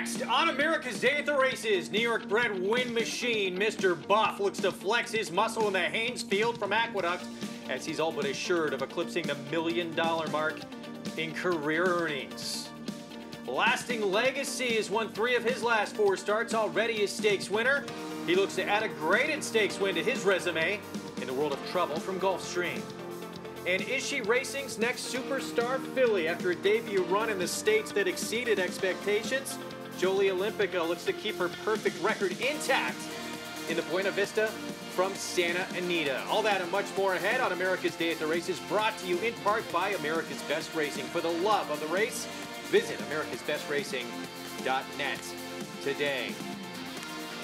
Next, on America's Day at the Races, New York bred wind machine Mr. Buff looks to flex his muscle in the Haynes Field from Aqueduct as he's all but assured of eclipsing the $1 million mark in career earnings. Lasting Legacy has won 3 of his last 4 starts, already a stakes winner. He looks to add a graded stakes win to his resume in the world of trouble from Gulfstream. And is she racing's next superstar filly after a debut run in the States that exceeded expectations? Jolie Olympica looks to keep her perfect record intact in the Buena Vista from Santa Anita. All that and much more ahead on America's Day at the Races, brought to you in part by America's Best Racing. For the love of the race, visit americasbestracing.net today.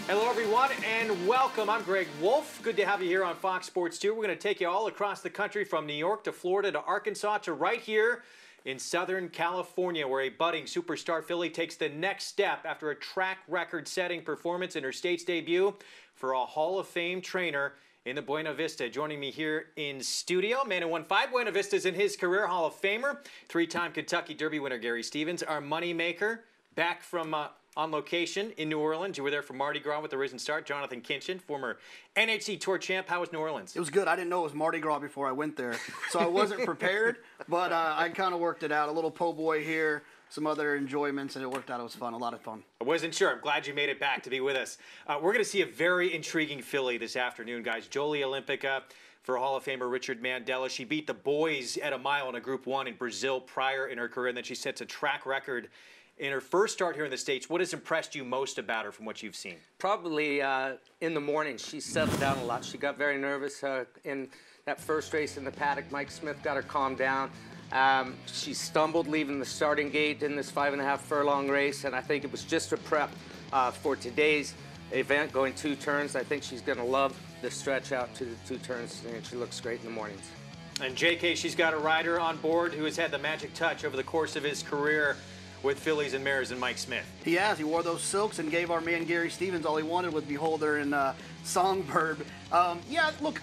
Hello, everyone, and welcome. I'm Greg Wolf. Good to have you here on Fox Sports 2. We're going to take you all across the country from New York to Florida to Arkansas to right here in Southern California, where a budding superstar filly takes the next step after a track record-setting performance in her States debut for a Hall of Fame trainer in the Buena Vista. Joining me here in studio, man who won 5 Buena Vistas in his career, Hall of Famer, 3-time Kentucky Derby winner Gary Stevens, our moneymaker, back from on location in New Orleans. You were there for Mardi Gras with the Risen Start. Jonathan Kinchin, former NHC Tour champ. How was New Orleans? It was good. I didn't know it was Mardi Gras before I went there, so I wasn't prepared, but I kind of worked it out. A little po' boy here, some other enjoyments, and it worked out. It was fun, a lot of fun. I wasn't sure. I'm glad you made it back to be with us. We're going to see a very intriguing filly this afternoon, guys. Jolie Olympica for Hall of Famer Richard Mandela. She beat the boys at a mile in a Group 1 in Brazil prior in her career, and then she sets a track record in her first start here in the States. What has impressed you most about her from what you've seen? Probably in the morning. She settled down a lot. She got very nervous in that first race in the paddock. Mike Smith got her calmed down. She stumbled leaving the starting gate in this 5.5 furlong race, and I think it was just a prep for today's event, going 2 turns. I think she's going to love the stretch out to the 2 turns, and she looks great in the mornings. And JK, she's got a rider on board who has had the magic touch over the course of his career with fillies and mares and Mike Smith. He has. He wore those silks and gave our man Gary Stevens all he wanted with Beholder and Songbird. Yeah, look,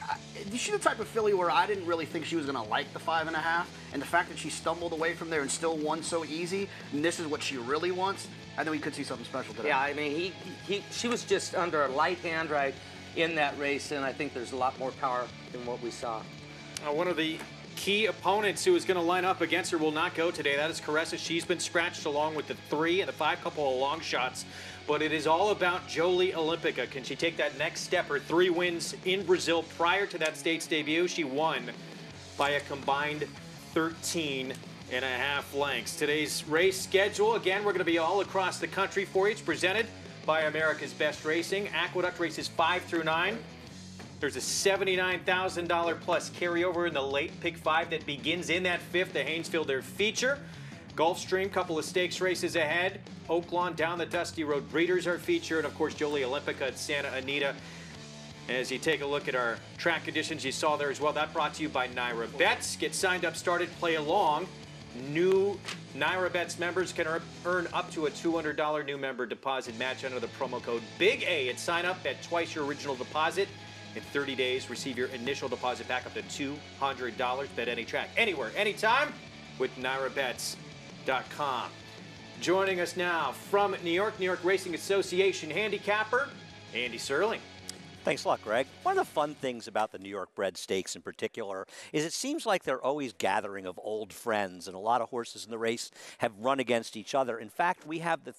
she's the type of filly where I didn't really think she was going to like the 5.5, and the fact that she stumbled away from there and still won so easy, and this is what she really wants, I think we could see something special today. Yeah, I mean, she was just under a light hand right in that race, and I think there's a lot more power than what we saw. One of the key opponents who is going to line up against her will not go today. That is Caressa. She's been scratched along with the 3 and the 5 couple of long shots. But it is all about Jolie Olympica. Can she take that next step? Her 3 wins in Brazil prior to that States debut. She won by a combined 13.5 lengths. Today's race schedule, again, we're going to be all across the country for you. It's presented by America's Best Racing. Aqueduct races 5 through 9. There's a $79,000 plus carryover in the late pick 5 that begins in that 5th, the Haynesfield, their feature. Gulfstream, couple of stakes races ahead. Oaklawn, down the Dusty Road Breeders are featured. And of course, Jolie Olympica at Santa Anita. As you take a look at our track conditions, you saw there as well. That brought to you by Naira Bets. Get signed up, started, play along. New Naira Bets members can earn up to a $200 new member deposit match under the promo code Big A and sign up at twice your original deposit. In 30 days, receive your initial deposit back up to $200. Bet any track, anywhere, anytime with NairaBets.com. Joining us now from New York Racing Association handicapper, Andy Serling. Thanks a lot, Greg. One of the fun things about the New York bred stakes in particular is it seems like they're always gathering of old friends, and a lot of horses in the race have run against each other. In fact, we have the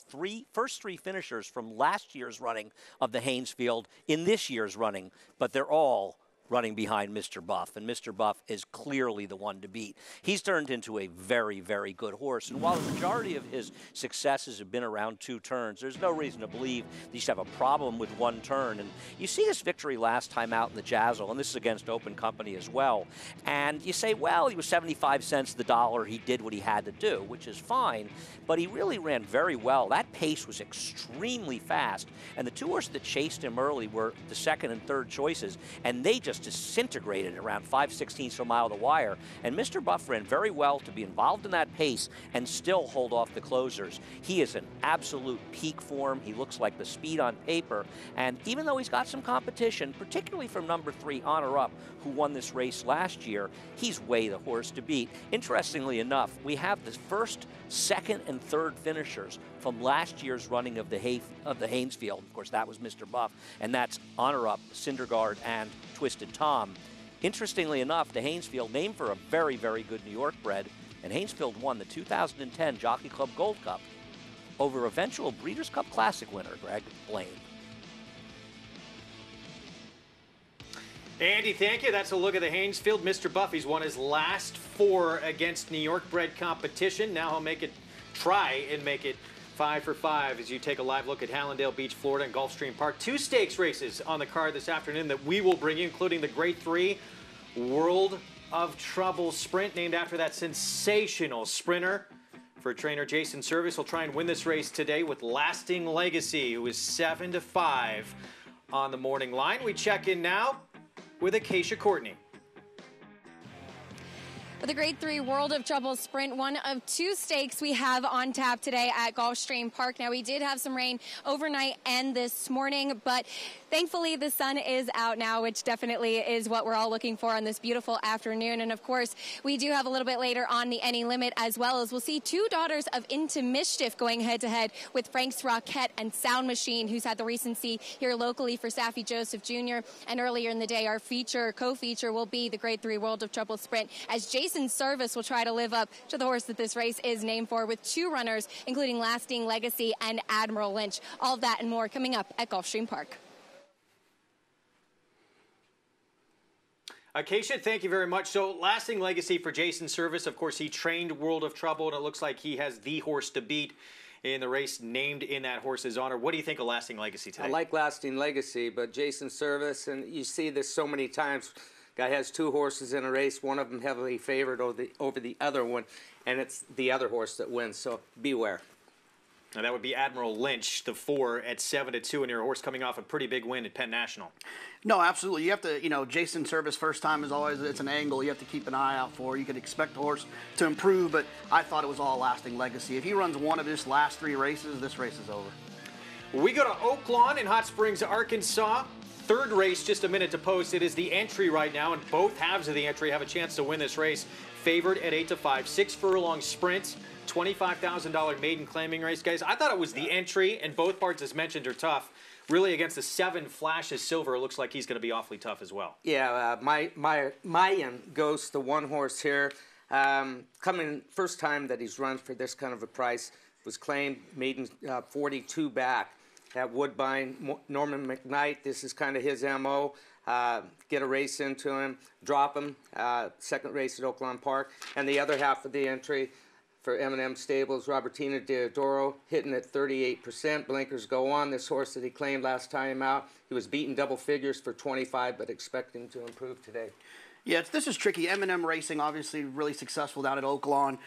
first three finishers from last year's running of the Haynesfield in this year's running, but they're all running behind Mr. Buff, and Mr. Buff is clearly the one to beat. He's turned into a very, very good horse, and while the majority of his successes have been around 2 turns, there's no reason to believe he should have a problem with 1 turn. And you see his victory last time out in the Jazzle, and this is against Open Company as well, and you say, well, he was 75 cents to the dollar, he did what he had to do, which is fine, but he really ran very well. That pace was extremely fast, and the 2 horses that chased him early were the 2nd and 3rd choices, and they just just disintegrated around 5/16 of a mile of the wire. And Mr. Buff ran very well to be involved in that pace and still hold off the closers. He is in absolute peak form. He looks like the speed on paper. And even though he's got some competition, particularly from number 3, Honor Up, who won this race last year, he's way the horse to beat. Interestingly enough, we have the first, second, and third finishers from last year's running of the Haynesfield. Of course, that was Mr. Buff, and that's Honor Up, Cinderguard, and Twisted Tom. Interestingly enough, the Haynesfield, named for a very, very good New York bred, and Haynesfield won the 2010 Jockey Club Gold Cup over eventual Breeders' Cup Classic winner, Greg Blaine. Andy, thank you. That's a look at the Haynesfield. Mr. Buffy's won his last 4 against New York bred competition. Now he'll try and make it 5 for 5 as you take a live look at Hallandale Beach, Florida, and Gulfstream Park. 2 stakes races on the card this afternoon that we will bring you, including the Grade 3 World of Trouble Sprint, named after that sensational sprinter. For trainer Jason Service, he'll try and win this race today with Lasting Legacy, who is 7 to 5 on the morning line. We check in now with Acacia Courtney. For the Grade 3 World of Trouble Sprint, one of 2 stakes we have on tap today at Gulfstream Park. Now, we did have some rain overnight and this morning, but thankfully the sun is out now, which definitely is what we're all looking for on this beautiful afternoon. And of course, we do have a little bit later on the Any Limit, as well as we'll see 2 daughters of Into Mischief going head-to-head with Frank's Rockette and Sound Machine, who's had the recency here locally for Saffie Joseph Jr. And earlier in the day, our co-feature will be the Grade 3 World of Trouble Sprint, as Jason Service will try to live up to the horse that this race is named for, with 2 runners, including Lasting Legacy and Admiral Lynch. All of that and more coming up at Gulfstream Park. Acacia, thank you very much. So, Lasting Legacy for Jason Service. Of course, he trained World of Trouble, and it looks like he has the horse to beat in the race named in that horse's honor. What do you think of Lasting Legacy today? I like Lasting Legacy, but Jason Service, and you see this so many times, guy has 2 horses in a race, one of them heavily favored over the other one, and it's the other horse that wins, so beware. Now that would be Admiral Lynch, the 4 at 7 to 2, and your horse coming off a pretty big win at Penn National. No, absolutely. You have to, Jason Service first time is always, it's an angle you have to keep an eye out for. You could expect the horse to improve, but I thought it was all Lasting Legacy. If he runs one of his last 3 races, this race is over. We go to Oaklawn in Hot Springs, Arkansas. 3rd race, just a minute to post. It is the entry right now, and both halves of the entry have a chance to win this race. Favored at 8 to 5, 6 furlong sprint, $25,000 maiden claiming race. Guys, I thought it was the entry, and both parts, as mentioned, are tough. Really, against the 7 Flashes Silver, it looks like he's going to be awfully tough as well. Yeah, Mayan goes the 1 horse here. Coming first time that he's run for this kind of a price, was claimed maiden 42 back. At Woodbine, Norman McKnight, this is kind of his MO. Get a race into him, drop him. 2nd race at Oaklawn Park. And the other half of the entry for M&M Stables, Robertina Deodoro, hitting at 38%. Blinkers go on. This horse that he claimed last time out, he was beating double figures for 25, but expecting to improve today. Yeah, this is tricky. M&M Racing, obviously really successful down at Oaklawn.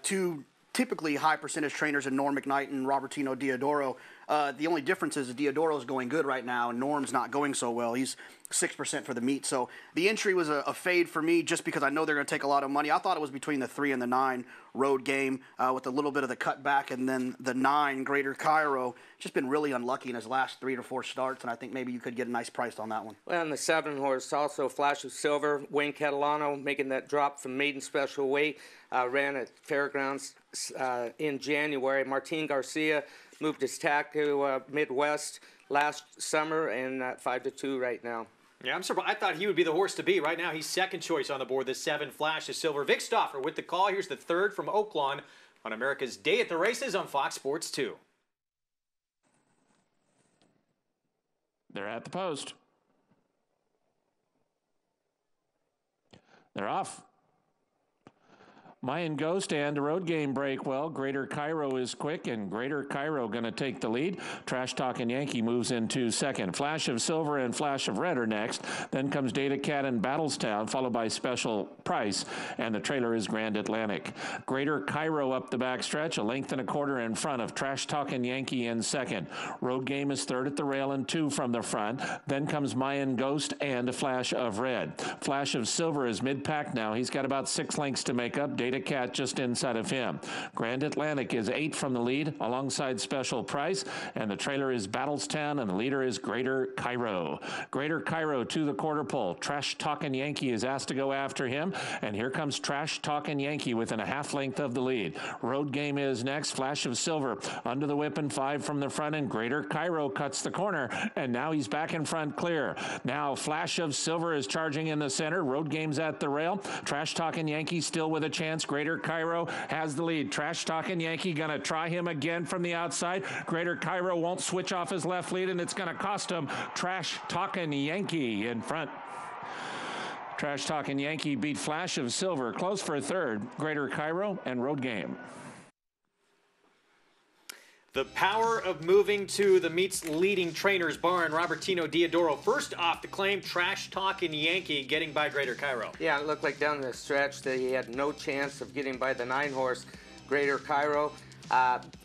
2 typically high percentage trainers in Norm McKnight and Robertino Deodoro. The only difference is Deodoro's going good right now, and Norm's not going so well. He's 6% for the meet. So the entry was a fade for me just because I know they're going to take a lot of money. I thought it was between the 3 and the 9 Road Game with a little bit of the cutback, and then the 9 Greater Cairo. Just been really unlucky in his last 3 to 4 starts, and I think maybe you could get a nice price on that one. Well, and the 7 horse also Flash of Silver, Wayne Catalano making that drop from maiden special weight, ran at Fairgrounds in January. Martin Garcia moved his tack to Midwest last summer, and 5 to 2 right now. Yeah, I'm surprised. I thought he would be the horse to beat. Right now, he's 2nd choice on the board. The 7 Flash of Silver. Vic Stauffer with the call. Here's the 3rd from Oaklawn on America's Day at the Races on Fox Sports 2. They're at the post. They're off. Mayan Ghost and Road Game break well. Greater Cairo is quick, and Greater Cairo going to take the lead. Trash Talkin' Yankee moves into second. Flash of Silver and Flash of Red are next. Then comes Data Cat and Battlestown, followed by Special Price, and the trailer is Grand Atlantic. Greater Cairo up the backstretch, a length and a quarter in front of Trash Talkin' Yankee in second. Road Game is third at the rail and 2 from the front. Then comes Mayan Ghost and a Flash of Red. Flash of Silver is mid-pack now. He's got about 6 lengths to make up. Data Cat just inside of him. Grand Atlantic is 8 from the lead alongside Special Price, and the trailer is Battlestown, and the leader is Greater Cairo. Greater Cairo to the quarter pole. Trash Talkin' Yankee is asked to go after him, and here comes Trash Talkin' Yankee within a half length of the lead. Road Game is next. Flash of Silver under the whip and 5 from the front, and Greater Cairo cuts the corner, and now he's back in front clear. Now Flash of Silver is charging in the center. Road Game's at the rail. Trash Talkin' Yankee still with a chance. Greater Cairo has the lead. Trash Talkin' Yankee going to try him again from the outside. Greater Cairo won't switch off his left lead, and it's going to cost him. Trash Talkin' Yankee in front. Trash Talkin' Yankee beat Flash of Silver. Close for a third. Greater Cairo and Road Game. The power of moving to the meet's leading trainer's barn. Robertino Diodoro first off the claim. Trash Talkin' Yankee getting by Greater Cairo. Yeah, it looked like down the stretch that he had no chance of getting by the 9-horse Greater Cairo.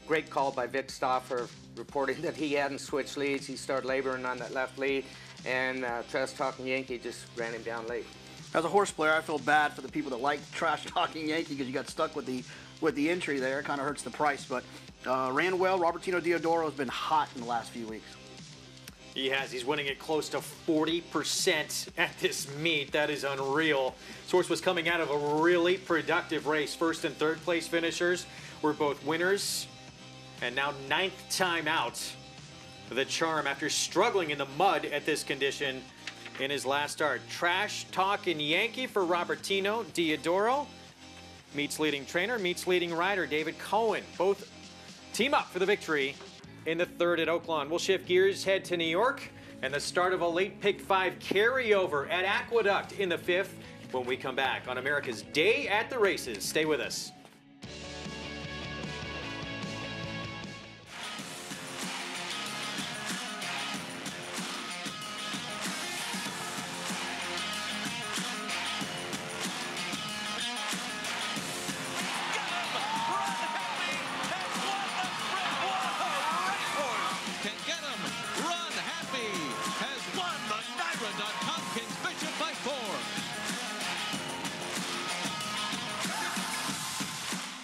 Great call by Vic Stauffer, reporting that he hadn't switched leads. He started laboring on that left lead, and Trash Talkin' Yankee just ran him down late. As a horse player, I feel bad for the people that like Trash Talking Yankee because you got stuck with the entry there. It kind of hurts the price, but ran well. Robertino Diodoro has been hot in the last few weeks. He has. He's winning it close to 40% at this meet. That is unreal. Source was coming out of a really productive race. First and third place finishers were both winners, and now 9th time out. The Charm after struggling in the mud at this condition in his last start. Trash Talkin' Yankee for Robertino Diodoro. Meets leading trainer, meets leading rider David Cohen. Both team up for the victory in the third at Oaklawn. We'll shift gears, head to New York, and the start of a late pick 5 carryover at Aqueduct in the 5th when we come back on America's Day at the Races. Stay with us.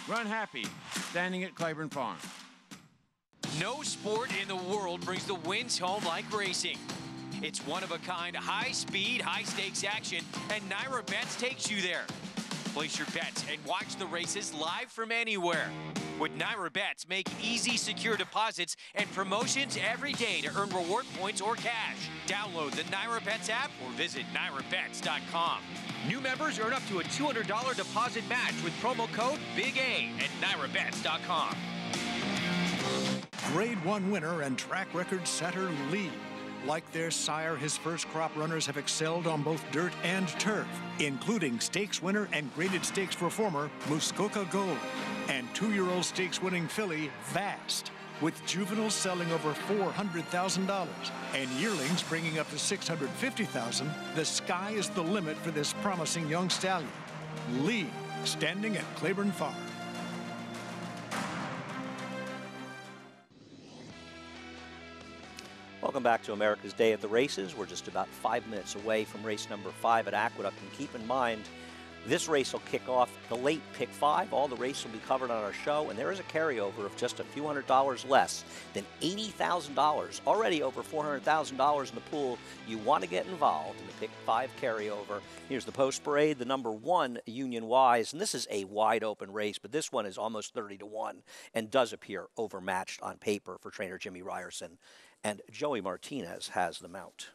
Run Happy, standing at Claiborne Farm. No sport in the world brings the wins home like racing. It's one-of-a-kind, high-speed, high-stakes action, and Naira Bets takes you there. Place your bets and watch the races live from anywhere. With Naira Bets, make easy, secure deposits and promotions every day to earn reward points or cash. Download the Naira Bets app or visit NairaBets.com. New members earn up to a $200 deposit match with promo code Big A at NairaBets.com. Grade 1 winner and track record setter Lee. Like their sire, his first crop runners have excelled on both dirt and turf, including stakes winner and graded stakes performer Muskoka Gold and 2-year-old stakes winning filly Vast, with juveniles selling over $400,000 and yearlings bringing up to $650,000. The sky is the limit for this promising young stallion. Lee, standing at Claiborne Farm. Welcome back to America's Day at the Races. We're just about 5 minutes away from race number 5 at Aqueduct. And keep in mind, this race will kick off the late pick 5. All the race will be covered on our show, and there is a carryover of just a few $100s less than $80,000. Already over $400,000 in the pool. You want to get involved in the pick 5 carryover. Here's the post parade, the number 1 Union Wise, and this is a wide open race, but this one is almost 30-1 and does appear overmatched on paper for trainer Jimmy Ryerson. And Joey Martinez has the mount.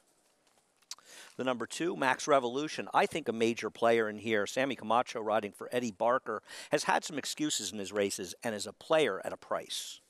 The number 2, Max Revolution. I think a major player in here. Sammy Camacho riding for Eddie Barker has had some excuses in his races and is a player at a price.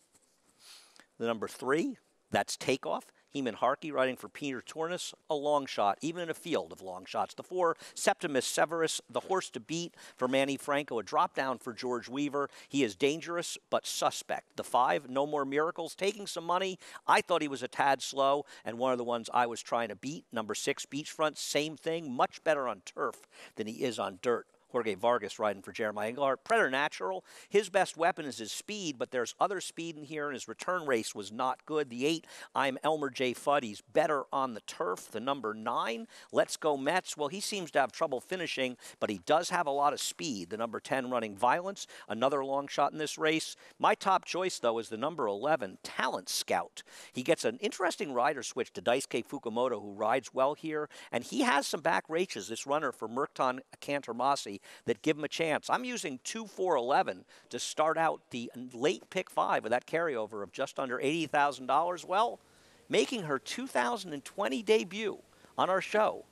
The number 3, that's Takeoff. Heman Harkey riding for Peter Tornes, a long shot, even in a field of long shots. The 4, Septimus Severus, the horse to beat for Manny Franco, a drop down for George Weaver. He is dangerous but suspect. The 5, No More Miracles, taking some money. I thought he was a tad slow, and one of the ones I was trying to beat. Number 6, Beachfront, same thing, much better on turf than he is on dirt. Jorge Vargas riding for Jeremiah Engelhardt. Preternatural, his best weapon is his speed, but there's other speed in here, and his return race was not good. The 8, I'm Elmer J. Fudd. He's better on the turf. The number 9, Let's Go Mets. Well, he seems to have trouble finishing, but he does have a lot of speed. The number 10, Running Violence, another long shot in this race. My top choice, though, is the number 11, Talent Scout. He gets an interesting rider switch to Daisuke Fukumoto, who rides well here, and he has some back races, this runner for Merkton Cantermasi, that give him a chance. I'm using 2, 4, 11 to start out the late pick 5 with that carryover of just under $80,000. Well, making her 2020 debut on our show.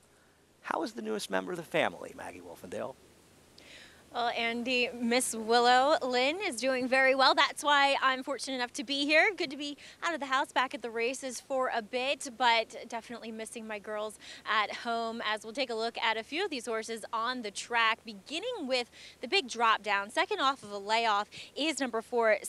How is the newest member of the family, Maggie Wolfendale? Well, Andy, Miss Willow Lynn is doing very well. That's why I'm fortunate enough to be here. Good to be out of the house, back at the races for a bit, but definitely missing my girls at home as we'll take a look at a few of these horses on the track, beginning with the big drop down. Second off of a layoff is number 4,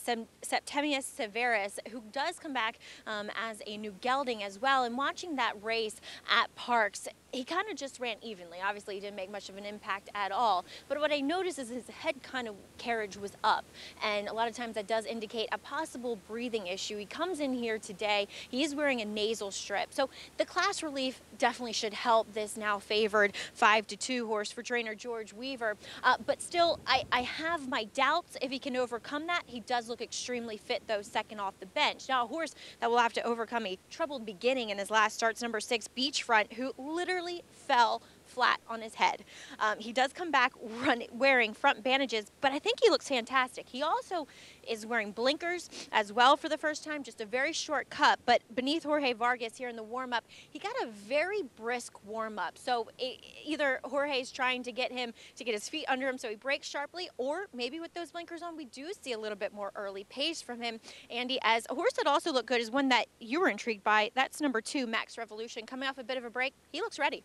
Septimius Severus, who does come back as a new gelding as well. And watching that race at Parks, he kind of just ran evenly. Obviously, he didn't make much of an impact at all. But what I noticed is his head kind of carriage was up. And a lot of times that does indicate a possible breathing issue. He comes in here today. He is wearing a nasal strip. So the class relief definitely should help this now favored 5-2 horse for trainer George Weaver. But still, I have my doubts if he can overcome that. He does look extremely fit, though, second off the bench. Now, a horse that will have to overcome a troubled beginning in his last start's number 6, Beachfront, who literally fell flat on his head. He does come back wearing front bandages, but I think he looks fantastic. He also is wearing blinkers as well for the first time, just a very short cut, but beneath Jorge Vargas here in the warm-up, he got a very brisk warm-up. So either Jorge is trying to get him to get his feet under him so he breaks sharply, or maybe with those blinkers on, we do see a little bit more early pace from him. Andy, as a horse that also looked good is one that you were intrigued by. That's number 2, Max Revolution, coming off a bit of a break. He looks ready.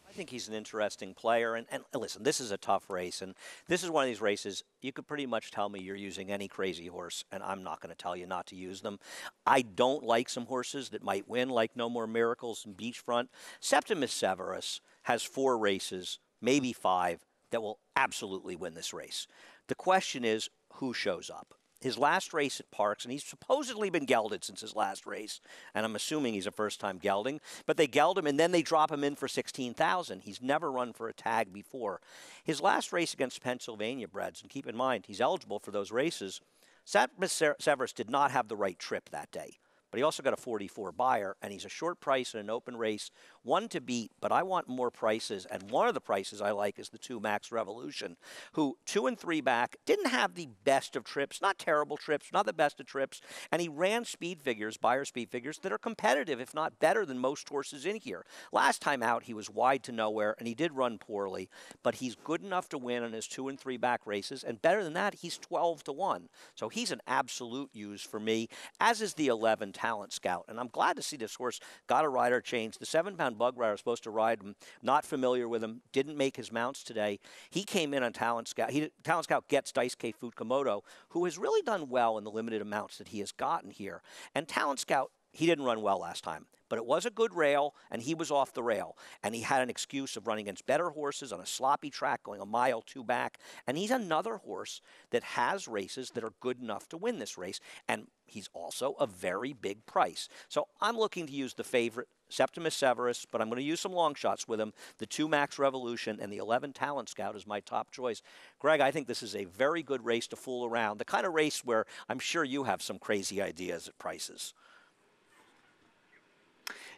I think he's an interesting player, and listen, this is a tough race, and this is one of these races you could pretty much tell me you're using any crazy horse, and I'm not going to tell you not to use them. I don't like some horses that might win, like No More Miracles and Beachfront. Septimus Severus has 4 races, maybe 5, that will absolutely win this race. The question is, who shows up? His last race at Parks, and he's supposedly been gelded since his last race, and I'm assuming he's a first-time gelding, but they geld him, and then they drop him in for $16,000. He's never run for a tag before. His last race against Pennsylvania breds, and keep in mind, he's eligible for those races, Severus did not have the right trip that day. But he also got a 44 buyer, and he's a short price in an open race, one to beat, but I want more prices, and one of the prices I like is the 2 Max Revolution, who 2 and 3 back, didn't have the best of trips, not terrible trips, not the best of trips, and he ran speed figures, buyer speed figures, that are competitive, if not better than most horses in here. Last time out, he was wide to nowhere, and he did run poorly, but he's good enough to win in his 2 and 3 back races, and better than that, he's 12-1. So he's an absolute use for me, as is the 11 Talent Scout, and I'm glad to see this horse got a rider change. The 7-pound bug rider was supposed to ride him, not familiar with him, didn't make his mounts today. He came in on Talent Scout. Talent Scout gets Daisuke Fukumoto, who has really done well in the limited amounts that he has gotten here. And Talent Scout, he didn't run well last time, but it was a good rail, and he was off the rail. And he had an excuse of running against better horses on a sloppy track, going a mile 2 back. And he's another horse that has races that are good enough to win this race. And he's also a very big price. So I'm looking to use the favorite, Septimus Severus, but I'm going to use some long shots with him. The 2 Max Revolution and the 11 Talent Scout is my top choice. Greg, I think this is a very good race to fool around. The kind of race where I'm sure you have some crazy ideas at prices.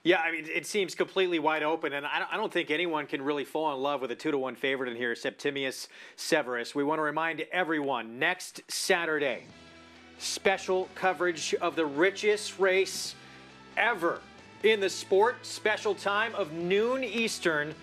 Yeah, I mean, it seems completely wide open, and I don't think anyone can really fall in love with a 2-1 favorite in here, Septimius Severus. We want to remind everyone, next Saturday, special coverage of the richest race ever in the sport, special time of noon Eastern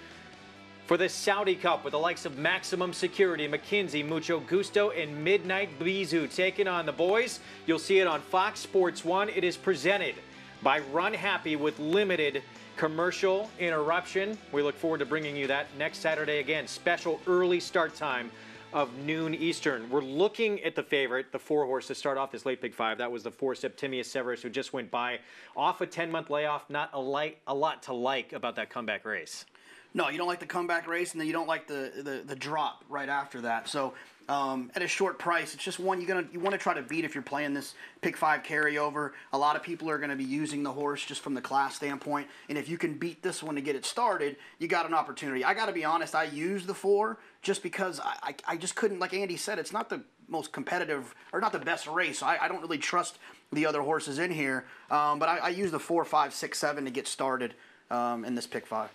for the Saudi Cup with the likes of Maximum Security, McKinsey, Mucho Gusto, and Midnight Bisou taking on the boys. You'll see it on Fox Sports 1. It is presented by Run Happy with limited commercial interruption. We look forward to bringing you that next Saturday again. Special early start time of noon Eastern. We're looking at the favorite, the 4-horse, to start off this late Pick 5. That was the 4, Septimius Severus, who just went by off a 10-month layoff. Not a lot to like about that comeback race. No, you don't like the comeback race, and then you don't like the drop right after that. So at a short price, it's just one you want to try to beat if you're playing this Pick 5 carryover. A lot of people are going to be using the horse just from the class standpoint, and if you can beat this one to get it started, you got an opportunity. I got to be honest, I used the 4 just because I just couldn't, like Andy said, it's not the most competitive or not the best race. So I don't really trust the other horses in here, but I used the 4, 5, 6, 7 to get started in this Pick 5.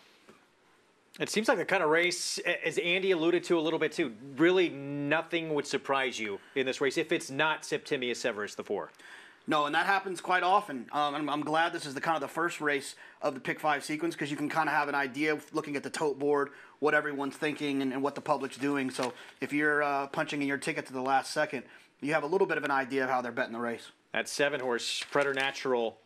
It seems like the kind of race, as Andy alluded to a little bit too, really nothing would surprise you in this race if it's not Septimius Severus, the 4. No, and that happens quite often. I'm glad this is the kind of the first race of the Pick 5 sequence because you can kind of have an idea of looking at the tote board, what everyone's thinking and what the public's doing. So if you're punching in your ticket to the last second, you have a little bit of an idea of how they're betting the race. That 7-horse, Preternatural,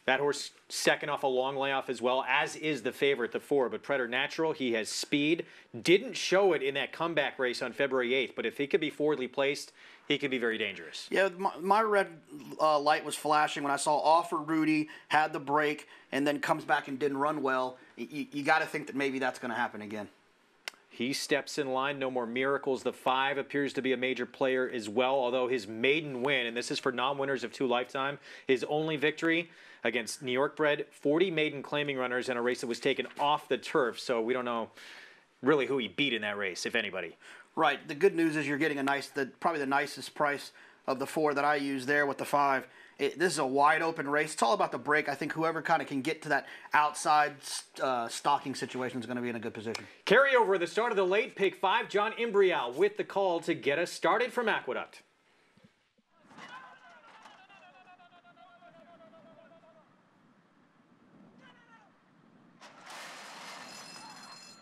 that horse second off a long layoff as well, as is the favorite, the 4. But Preternatural, he has speed. Didn't show it in that comeback race on February 8th, but if he could be forwardly placed, he could be very dangerous. Yeah, my red light was flashing when I saw Offer Rudy, had the break, and then comes back and didn't run well. You got to think that maybe that's going to happen again. He steps in line. No More Miracles. The 5 appears to be a major player as well, although his maiden win, and this is for non-winners of 2 Lifetime, his only victory against New York bred 40 maiden claiming runners in a race that was taken off the turf, so we don't know really who he beat in that race, if anybody. Right. The good news is you're getting probably the nicest price of the 4 that I used there with the 5. This is a wide open race. It's all about the break. I think whoever kind of can get to that outside stalking situation is going to be in a good position. Carryover at the start of the late Pick 5. John Imbrial with the call to get us started from Aqueduct.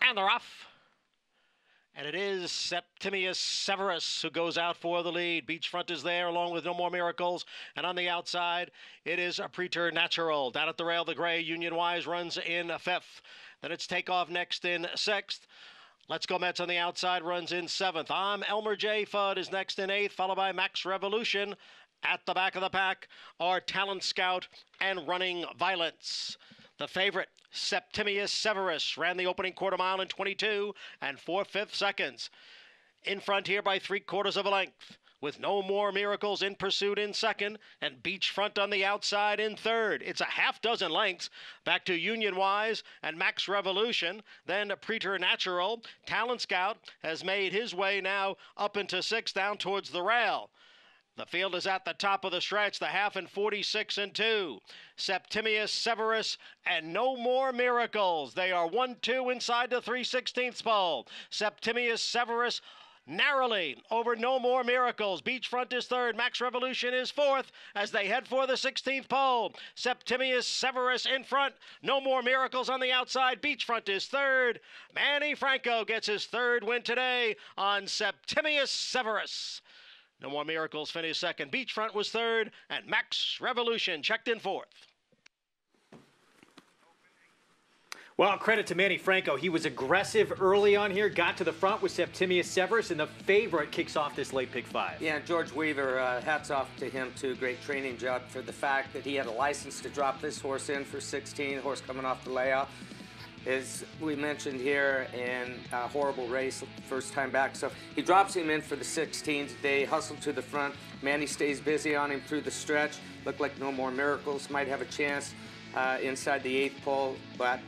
And they're off. And it is Septimius Severus who goes out for the lead. Beachfront is there along with No More Miracles. And on the outside, it is a Preternatural. Down at the rail, the gray Union Wise runs in 5th. Then it's Takeoff next in 6th. Let's Go Mets on the outside runs in 7th. Elmer J. Fudd is next in 8th, followed by Max Revolution. At the back of the pack are Talent Scout and Running Violence. The favorite, Septimius Severus, ran the opening quarter mile in 22 and 4/5 seconds. In front here by 3/4 of a length, with No More Miracles in pursuit in 2nd and Beachfront on the outside in 3rd. It's a half dozen lengths back to Union Wise and Max Revolution. Then Preternatural. Talent Scout has made his way now up into 6th down towards the rail. The field is at the top of the stretch, the half in 46 and 2. Septimius Severus and No More Miracles. They are 1-2 inside the 3/16 pole. Septimius Severus narrowly over No More Miracles. Beachfront is 3rd. Max Revolution is 4th as they head for the 16th pole. Septimius Severus in front. No More Miracles on the outside. Beachfront is 3rd. Manny Franco gets his 3rd win today on Septimius Severus. No More Miracles finished 2nd. Beachfront was 3rd, and Max Revolution checked in 4th. Well, credit to Manny Franco. He was aggressive early on here, got to the front with Septimius Severus, and the favorite kicks off this late Pick 5. Yeah, George Weaver, hats off to him, too. Great training job for the fact that he had a license to drop this horse in for 16, horse coming off the layoff. As we mentioned here, in a horrible race, first time back. So he drops him in for the 16th. They hustle to the front. Manny stays busy on him through the stretch. Looked like No More Miracles might have a chance inside the 8th pole, but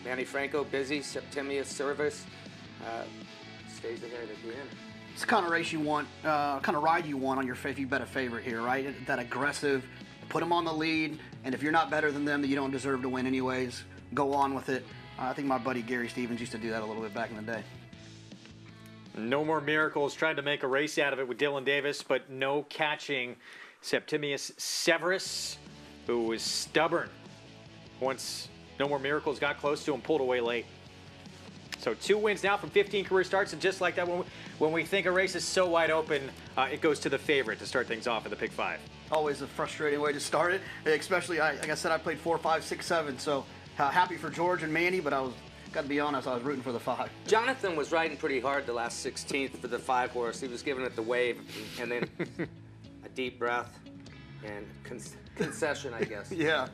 Manny Franco busy. Septimius Severus stays ahead at the end. It's the kind of race you want, kind of ride you want on your if you bet a favorite here, right? That aggressive, put them on the lead, and if you're not better than them, then you don't deserve to win anyways. Go on with it. I think my buddy Gary Stevens used to do that a little bit back in the day. No More Miracles tried to make a race out of it with Dylan Davis, but no catching Septimius Severus, who was stubborn. Once No More Miracles got close to him, pulled away late. So 2 wins now from 15 career starts, and just like that, when we think a race is so wide open, it goes to the favorite to start things off in the Pick 5. Always a frustrating way to start it, especially, like I said, I played 4, 5, 6, 7, so happy for George and Manny, but got to be honest, I was rooting for the 5. Jonathan was riding pretty hard the last 16th for the 5 horse. He was giving it the wave, and then a deep breath and concession, I guess. Yeah.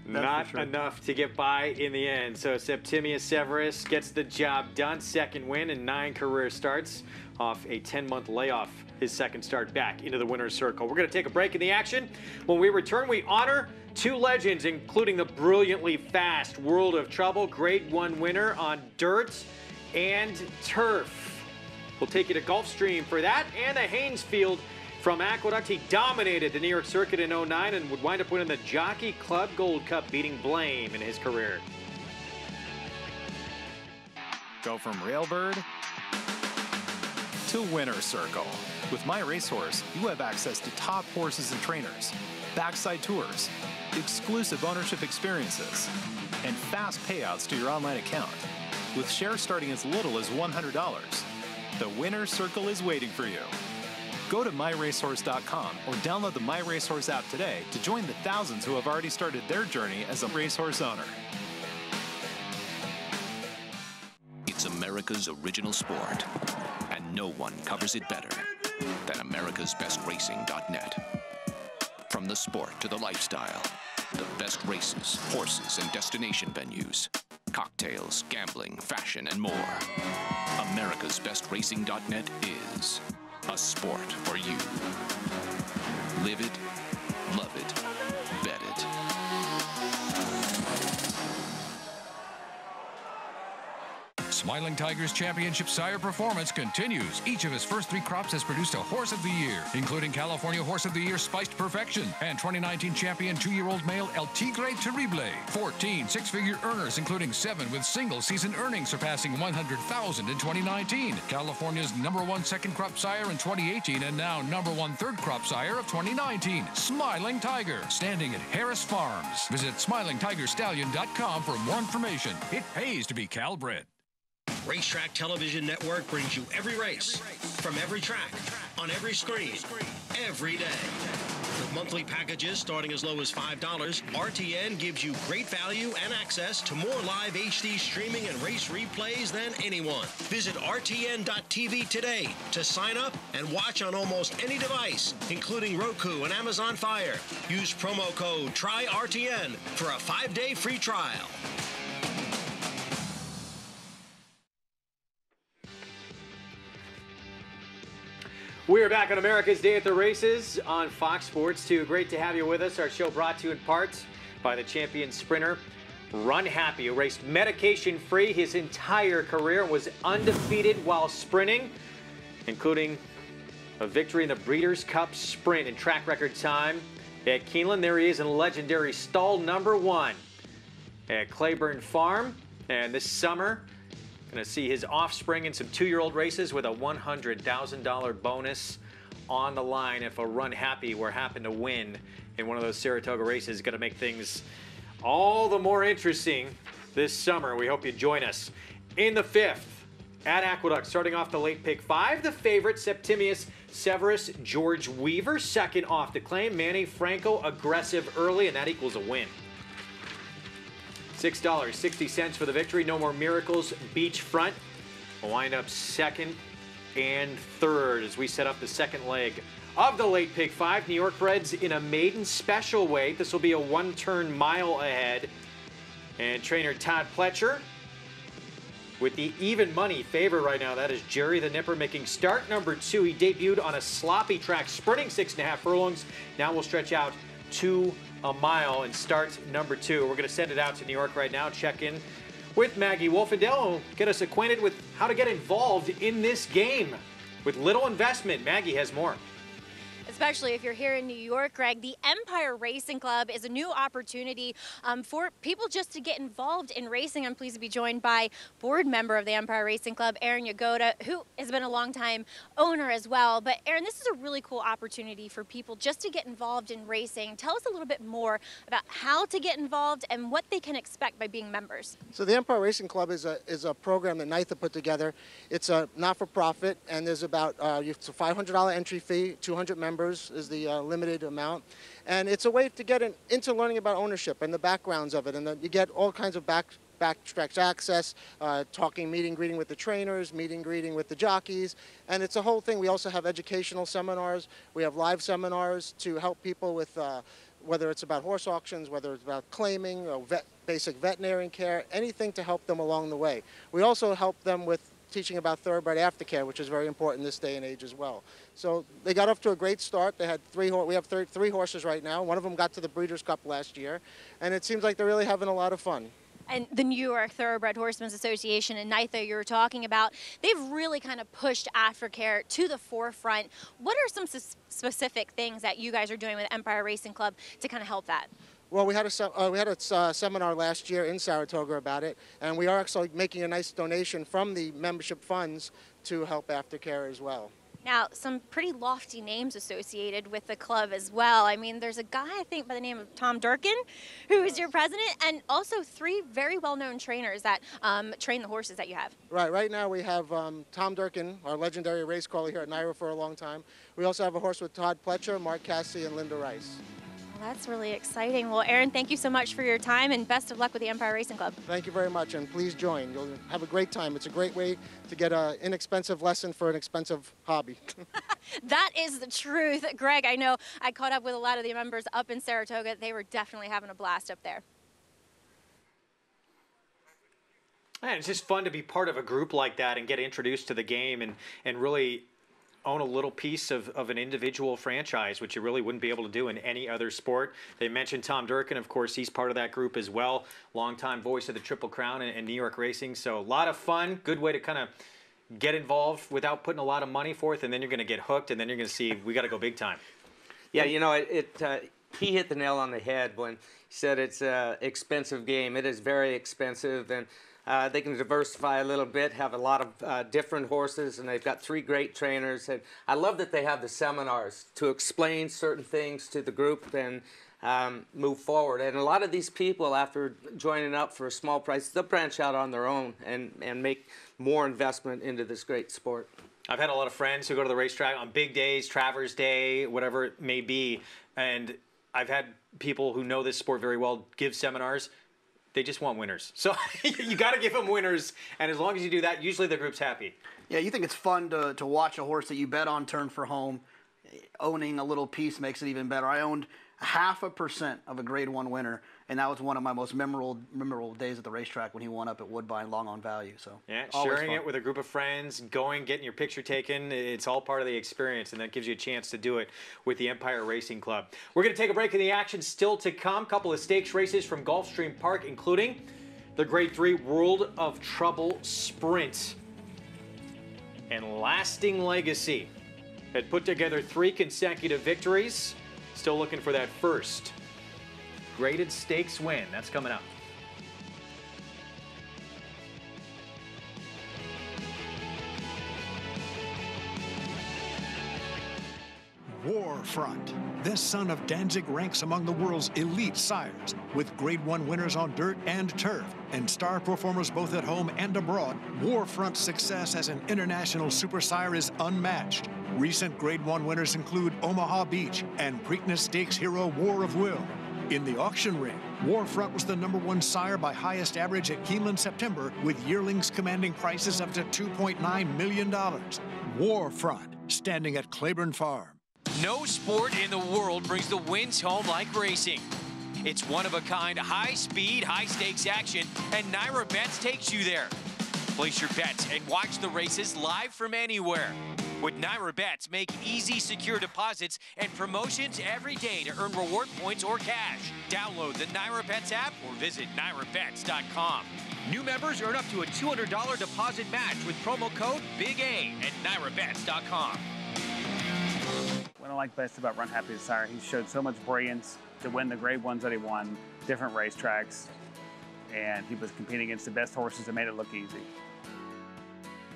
Not enough to get by in the end. So Septimius Severus gets the job done. Second win in 9 career starts off a 10-month layoff. His second start back into the winner's circle. We're going to take a break in the action. When we return, we honor 2 legends, including the brilliantly fast World of Trouble Grade 1 winner on dirt and turf. We'll take you to Gulfstream for that, and the Haynesfield from Aqueduct. He dominated the New York Circuit in 09 and would wind up winning the Jockey Club Gold Cup, beating Blame in his career. Go from Railbird to Winner's Circle. With My Racehorse, you have access to top horses and trainers, backside tours, exclusive ownership experiences, and fast payouts to your online account. With shares starting as little as $100, the Winner's Circle is waiting for you. Go to myracehorse.com or download the My Racehorse app today to join the thousands who have already started their journey as a racehorse owner. It's America's original sport, and no one covers it better than americasbestracing.net. From the sport to the lifestyle, the best races, horses, and destination venues, cocktails, gambling, fashion, and more. americasbestracing.net is a sport for you. Live it, love it, bet it. Smiling Tigers Championship sire performance continues. Each of his first 3 crops has produced a Horse of the Year, including California Horse of the Year Spiced Perfection and 2019 champion 2-year-old male El Tigre Terrible. 14 6-figure earners, including 7 with single-season earnings surpassing $100,000 in 2019. California's #1 second crop sire in 2018 and now #1 third crop sire of 2019. Smiling Tiger, standing at Harris Farms. Visit SmilingTigerStallion.com for more information. It pays to be Cal-bred. Racetrack Television Network brings you every race, from every track, on every screen, every day. With monthly packages starting as low as $5, RTN gives you great value and access to more live HD streaming and race replays than anyone. Visit RTN.tv today to sign up and watch on almost any device, including Roku and Amazon Fire. Use promo code TRYRTN for a 5-day free trial. We are back on America's Day at the Races on Fox Sports 2. Great to have you with us. Our show brought to you in part by the champion sprinter, Run Happy, who raced medication-free his entire career and was undefeated while sprinting, including a victory in the Breeders' Cup Sprint in track record time at Keeneland. There he is in legendary stall #1 at Claiborne Farm. And this summer, going to see his offspring in some 2-year-old races with a $100,000 bonus on the line if a Run Happy were happen to win in one of those Saratoga races. Going to make things all the more interesting this summer. We hope you join us. In the 5th, at Aqueduct, starting off the late pick 5, the favorite, Septimius Severus, George Weaver. Second off the claim, Manny Franco, aggressive early, and that equals a win. $6.60 for the victory. No More Miracles, Beachfront will wind up second and third as we set up the second leg of the late pick 5. New York Breds in a maiden special weight. This will be a 1-turn mile ahead. And trainer Todd Pletcher with the even money favor right now. That is Jerry the Nipper making start #2. He debuted on a sloppy track, sprinting 6.5 furlongs. Now we'll stretch out to a mile and start #2. We're going to send it out to New York right now. Check in with Maggie Wolfendale and get us acquainted with how to get involved in this game with little investment. Maggie has more. Especially if you're here in New York, Greg. The Empire Racing Club is a new opportunity for people just to get involved in racing. I'm pleased to be joined by board member of the Empire Racing Club, Aaron Yagoda, who has been a longtime owner as well. But Aaron, this is a really cool opportunity for people just to get involved in racing. Tell us a little bit more about how to get involved and what they can expect by being members. So the Empire Racing Club is a program that NYTHA put together. It's a not-for-profit, and there's about it's a $500 entry fee. 200 members is the limited amount, and it's a way to get into learning about ownership and the backgrounds of it, and you get all kinds of backstretch access, meeting, greeting with the trainers, meeting, greeting with the jockeys, and it's a whole thing. We also have educational seminars. We have live seminars to help people with whether it's about horse auctions, whether it's about claiming, or basic veterinary care, anything to help them along the way. We also help them with teaching about thoroughbred aftercare, which is very important this day and age as well. So they got off to a great start. They had we have three horses right now. One of them got to the Breeders' Cup last year, and it seems like they're really having a lot of fun. And the New York Thoroughbred Horsemen's Association and NYTHA you were talking about, they've really kind of pushed aftercare to the forefront. What are some specific things that you guys are doing with Empire Racing Club to kind of help that? Well, we had a seminar last year in Saratoga about it, and we are actually making a nice donation from the membership funds to help aftercare as well. Now, some pretty lofty names associated with the club as well. I mean, there's a guy, I think, by the name of Tom Durkin, who is your president, and also 3 very well-known trainers that train the horses that you have. Right now we have Tom Durkin, our legendary race caller here at NYRA for a long time. We also have a horse with Todd Pletcher, Mark Cassidy, and Linda Rice. Well, that's really exciting. Well, Aaron, thank you so much for your time, and best of luck with the Empire Racing Club. Thank you very much, and please join. You'll have a great time. It's a great way to get an inexpensive lesson for an expensive hobby. That is the truth. Greg, I know I caught up with a lot of the members up in Saratoga. They were definitely having a blast up there. Man, it's just fun to be part of a group like that and get introduced to the game and really own a little piece of an individual franchise, which you really wouldn't be able to do in any other sport. They mentioned Tom Durkin, of course, he's part of that group as well. Longtime voice of the Triple Crown and New York racing. So a lot of fun, good way to kind of get involved without putting a lot of money forth, and then you're going to get hooked, and then you're going to see we got to go big time. Yeah, you know, he hit the nail on the head when he said it's an expensive game. It is very expensive, and they can diversify a little bit, have a lot of different horses, and they've got 3 great trainers. And I love that they have the seminars to explain certain things to the group and move forward. And a lot of these people, after joining up for a small price, they'll branch out on their own and make more investment into this great sport. I've had a lot of friends who go to the racetrack on big days, Travers Day, whatever it may be, and I've had people who know this sport very well give seminars. They just want winners. So you got to give them winners, and as long as you do that, usually the group's happy. Yeah, you think it's fun to watch a horse that you bet on turn for home. Owning a little piece makes it even better. I owned 0.5% of a Grade 1 winner, and that was one of my most memorable days at the racetrack when he won up at Woodbine, long on value. So yeah, sharing it with a group of friends, getting your picture taken, it's all part of the experience, and that gives you a chance to do it with the Empire Racing Club. We're going to take a break in the action still to come. Couple of stakes races from Gulfstream Park, including the Grade 3 World of Trouble Sprint. And Lasting Legacy had put together 3 consecutive victories. Still looking for that first graded stakes win. That's coming up. Warfront. This son of Danzig ranks among the world's elite sires, with Grade 1 winners on dirt and turf, and star performers both at home and abroad. Warfront's success as an international super sire is unmatched. Recent Grade 1 winners include Omaha Beach and Preakness Stakes hero War of Will. In the auction ring, Warfront was the #1 sire by highest average at Keeneland September, with yearlings commanding prices up to $2.9 million. Warfront, standing at Claiborne Farm. No sport in the world brings the wins home like racing. It's one-of-a-kind, high-speed, high-stakes action, and NYRA Bets takes you there. Place your bets and watch the races live from anywhere. With NYRA Bets, make easy, secure deposits and promotions every day to earn reward points or cash. Download the NYRA Bets app or visit NYRABets.com. New members earn up to a $200 deposit match with promo code BIG A at NYRABets.com. What I like best about Run Happy Sire, he showed so much brilliance to win the grade ones that he won, different racetracks, and he was competing against the best horses that made it look easy.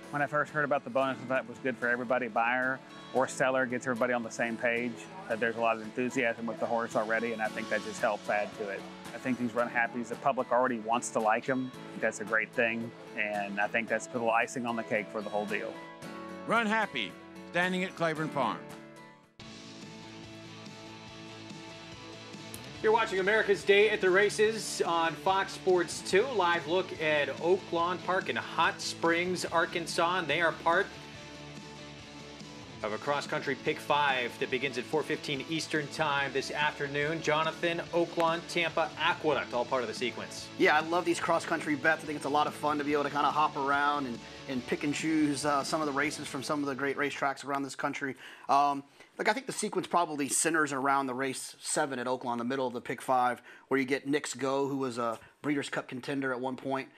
When I first heard about the bonus, I thought it was good for everybody, buyer or seller, gets everybody on the same page, that there's a lot of enthusiasm with the horse already, and I think that just helps add to it. I think these Run Happies, the public already wants to like them. That's a great thing, and I think that's a little icing on the cake for the whole deal. Run Happy, standing at Claiborne Farm. You're watching America's Day at the Races on Fox Sports 2. Live look at Oaklawn Park in Hot Springs, Arkansas. And they are part of a cross-country Pick 5 that begins at 4:15 Eastern Time this afternoon. Jonathan, Oaklawn, Tampa, Aqueduct, all part of the sequence. Yeah, I love these cross-country bets. I think it's a lot of fun to be able to kind of hop around and pick and choose some of the races from some of the great racetracks around this country. Look, I think the sequence probably centers around the race 7 at Oaklawn, the middle of the Pick 5, where you get Nick's Go, who was a Breeders' Cup contender at one point,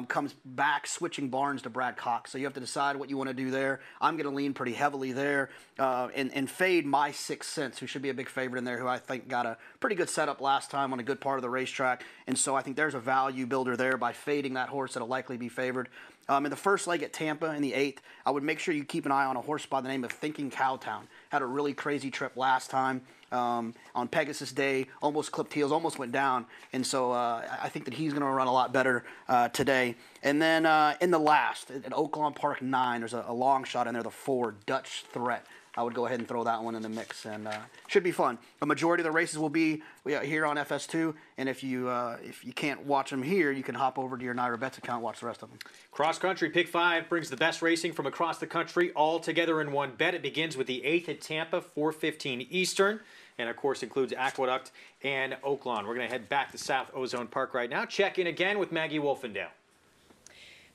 comes back switching barns to Brad Cox. So you have to decide what you want to do there. I'm going to lean pretty heavily there and fade my 6 Cents, who should be a big favorite in there, who I think got a pretty good setup last time on a good part of the racetrack. And so I think there's a value builder there by fading that horse that'll likely be favored. In the first leg at Tampa in the 8th, I would make sure you keep an eye on a horse by the name of Thinking Cowtown. Had a really crazy trip last time on Pegasus Day, almost clipped heels, almost went down. And so I think that he's going to run a lot better today. And then in the last, at Oaklawn Park 9, there's a long shot in there, the 4, Dutch Threat. I would go ahead and throw that one in the mix, and should be fun. A majority of the races will be here on FS2, and if you can't watch them here, you can hop over to your Naira Bets account and watch the rest of them. Cross Country Pick 5 brings the best racing from across the country all together in one bet. It begins with the 8th at Tampa, 4:15 Eastern, and of course includes Aqueduct and Oaklawn. We're going to head back to South Ozone Park right now. Check in again with Maggie Wolfendale.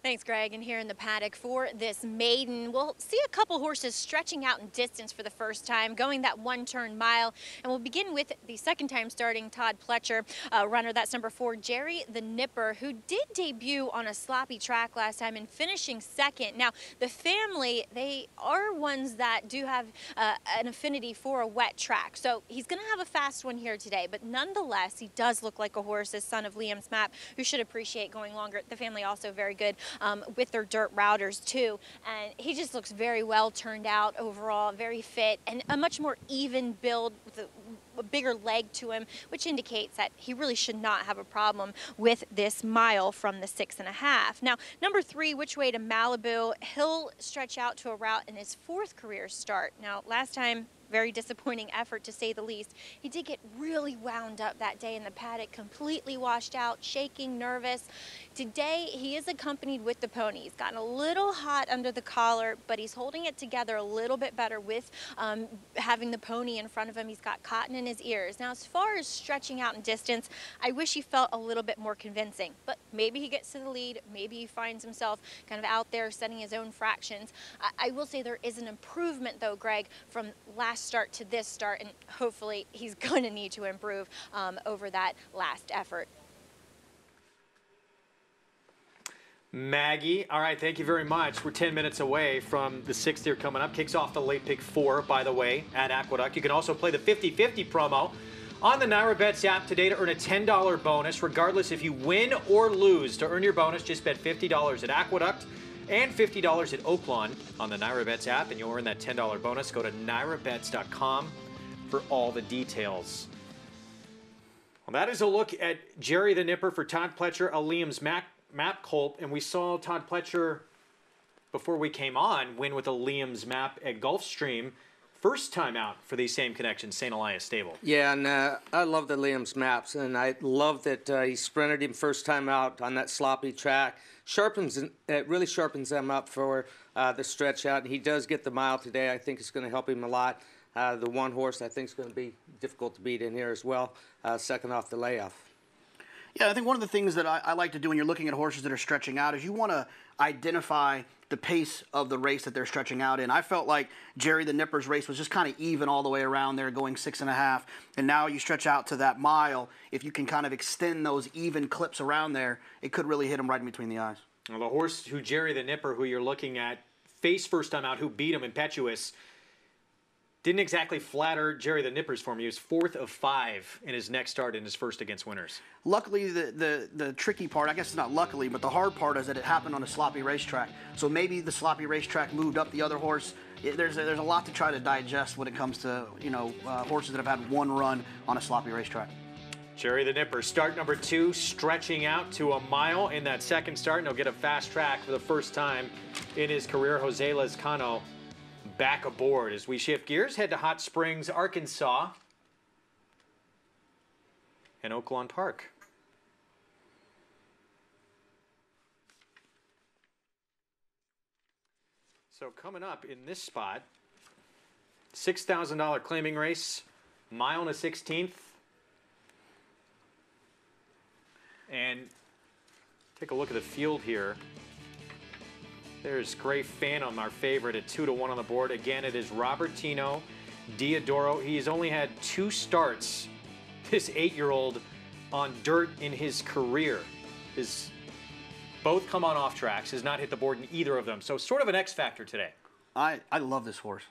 Thanks, Greg. And here in the paddock for this maiden, we'll see a couple horses stretching out in distance for the first time, going that one-turn mile. And we'll begin with the second time starting Todd Pletcher, runner. That's number 4, Jerry the Nipper, who did debut on a sloppy track last time and finishing second. Now, the family, they are ones that do have an affinity for a wet track. So he's going to have a fast one here today. But nonetheless, he does look like a horse, the son of Liam's Map, who should appreciate going longer. The family also very good with their dirt routers too, and he just looks very well turned out overall, very fit, and a much more even build with a bigger leg to him, which indicates that he really should not have a problem with this mile from the 6.5. Now, number 3, Which Way to Malibu, he'll stretch out to a route in his 4th career start. Now, last time, very disappointing effort to say the least. He did get really wound up that day in the paddock, completely washed out, shaking, nervous. Today, he is accompanied with the pony. He's gotten a little hot under the collar, but he's holding it together a little bit better with having the pony in front of him. He's got cotton in his ears. Now, as far as stretching out in distance, I wish he felt a little bit more convincing, but maybe he gets to the lead. Maybe he finds himself kind of out there setting his own fractions. I will say there is an improvement, though, Greg, from last start to this start, and hopefully he's going to need to improve over that last effort. Maggie, all right, thank you very much. We're 10 minutes away from the 6th here coming up. Kicks off the late pick 4, by the way, at Aqueduct. You can also play the 50-50 promo on the Naira Bets app today to earn a $10 bonus, regardless if you win or lose. To earn your bonus, just bet $50 at Aqueduct and $50 at Oaklawn on the Naira Bets app, and you'll earn that $10 bonus. Go to nairabets.com for all the details. Well, that is a look at Jerry the Nipper for Todd Pletcher, a Liam's Map colt, and we saw Todd Pletcher, before we came on, win with a Liam's Map at Gulfstream. First time out for these same connections, St. Elias Stable. Yeah, and I love the Liam's Maps, and I love that he sprinted him first time out on that sloppy track. It really sharpens them up for the stretch out, and he does get the mile today. I think it's going to help him a lot. The one horse I think is going to be difficult to beat in here as well, second off the layoff. Yeah, I think one of the things that I like to do when you're looking at horses that are stretching out is you want to identify the pace of the race that they're stretching out in. I felt like Jerry the Nipper's race was just kind of even all the way around there, going 6.5. And now you stretch out to that mile. If you can kind of extend those even clips around there, it could really hit him right in between the eyes. Well, the horse who Jerry the Nipper, who you're looking at, faced first time out, who beat him, Impetuous. Didn't exactly flatter Jerry the Nippers for me. He was 4th of 5 in his next start in his first against Winners. Luckily, the tricky part, I guess it's not luckily, but the hard part is that it happened on a sloppy racetrack. So maybe the sloppy racetrack moved up the other horse. There's a lot to try to digest when it comes to, horses that have had one run on a sloppy racetrack. Jerry the Nipper, start number 2, stretching out to a mile in that second start, and he'll get a fast track for the first time in his career. Jose Lezcano back aboard as we shift gears, head to Hot Springs, Arkansas, and Oaklawn Park. So coming up in this spot, $6,000 claiming race, mile and a 16th. And take a look at the field here. There's Gray Phantom, our favorite, at 2-1 on the board. Again, it is Robertino Diodoro. He's only had 2 starts, this 8-year-old, on dirt in his career. Both come on off tracks, has not hit the board in either of them. So sort of an X factor today. I love this horse.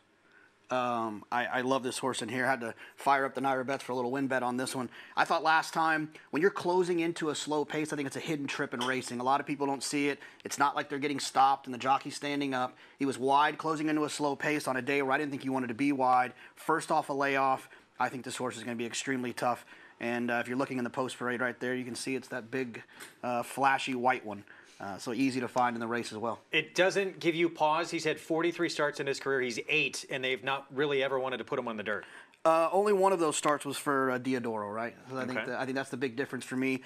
I love this horse in here. Had to fire up the Naira bets for a little win bet on this one. I thought last time, when you're closing into a slow pace, I think it's a hidden trip in racing. A lot of people don't see it. It's not like they're getting stopped and the jockey's standing up. He was wide, closing into a slow pace on a day where I didn't think he wanted to be wide. First off a layoff. I think this horse is going to be extremely tough. And if you're looking in the post parade right there, you can see it's that big, flashy white one. So easy to find in the race as well. It doesn't give you pause. He's had 43 starts in his career. He's 8, and they've not really ever wanted to put him on the dirt. Only one of those starts was for Diodoro, right? So I think that's the big difference for me.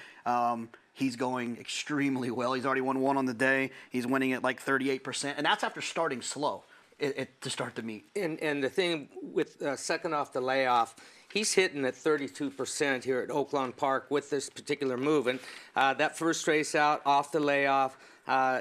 He's going extremely well. He's already won 1 on the day. He's winning at like 38%, and that's after starting slow to start the meet. And the thing with second off the layoff, he's hitting at 32% here at Oaklawn Park with this particular move. And that first race out off the layoff,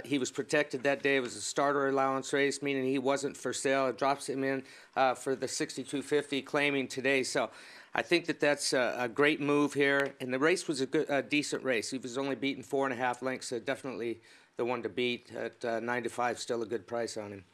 he was protected that day. It was a starter allowance race, meaning he wasn't for sale. It drops him in for the 62.50 claiming today. So I think that's a great move here. And the race was a decent race. He was only beaten 4.5 lengths, so definitely the one to beat at 9 to 5. Still a good price on him.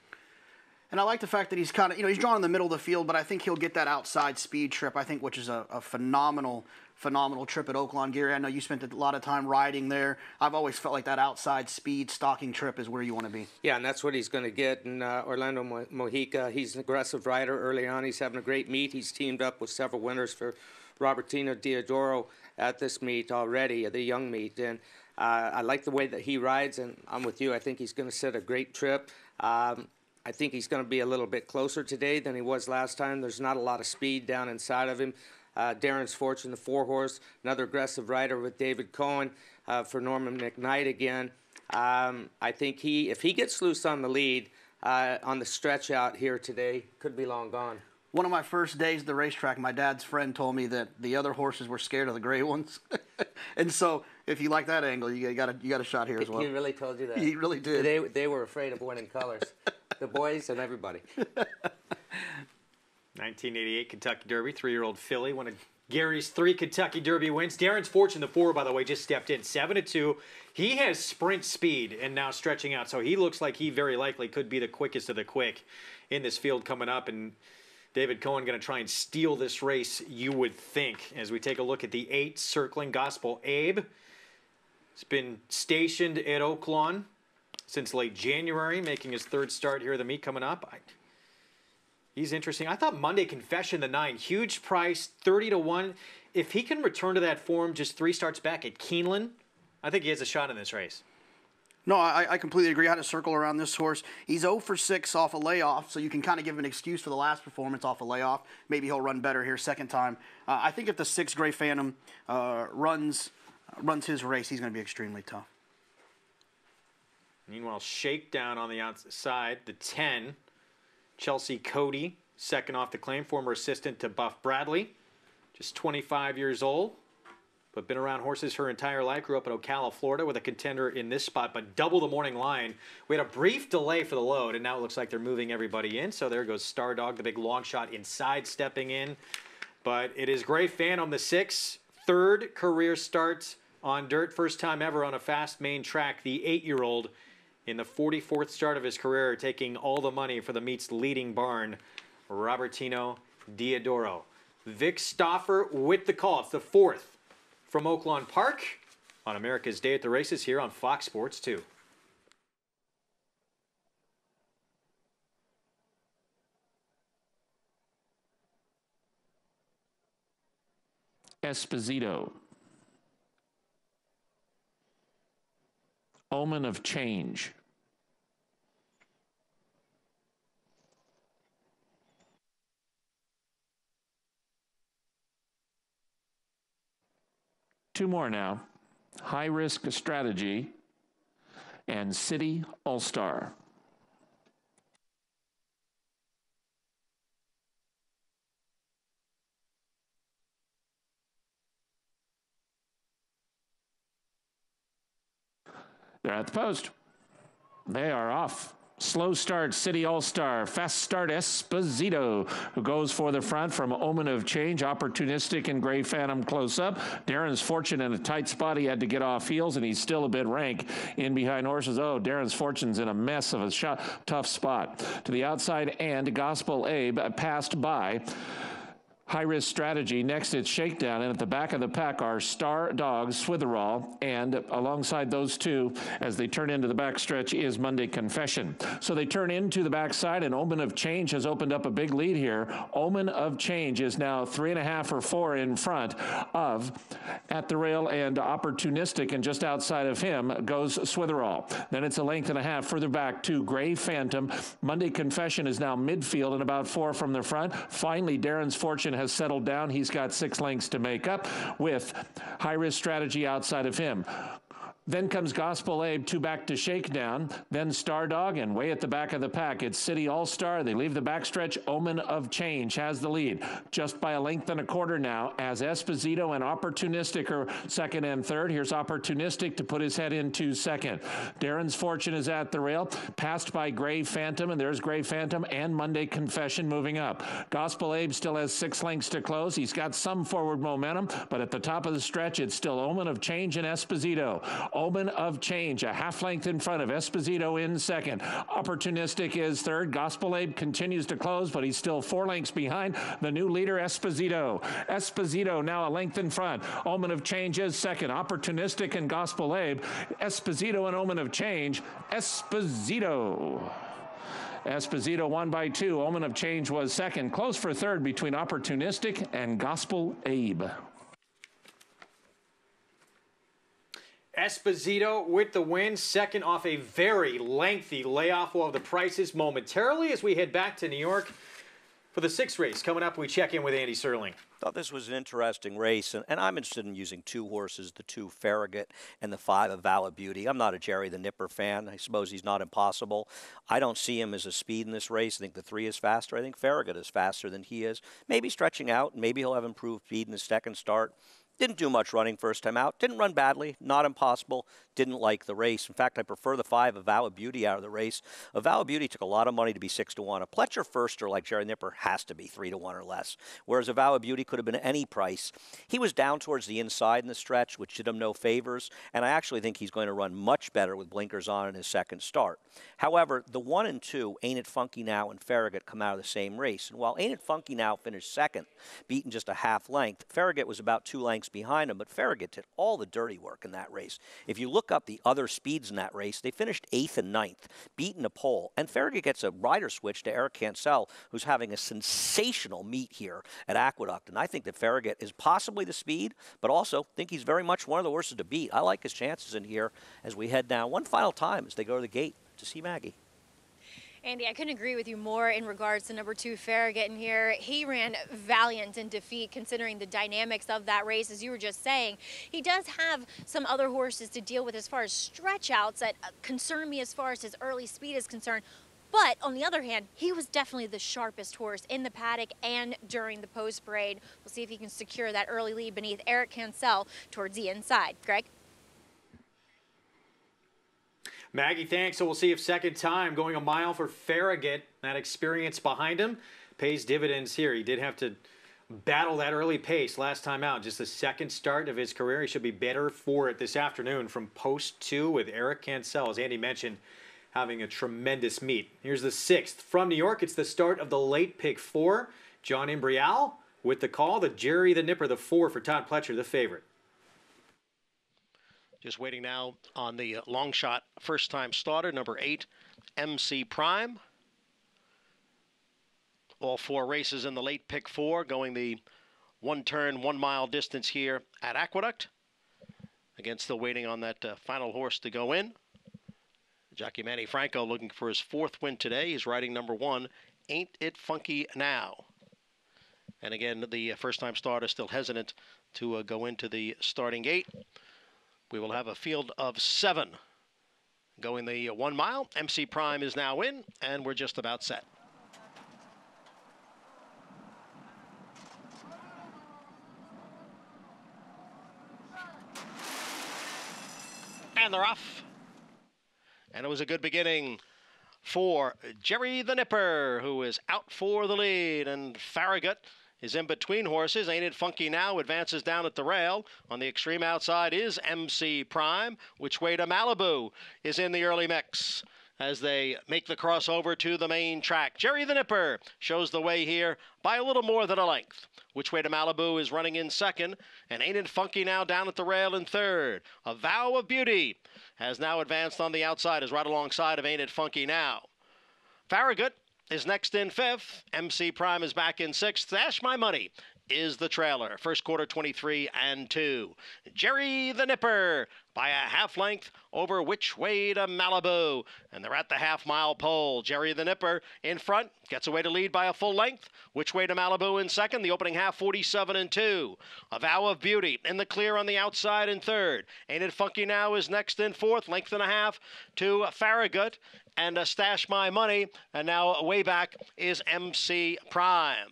And I like the fact that he's kind of, he's drawn in the middle of the field, but I think he'll get that outside speed trip, I think, which is a phenomenal trip at Oaklawn. Gary, I know you spent a lot of time riding there. I've always felt like that outside speed stalking trip is where you want to be. Yeah, and that's what he's going to get in Orlando Mojica. He's an aggressive rider early on. He's having a great meet. He's teamed up with several winners for Robertino Diodoro at this meet already, the young meet. And I like the way that he rides, and I'm with you. I think he's going to set a great trip. I think he's going to be a little bit closer today than he was last time. There's not a lot of speed down inside of him. Darren's Fortune, the 4-horse, another aggressive rider with David Cohen for Norman McKnight again. I think if he gets loose on the lead on the stretch out here today, could be long gone. One of my first days at the racetrack, my dad's friend told me that the other horses were scared of the gray ones. And so if you like that angle, you got a shot here as well. He really told you that? He really did. They were afraid of winning colors. The boys and everybody. 1988 Kentucky Derby, 3-year-old filly, one of Gary's 3 Kentucky Derby wins. Darren's Fortune, the 4, by the way, just stepped in, 7-2. He has sprint speed and now stretching out, so he looks like he very likely could be the quickest of the quick in this field coming up. And David Cohen going to try and steal this race, you would think, as we take a look at the 8 circling Gospel Abe. He's been stationed at Oaklawn since late January, making his 3rd start here at the meet coming up. He's interesting. I thought Monday Confession, the 9, huge price, 30-1. If he can return to that form just 3 starts back at Keeneland, I think he has a shot in this race. No, I completely agree. I had a circle around this horse. He's 0 for 6 off a layoff, so you can kind of give him an excuse for the last performance off a layoff. Maybe he'll run better here second time. I think if the 6 Gray Phantom runs his race, he's going to be extremely tough. Meanwhile, Shakedown on the outside, the 10, Chelsea Cody, second off the claim, former assistant to Buff Bradley, just 25 years old, but been around horses her entire life, grew up in Ocala, Florida, with a contender in this spot, but double the morning line. We had a brief delay for the load, and now it looks like they're moving everybody in, so there goes Star Dog, the big long shot inside, stepping in. But it is Gray Phantom, the 6, 3rd career start on dirt, first time ever on a fast main track, the 8-year-old, in the 44th start of his career, taking all the money for the meet's leading barn Robertino Diodoro. Vic Stauffer with the call. It's the 4th from Oaklawn Park on America's Day at the Races here on Fox Sports 2. Esposito. Omen of Change. Two more now. High Risk Strategy and City All-Star. They're at the post. They are off. Slow start, City All-Star. Fast start, Esposito, who goes for the front from Omen of Change. Opportunistic and Gray Phantom close up. Darren's Fortune in a tight spot. He had to get off heels, and he's still a bit rank in behind horses. Oh, Darren's Fortune's in a mess of a tough spot. To the outside, and Gospel Abe passed by High Risk Strategy. Next, it's Shakedown, and at the back of the pack are Star Dogs, Switherall, and alongside those two, as they turn into the backstretch, is Monday Confession. So they turn into the backside, and Omen of Change has opened up a big lead here. Omen of Change is now 3.5 or 4 in front of At the Rail and Opportunistic, and just outside of him goes Switherall. Then it's a length and a half further back to Gray Phantom. Monday Confession is now midfield and about 4 from the front. Finally, Darren's Fortune has settled down. He's got 6 lengths to make up with High Risk Strategy outside of him. Then comes Gospel Abe, 2 back to Shakedown. Then Star Dog, and way at the back of the pack, it's City All-Star. They leave the backstretch. Omen of Change has the lead, just by a length and a quarter now, as Esposito and Opportunistic are second and third. Here's Opportunistic to put his head into second. Darren's Fortune is at the rail, passed by Gray Phantom, and there's Gray Phantom and Monday Confession moving up. Gospel Abe still has 6 lengths to close. He's got some forward momentum, but at the top of the stretch, it's still Omen of Change and Esposito. Omen of Change, a half length in front of Esposito in second. Opportunistic is third. Gospel Abe continues to close, but he's still 4 lengths behind the new leader, Esposito. Esposito now a length in front. Omen of Change is second. Opportunistic and Gospel Abe. Esposito and Omen of Change. Esposito. Esposito won by 2. Omen of Change was second. Close for third between Opportunistic and Gospel Abe. Esposito with the win, second off a very lengthy layoff. We'll have the prices momentarily as we head back to New York for the 6th race. Coming up, we check in with Andy Serling. Thought this was an interesting race, and I'm interested in using 2 horses, the 2 Farragut and the 5 of Valor Beauty. I'm not a Jerry the Nipper fan. I suppose he's not impossible. I don't see him as a speed in this race. I think the 3 is faster. I think Farragut is faster than he is. Maybe stretching out. Maybe he'll have improved speed in his second start. Didn't do much running first time out. Didn't run badly. Not impossible. Didn't like the race. In fact, I prefer the 5 of Valor Beauty out of the race. Valor Beauty took a lot of money to be 6-1. A Pletcher Firster like Jerry Nipper has to be 3-1 or less. Whereas a Valor Beauty could have been any price. He was down towards the inside in the stretch, which did him no favors. And I actually think he's going to run much better with blinkers on in his second start. However, the 1 and 2, Ain't It Funky Now and Farragut, come out of the same race. And while Ain't It Funky Now finished second, beaten just a half length, Farragut was about 2 lengths behind him, but Farragut did all the dirty work in that race. If you look up the other speeds in that race, they finished 8th and 9th, beaten a pole, and Farragut gets a rider switch to Eric Cancel, who's having a sensational meet here at Aqueduct, and I think that Farragut is possibly the speed, but also think he's very much one of the horses to beat. I like his chances in here as we head down one final time as they go to the gate to see Maggie. Andy, I couldn't agree with you more in regards to number 2 Farragut in here. He ran valiant in defeat considering the dynamics of that race. As you were just saying, he does have some other horses to deal with as far as stretch outs that concern me as far as his early speed is concerned. But on the other hand, he was definitely the sharpest horse in the paddock and during the post parade. We'll see if he can secure that early lead beneath Eric Cancel towards the inside. Greg? Maggie, thanks. So we'll see if second time going a mile for Farragut, that experience behind him, pays dividends here. He did have to battle that early pace last time out. Just the second start of his career. He should be better for it this afternoon from post 2 with Eric Cancel. As Andy mentioned, having a tremendous meet. Here's the 6th. From New York, it's the start of the late pick 4. John Imbrial with the call. The Jerry the Nipper, the 4 for Todd Pletcher, the favorite. Just waiting now on the long shot first-time starter, number 8, MC Prime. All 4 races in the late pick 4, going the 1-turn, 1-mile distance here at Aqueduct. Again, still waiting on that final horse to go in. Jockey Manny Franco looking for his 4th win today. He's riding number 1, Ain't It Funky Now. And again, the first-time starter still hesitant to go into the starting gate. We will have a field of 7 going the 1 mile. MC Prime is now in, and we're just about set. And they're off. And it was a good beginning for Jerry the Nipper, who is out for the lead. And Farragut is in between horses. Ain't It Funky Now advances down at the rail. On the extreme outside is MC Prime. Which Way to Malibu is in the early mix as they make the crossover to the main track. Jerry the Nipper shows the way here by a little more than a length. Which Way to Malibu is running in 2nd, and Ain't It Funky Now down at the rail in 3rd. A Vow of Beauty has now advanced on the outside, is right alongside of Ain't It Funky Now. Farragut is next in 5th. MC Prime is back in 6th. Stash My Money is the trailer. First quarter 23-2. Jerry the Nipper by a half length over Which Way to Malibu. And they're at the half-mile pole. Jerry the Nipper in front, gets away to lead by a full length. Which Way to Malibu in 2nd. The opening half 47-2. A Vow of Beauty in the clear on the outside in 3rd. Ain't It Funky Now is next in 4th. Length and a half to Farragut. And Stash My Money. And now way back is MC Prime.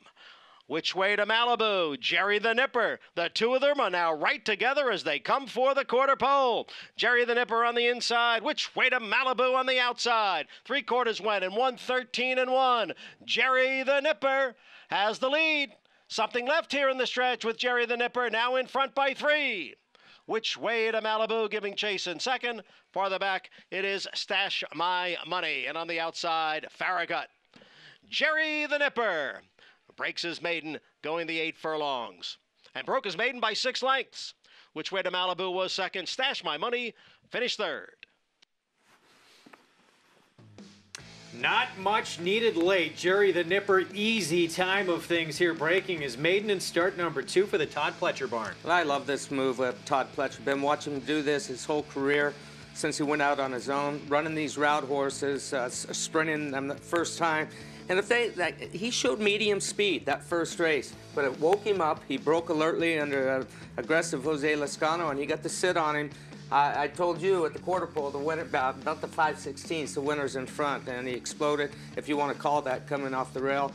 Which Way to Malibu, Jerry the Nipper. The two of them are now right together as they come for the quarter pole. Jerry the Nipper on the inside. Which Way to Malibu on the outside. 3/4 went in 1:13-1. Jerry the Nipper has the lead. Something left here in the stretch with Jerry the Nipper now in front by 3. Which Way to Malibu giving chase in 2nd. Farther back, it is Stash My Money. And on the outside, Farragut. Jerry the Nipper breaks his maiden going the 8 furlongs. And broke his maiden by 6 lengths. Which Way to Malibu was 2nd. Stash My Money finished 3rd. Not much needed late. Jerry the Nipper, easy time of things here, breaking his maiden in start number 2 for the Todd Pletcher barn. Well, I love this move with Todd Pletcher. Been watching him do this his whole career since he went out on his own, running these route horses, sprinting them the first time. And if he showed medium speed that first race, but it woke him up. He broke alertly under aggressive Jose Lascano, and he got to sit on him. I told you at the quarter pole, the winner about the 5/16, the winner's in front, and he exploded, if you want to call that, coming off the rail.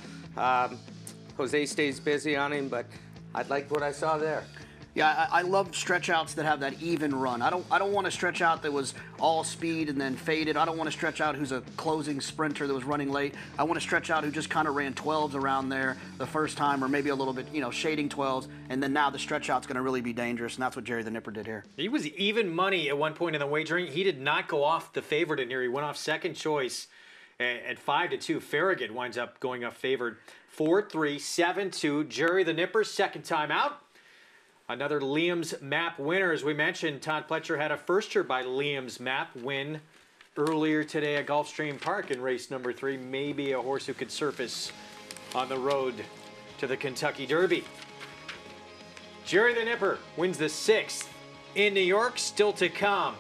Jose stays busy on him, but I liked what I saw there. Yeah, I love stretch outs that have that even run. I don't want a stretch out that was all speed and then faded. I don't want to stretch out who's a closing sprinter that was running late. I want to stretch out who just kind of ran 12s around there the first time, or maybe a little bit, shading 12s, and then now the stretch out's going to really be dangerous, and that's what Jerry the Nipper did here. He was even money at one point in the wagering. He did not go off the favorite in here. He went off second choice at 5-2. Farragut winds up going up favored 4-3, 7-2. Jerry the Nipper, second time out. Another Liam's Map winner. As we mentioned, Todd Pletcher had a firster by Liam's Map win earlier today at Gulfstream Park in race number 3. Maybe a horse who could surface on the road to the Kentucky Derby. Jerry the Nipper wins the 6th in New York, still to come.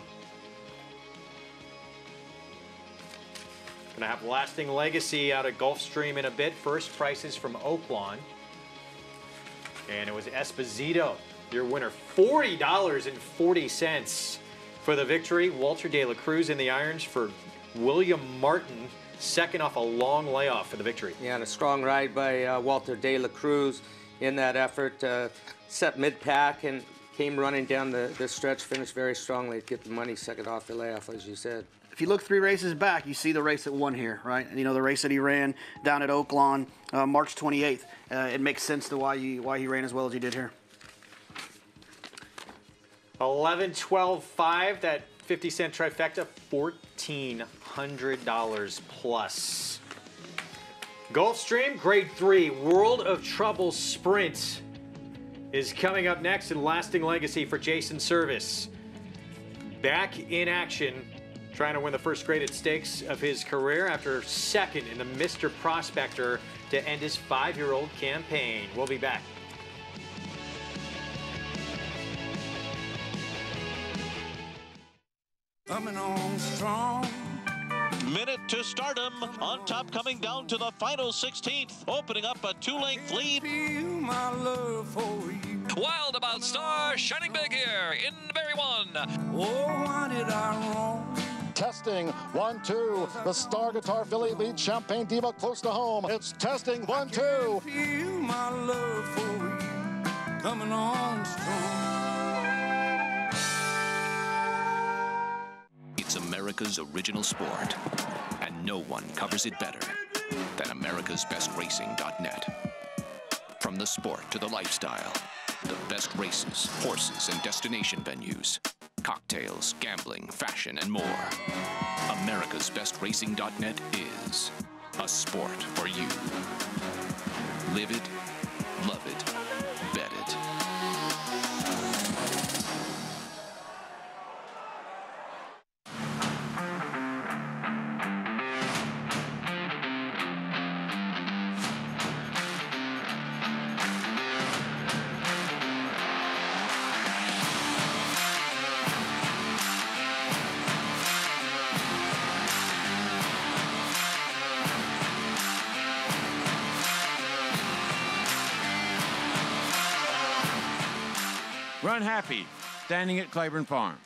Gonna have lasting legacy out of Gulfstream in a bit. First, prices from Oaklawn. And it was Esposito, your winner, $40.40 for the victory. Walter De La Cruz in the irons for William Martin, second off a long layoff for the victory. Yeah, and a strong ride by Walter De La Cruz in that effort. Set mid-pack and came running down the stretch, finished very strongly to get the money second off the layoff, as you said. If you look 3 races back, you see the race that won here, right? And, the race that he ran down at Oaklawn, March 28th. It makes sense to why he ran as well as he did here. 11-12-5, that 50-cent trifecta, $1,400 plus. Gulfstream Grade 3 World of Trouble Sprint is coming up next in lasting legacy for Jason Service. Back in action, trying to win the first graded stakes of his career after second in the Mr. Prospector to end his 5-year-old campaign. We'll be back. Coming on strong. Minute to stardom. On top, coming down to the final 16th, opening up a 2-length lead. My love for you. Wild About Star, shining big here in Berry 1. Oh, why did I wrong? Testing 1 2. The Star Guitar Filly leads Champagne Diva close to home. It's testing 1 2. Feel my love for you. Coming on strong. It's America's original sport, and no one covers it better than americasbestracing.net. From the sport to the lifestyle, the best races, horses, and destination venues, cocktails, gambling, fashion, and more. americasbestracing.net is a sport for you. Live it, love it, bet it. Run Happy, standing at Claiborne Farm.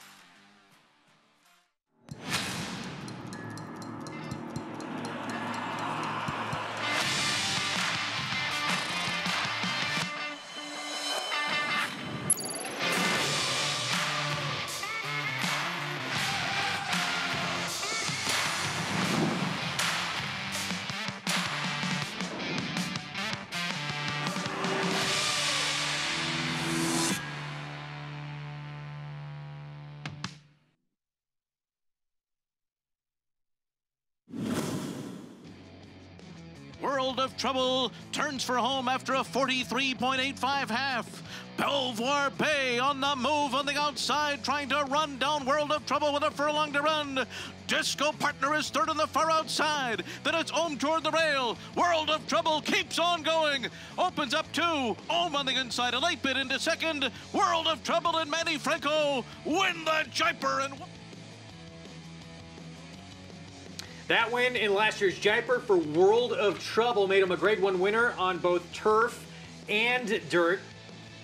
World of Trouble turns for home after a 43.85 half. Belvoir Bay on the move on the outside, trying to run down World of Trouble with a furlong to run. Disco Partner is third on the far outside. Then it's Ohm toward the rail. World of Trouble keeps on going. Opens up 2. Ohm on the inside. A late bit into second. World of Trouble and Manny Franco win the Jaipur. And that win in last year's Jaipur for World of Trouble made him a Grade 1 winner on both turf and dirt.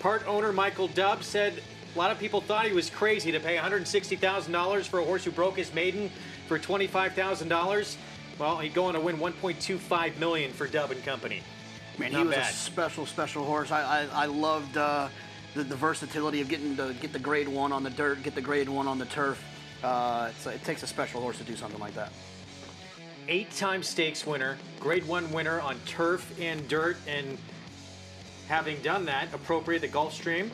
Part owner Michael Dubb said a lot of people thought he was crazy to pay $160,000 for a horse who broke his maiden for $25,000. Well, he'd go on to win $1.25 million for Dubb and Company. Man, Not he was bad. a special horse. I loved the versatility of getting to get the Grade 1 on the dirt, get the Grade 1 on the turf. It takes a special horse to do something like that. 8-time stakes winner, Grade 1 winner on turf and dirt, and having done that, appropriate the Gulfstream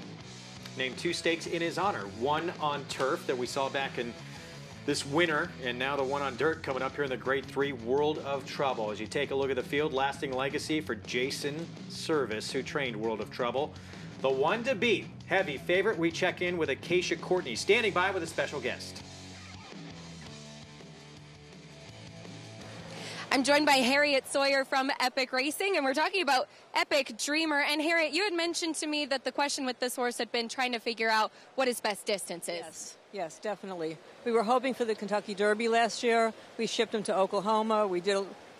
named 2 stakes in his honor. 1 on turf that we saw back in this winter, and now the 1 on dirt coming up here in the Grade 3 World of Trouble. As you take a look at the field, lasting legacy for Jason Service, who trained World of Trouble. The 1 to beat, heavy favorite. We check in with Acacia Courtney, standing by with a special guest. I'm joined by Harriet Sawyer from Epic Racing, and we're talking about Epic Dreamer. And Harriet, you had mentioned to me that the question with this horse had been trying to figure out what his best distance is. Yes, definitely. We were hoping for the Kentucky Derby last year. We shipped him to Oklahoma.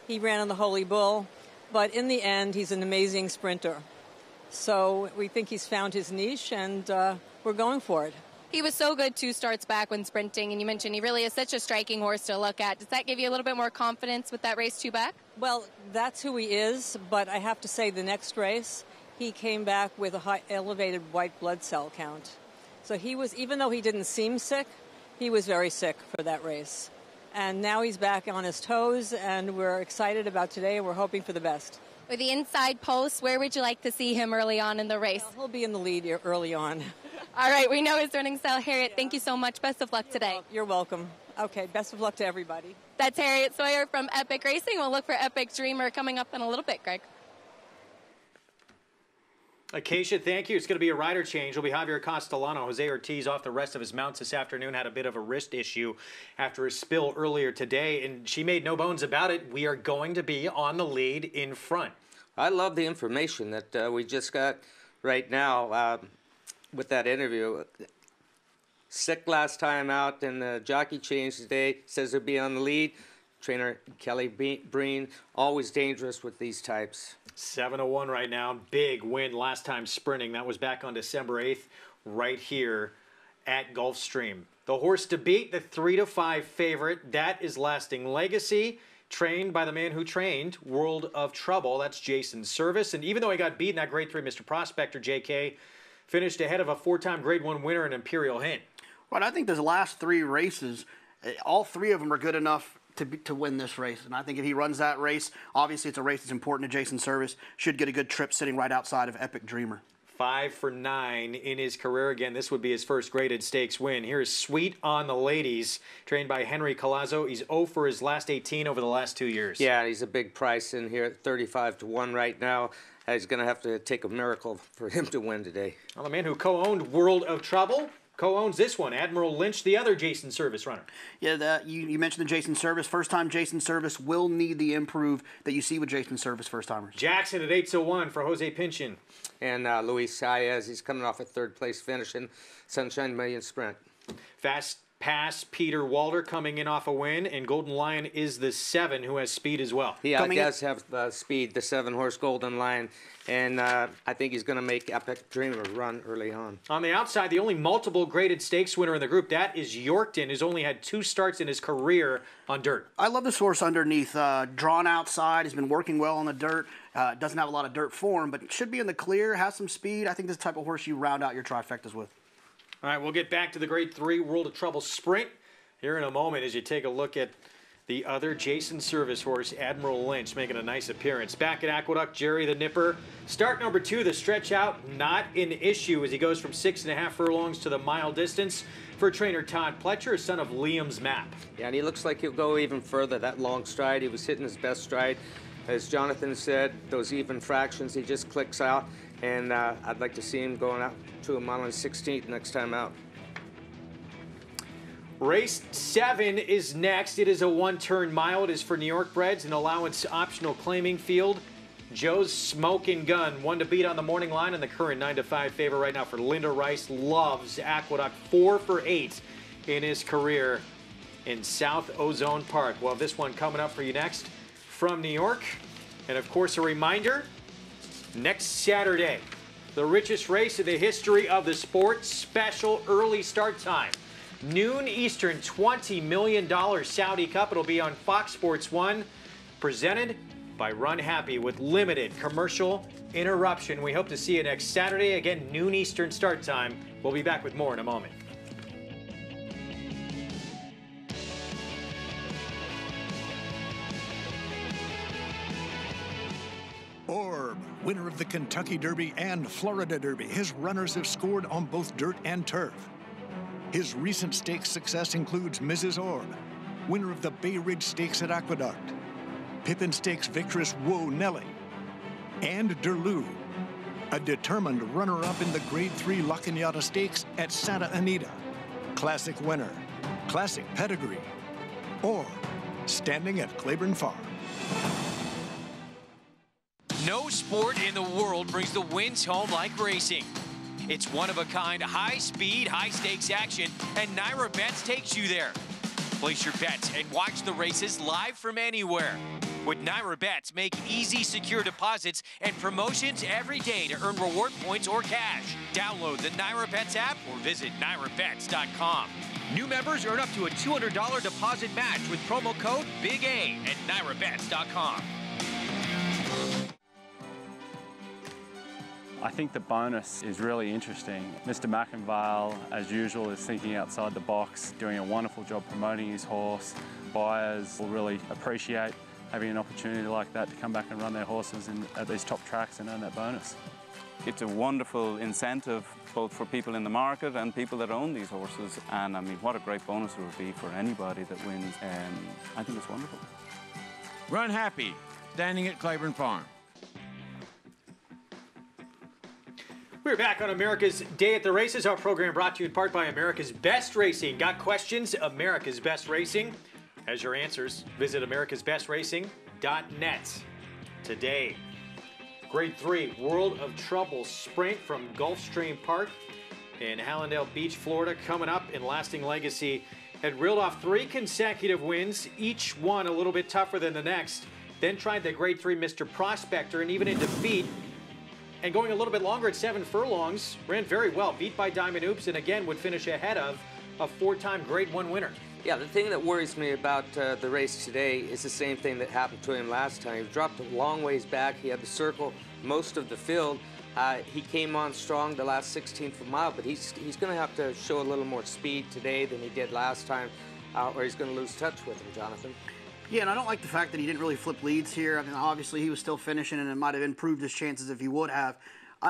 He ran on the Holy Bull, but in the end, he's an amazing sprinter. So we think he's found his niche, and we're going for it. He was so good 2 starts back when sprinting, and you mentioned he really is such a striking horse to look at. Does that give you a little bit more confidence with that race 2 back? Well, that's who he is, but I have to say the next race, he came back with a high elevated white blood cell count. So he was, even though he didn't seem sick, he was very sick for that race. And now he's back on his toes, and we're excited about today, and we're hoping for the best. With the inside post, where would you like to see him early on in the race? Well, he'll be in the lead early on. All right, we know his running style. Harriet, thank you so much. Best of luck today. You're welcome. Okay, best of luck to everybody. That's Harriet Sawyer from Epic Racing. We'll look for Epic Dreamer coming up in a little bit, Greg. Acacia, thank you. It's going to be a rider change. It'll be Javier Castellano. Jose Ortiz off the rest of his mounts this afternoon. Had a bit of a wrist issue after a spill earlier today, and she made no bones about it. We are going to be on the lead in front. I love the information that we just got right now with that interview. Sick last time out, and the jockey changed today. Says he'll be on the lead. Trainer Kelly Breen, always dangerous with these types. 7-1 right now. Big win last time sprinting. That was back on December 8th right here at Gulfstream. The horse to beat, the 3-5 favorite. That is Lasting Legacy, trained by the man who trained World of Trouble. That's Jason Service. And even though he got beaten, that Grade 3 Mr. Prospector, JK, finished ahead of a 4-time Grade 1 winner in Imperial Hint. Right, I think those last 3 races, all 3 of them are good enough to win this race. And I think if he runs that race, obviously it's a race that's important to Jason Service, should get a good trip sitting right outside of Epic Dreamer. 5 for 9 in his career. Again, this would be his first graded stakes win. Here is Sweet on the Ladies, trained by Henry Colazzo. He's 0 for his last 18 over the last 2 years. Yeah, he's a big price in here at 35-1 right now. He's going to have to take a miracle for him to win today. Well, the man who co-owned World of Trouble co-owns this one, Admiral Lynch, the other Jason Service runner. Yeah, you mentioned the Jason Service. First-time Jason Service will need the improve that you see with Jason Service first-timers. Jackson at 8-1 for Jose Pinchin. And Luis Saez, he's coming off a third-place finish in Sunshine Million Sprint. Fast Pass, Peter Walter coming in off a win, and Golden Lion is the 7 who has speed as well. Yeah, he does have speed, the 7-horse Golden Lion, and I think he's going to make Epic Dreamer run early on. On the outside, the only multiple graded stakes winner in the group, that is Yorkton, who's only had 2 starts in his career on dirt. I love this horse underneath. Drawn outside, has been working well on the dirt. Doesn't have a lot of dirt form, but should be in the clear, has some speed. I think this is the type of horse you round out your trifectas with. All right, we'll get back to the Grade 3 World of Trouble Sprint here in a moment as you take a look at the other Jason Service horse, Admiral Lynch, making a nice appearance. Back at Aqueduct, Jerry the Nipper. Start number 2, the stretch out, not an issue as he goes from 6.5 furlongs to the mile distance for trainer Todd Pletcher, son of Liam's Map. Yeah, and he looks like he'll go even further. That long stride, he was hitting his best stride. As Jonathan said, those even fractions, he just clicks out. And I'd like to see him going out to a mile and 16th next time out. Race 7 is next. It is a 1-turn mile. It is for New York breds, an allowance optional claiming field. Joe's Smoking Gun, one to beat on the morning line, and the current 9-5 favor right now for Linda Rice. Loves Aqueduct, 4 for 8 in his career in South Ozone Park. Well, this one coming up for you next from New York. And of course, a reminder, next Saturday, the richest race in the history of the sport, special early start time. Noon Eastern, $20 million Saudi Cup. It'll be on Fox Sports 1, presented by Run Happy with limited commercial interruption. We hope to see you next Saturday. Again, noon Eastern start time. We'll be back with more in a moment. Orb, winner of the Kentucky Derby and Florida Derby. His runners have scored on both dirt and turf. His recent stakes success includes Mrs. Orb, winner of the Bay Ridge Stakes at Aqueduct, Pippin Stakes victorious Whoa Nelly, and Derlou, a determined runner-up in the Grade 3 La Cañada Stakes at Santa Anita. Classic winner, classic pedigree, or standing at Claiborne Farm. No sport in the world brings the wins home like racing. It's one-of-a-kind, high-speed, high-stakes action, and Naira Bets takes you there. Place your bets and watch the races live from anywhere. With Naira Bets, make easy, secure deposits and promotions every day to earn reward points or cash. Download the Naira Bets app or visit NairaBets.com. New members earn up to a $200 deposit match with promo code Big A at NairaBets.com. I think the bonus is really interesting. Mr. McInvale, as usual, is thinking outside the box, doing a wonderful job promoting his horse. Buyers will really appreciate having an opportunity like that to come back and run their horses at these top tracks and earn that bonus. it's a wonderful incentive both for people in the market and people that own these horses. And I mean, what a great bonus it would be for anybody that wins. I think it's wonderful. Run happy, standing at Claiborne Farm. We're back on America's Day at the Races. Our program brought to you in part by America's Best Racing. Got questions? America's Best Racing has your answers. Visit americasbestracing.net today. Grade 3 World of Trouble Sprint from Gulfstream Park in Hallandale Beach, Florida, coming up. In Lasting Legacy had reeled off 3 consecutive wins, each one a little bit tougher than the next. Then tried the Grade 3 Mr. Prospector, and even in defeat, and going a little bit longer at 7 furlongs, ran very well, beat by Diamond Oops, and again would finish ahead of a 4-time Grade 1 winner. Yeah, the thing that worries me about the race today is the same thing that happened to him last time. He dropped a long ways back. He had to circle most of the field. He came on strong the last 16th of a mile, but he's going to have to show a little more speed today than he did last time, or he's going to lose touch with him, Jonathan. Yeah, and I don't like the fact that he didn't really flip leads here. I mean, obviously he was still finishing, and it might have improved his chances if he would have.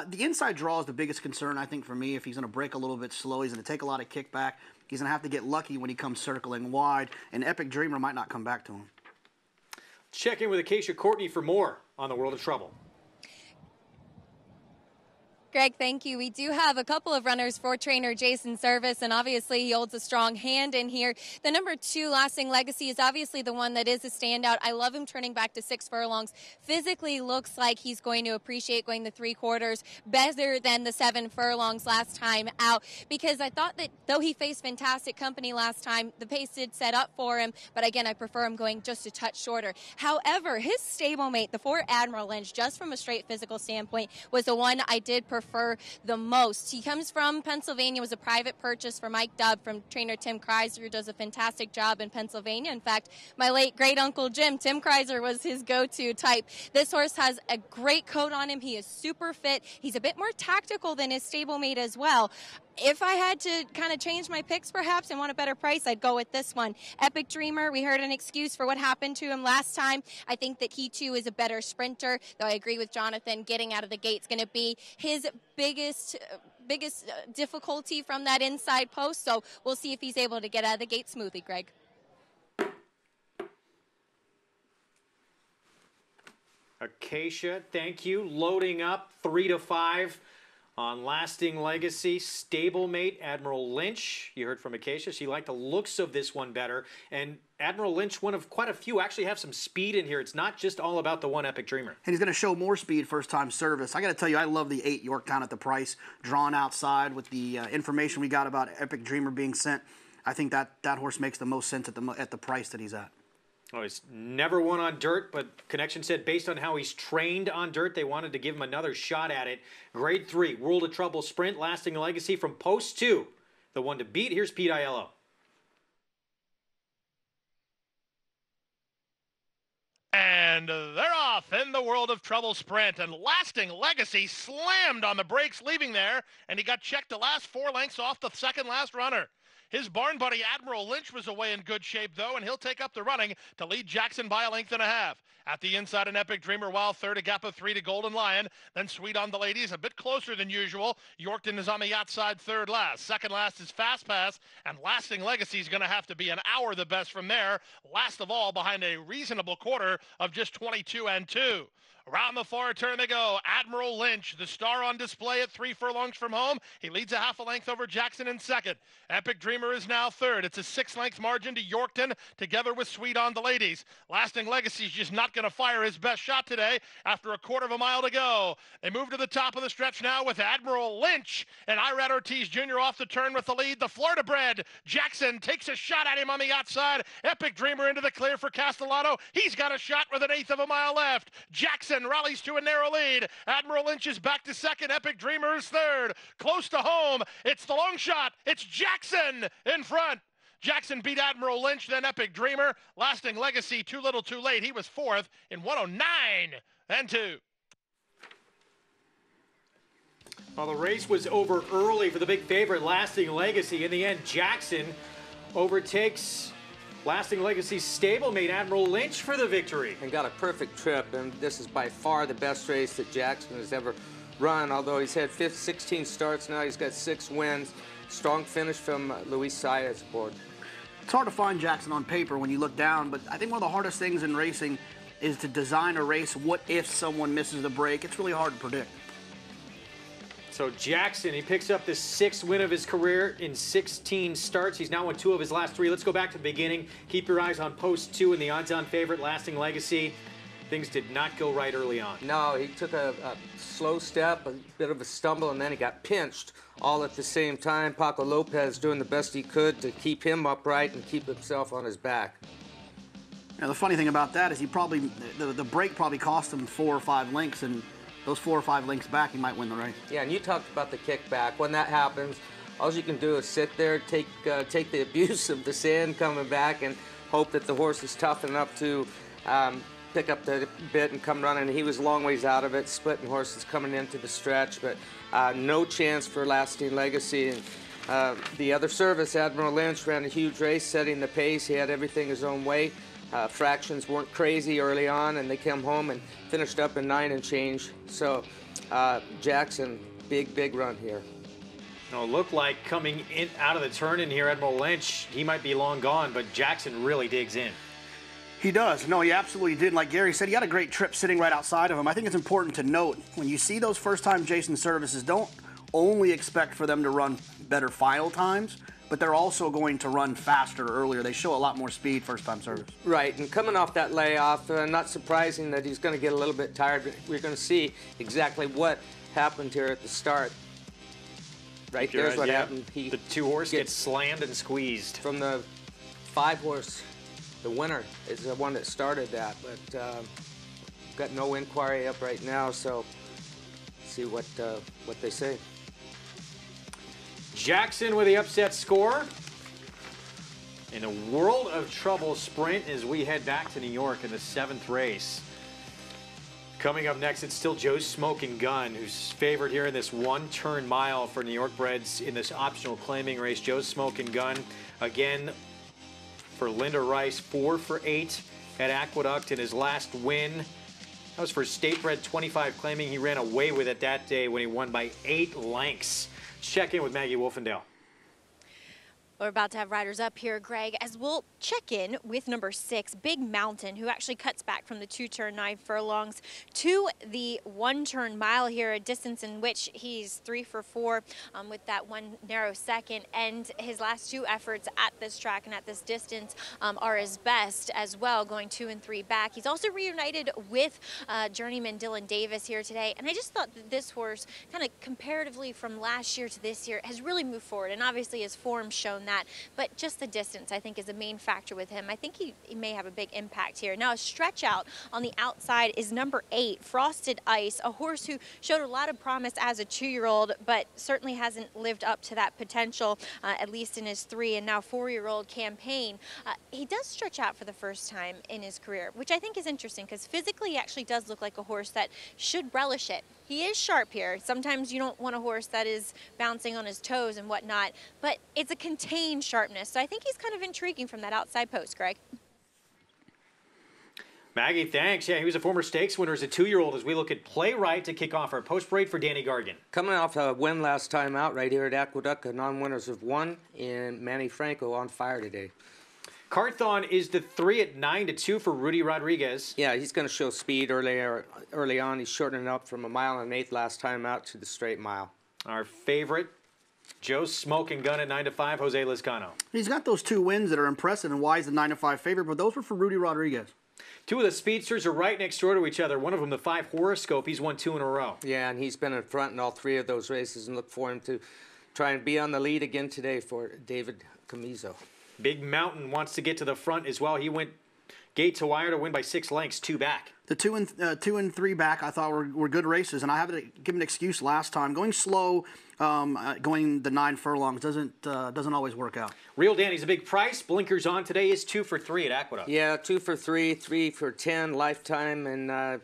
The inside draw is the biggest concern, I think, for me. If he's going to break a little bit slow, he's going to take a lot of kickback. He's going to have to get lucky when he comes circling wide, and Epic Dreamer might not come back to him. Check in with Acacia Courtney for more on the World of Trouble. Greg, thank you. We do have a couple of runners for trainer Jason Service, and obviously he holds a strong hand in here. The number 2, Lasting Legacy, is obviously the one that is a standout. I love him turning back to 6 furlongs. Physically looks like he's going to appreciate going the 3/4 better than the 7 furlongs last time out, because I thought that though he faced fantastic company last time, the pace did set up for him, but again, I prefer him going just a touch shorter. However, his stablemate, the 4 Admiral Lynch, just from a straight physical standpoint, was the one I did prefer the most. He comes from Pennsylvania, was a private purchase for Mike Dubb from trainer Tim Kreiser, who does a fantastic job in Pennsylvania. In fact, my late great uncle Jim, Tim Kreiser, was his go-to type. This horse has a great coat on him. He is super fit. He's a bit more tactical than his stablemate as well. If I had to kind of change my picks perhaps and want a better price, I'd go with this one. Epic Dreamer, we heard an excuse for what happened to him last time. I think that he too is a better sprinter, though I agree with Jonathan, getting out of the gate is going to be his biggest difficulty from that inside post, so we'll see if he's able to get out of the gate smoothly, Greg. Acacia, thank you. Loading up 3 to 5 on Lasting Legacy. Stablemate Admiral Lynch. You heard from Acacia. She liked the looks of this one better. And Admiral Lynch, one of quite a few, actually have some speed in here. It's not just all about the 1 Epic Dreamer. And he's going to show more speed first time service. I got to tell you, I love the 8 Yorktown at the price, drawn outside with the information we got about Epic Dreamer being sent. I think that horse makes the most sense at the price that he's at. Oh, he's never won on dirt, but Connection said based on how he's trained on dirt, they wanted to give him another shot at it. Grade 3, World of Trouble Sprint, Lasting Legacy from Post 2. The one to beat. Here's Pete Aiello. And they're off in the World of Trouble Sprint, and Lasting Legacy slammed on the brakes leaving there, and he got checked the last 4 lengths off the second last runner. His barn buddy Admiral Lynch was away in good shape, though, and he'll take up the running to lead Jackson by a length and a half. At the inside, an Epic Dreamer, while third, a gap of 3 to Golden Lion. Then Sweet on the Ladies, a bit closer than usual. Yorkton is on the outside third last. Second last is Fast Pass, and Lasting Legacy is going to have to be an hour the best from there. Last of all, behind a reasonable quarter of just 22 and 2. Around the far turn they go. Admiral Lynch, the star on display at 3 furlongs from home. He leads a half a length over Jackson in second. Epic Dreamer is now third. It's a 6-length margin to Yorkton, together with Sweet on the Ladies. Lasting Legacy is just not going to fire his best shot today after a quarter of a mile to go. They move to the top of the stretch now with Admiral Lynch, and Irad Ortiz Jr. off the turn with the lead. The Florida bred Jackson takes a shot at him on the outside. Epic Dreamer into the clear for Castellato. He's got a shot with 1/8 of a mile left. Jackson rallies to a narrow lead. Admiral Lynch is back to second. Epic Dreamer is third. Close to home. It's the long shot. It's Jackson in front. Jackson beat Admiral Lynch, then Epic Dreamer. Lasting Legacy, too little, too late. He was fourth in 109 and 2. Well, the race was over early for the big favorite, Lasting Legacy. In the end, Jackson overtakes Lasting Legacy's stablemate Admiral Lynch for the victory. And got a perfect trip, and this is by far the best race that Jackson has ever run, although he's had 16 starts now. He's got 6 wins. Strong finish from Luis Saez aboard. It's hard to find Jackson on paper when you look down, but I think one of the hardest things in racing is to design a race. What if someone misses the break? It's really hard to predict. So Jackson, he picks up the 6th win of his career in 16 starts. He's now won 2 of his last 3. Let's go back to the beginning. Keep your eyes on post 2 in the odds-on favorite, Lasting Legacy. Things did not go right early on. No, he took a slow step, a bit of a stumble, and then he got pinched all at the same time. Paco Lopez doing the best he could to keep him upright and keep himself on his back. Now, the funny thing about that is the break probably cost him 4 or 5 lengths, and those 4 or 5 lengths back, he might win the race. Yeah, and you talked about the kickback. When that happens, all you can do is sit there, take the abuse of the sand coming back, and hope that the horse is tough enough to pick up the bit and come running. He was a long ways out of it, splitting horses coming into the stretch, but no chance for Lasting Legacy. And the other service, Admiral Lynch, ran a huge race, setting the pace. He had everything his own way. Fractions weren't crazy early on, and they came home and finished up in 9 and change. So Jackson, big run here. No, it looked like coming in out of the turn in here, Admiral Lynch, he might be long gone, but Jackson really digs in. He does. No, he absolutely did. Like Gary said, he had a great trip sitting right outside of him. I think it's important to note, when you see those first-time Jason services, don't only expect for them to run better final times, but they're also going to run faster earlier. They show a lot more speed first-time service. Right, and coming off that layoff, not surprising that he's going to get a little bit tired, but we're going to see exactly what happened here at the start. Right, there's what happened. The 2-horse gets slammed and squeezed. From the 5-horse, the winner is the one that started that, but got no inquiry up right now, so see what they say. Jackson with the upset score in a World of Trouble sprint as we head back to New York in the 7th race. Coming up next, it's still Joe's Smoking Gun, who's favored here in this 1-turn mile for New York breds in this optional claiming race. Joe's Smoking Gun, again, for Linda Rice, 4 for 8 at Aqueduct in his last win. That was for State Bred 25 claiming. He ran away with it that day when he won by 8 lengths. Check in with Maggie Wolfendale. We're about to have riders up here, Greg, as we'll check in with number 6, Big Mountain, who actually cuts back from the 2-turn 9 furlongs to the 1-turn mile here, a distance in which he's 3 for 4 with that one narrow second. And his last 2 efforts at this track and at this distance are his best as well, going 2 and 3 back. He's also reunited with journeyman Dylan Davis here today. And I just thought that this horse, kind of comparatively from last year to this year, has really moved forward. And obviously his form's shown that, but just the distance I think is a main factor with him. I think he may have a big impact here. Now a stretch out on the outside is number 8, Frosted Ice, a horse who showed a lot of promise as a 2-year-old, but certainly hasn't lived up to that potential, at least in his 3 and now 4-year-old campaign. He does stretch out for the first time in his career, which I think is interesting because physically he actually does look like a horse that should relish it. He is sharp here. Sometimes you don't want a horse that is bouncing on his toes and whatnot, but it's a contained sharpness. So I think he's kind of intriguing from that outside post, Greg. Maggie, thanks. Yeah, he was a former stakes winner as a 2-year-old as we look at Playwright to kick off our post parade for Danny Gargan. Coming off a win last time out right here at Aqueduct, the non-winners have won, and Manny Franco on fire today. Carthon is the 3 at 9-2 for Rudy Rodriguez. Yeah, he's going to show speed early on. He's shortening up from 1 1/8 last time out to the straight mile. Our favorite, Joe's Smoking Gun at 9-5, Jose Lizcano. He's got those 2 wins that are impressive, and why he's the 9-5 favorite, but those were for Rudy Rodriguez. 2 of the speedsters are right next door to each other. One of them, the 5 Horoscope, he's won 2 in a row. Yeah, and he's been in front in all 3 of those races, and look for him to try and be on the lead again today for David Camizo. Big Mountain wants to get to the front as well. He went gate to wire to win by 6 lengths, 2 back. The 2 and 3 back I thought were good races, and I have to give an excuse last time. Going slow, going the 9 furlongs doesn't always work out. Real Danny's a big price. Blinkers on today is 2 for 3 at Aqueduct. Yeah, 2 for 3, 3 for 10 lifetime, and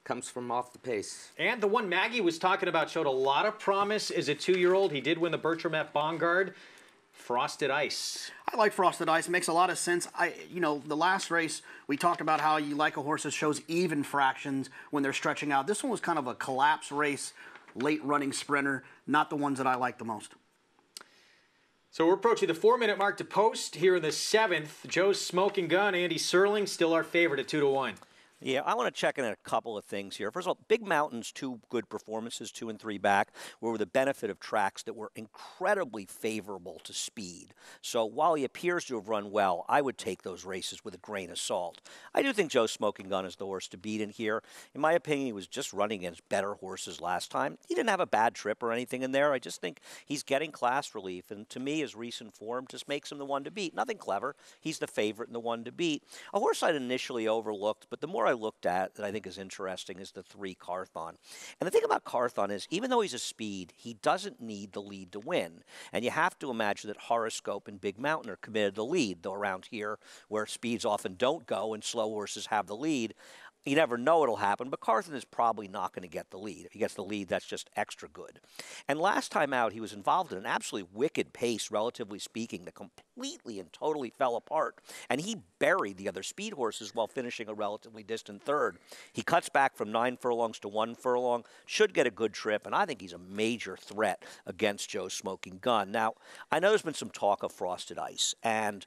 comes from off the pace. And the one Maggie was talking about showed a lot of promise as a 2-year-old. He did win the Bertram at Bongard. Frosted Ice. I like Frosted Ice. It makes a lot of sense. The last race, we talked about how you like a horse that shows even fractions when they're stretching out. This one was kind of a collapse race late running sprinter, not the ones that I like the most. So we're approaching the 4-minute mark to post here in the 7th. Joe's Smoking Gun, Andy Serling, still our favorite at 2-1. Yeah, I want to check in on a couple of things here. First of all, Big Mountain's 2 good performances, 2 and 3 back, were with the benefit of tracks that were incredibly favorable to speed. So while he appears to have run well, I would take those races with a grain of salt. I do think Joe's Smoking Gun is the horse to beat in here. In my opinion, he was just running against better horses last time. He didn't have a bad trip or anything in there. I just think he's getting class relief, and to me, his recent form just makes him the one to beat. Nothing clever. He's the favorite and the one to beat. A horse I'd initially overlooked, but the more I looked at that I think is interesting is the 3 Carthon. And the thing about Carthon is, even though he's a speed, he doesn't need the lead to win. And you have to imagine that Horoscope and Big Mountain are committed to lead, though around here, where speeds often don't go and slow horses have the lead, you never know it'll happen, but Carthon is probably not going to get the lead. If he gets the lead, that's just extra good. And last time out, he was involved in an absolutely wicked pace, relatively speaking, that completely and totally fell apart. And he buried the other speed horses while finishing a relatively distant third. He cuts back from 9 furlongs to 1 furlong, should get a good trip, and I think he's a major threat against Joe's Smoking Gun. Now, I know there's been some talk of frosted ice, and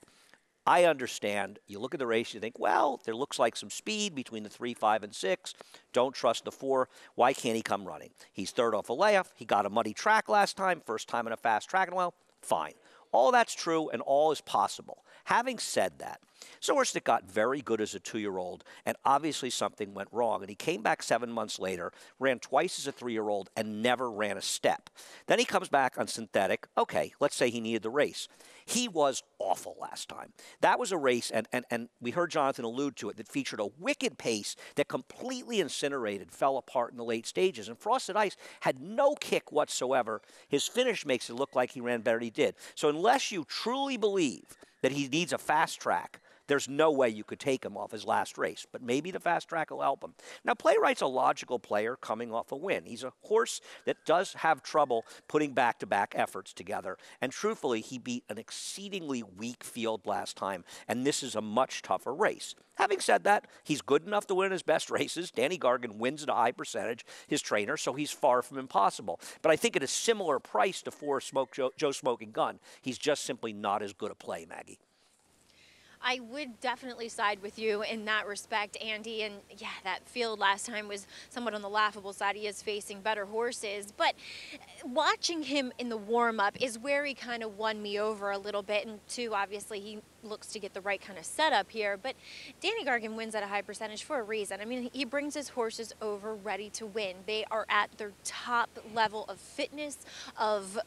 I understand. You look at the race, you think, well, there looks like some speed between the 3, 5, and 6. Don't trust the 4. Why can't he come running? He's third off a layoff. He got a muddy track last time, first time in a fast track in a while. Fine. All that's true, and all is possible. Having said that, it's a horse that got very good as a 2-year-old, and obviously something went wrong. And he came back 7 months later, ran twice as a 3-year-old, and never ran a step. Then he comes back on synthetic. Okay, let's say he needed the race. He was awful last time. That was a race, and we heard Jonathan allude to it, that featured a wicked pace that completely incinerated, fell apart in the late stages. And Frosted Ice had no kick whatsoever. His finish makes it look like he ran better than he did. So unless you truly believe that he needs a fast track, there's no way you could take him off his last race, but maybe the fast track will help him. Now, Playwright's a logical player coming off a win. He's a horse that does have trouble putting back-to-back efforts together, and truthfully, he beat an exceedingly weak field last time, and this is a much tougher race. Having said that, he's good enough to win his best races. Danny Gargan wins at a high percentage, his trainer, so he's far from impossible. But I think at a similar price to 4 Joe Smoking Gun, he's just simply not as good a play, Maggie. I would definitely side with you in that respect, Andy. And yeah, that field last time was somewhat on the laughable side. He is facing better horses. But watching him in the warm-up is where he kind of won me over a little bit. And two, obviously, he looks to get the right kind of setup here. But Danny Gargan wins at a high percentage for a reason. I mean, he brings his horses over ready to win. They are at their top level of fitness, of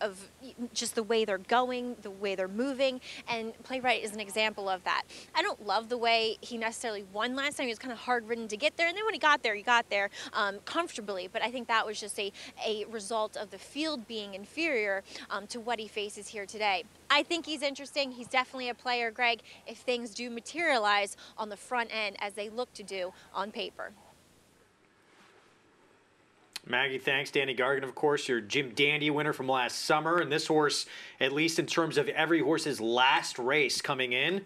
just the way they're going, the way they're moving. And Playwright is an example of that. I don't love the way he necessarily won last time. He was kind of hard-ridden to get there, and then when he got there comfortably. But I think that was just a result of the field being inferior to what he faces here today. I think he's interesting. He's definitely a player, Greg, if things do materialize on the front end as they look to do on paper. Maggie, thanks. Danny Gargan, of course, your Jim Dandy winner from last summer. And this horse, at least in terms of every horse's last race coming in,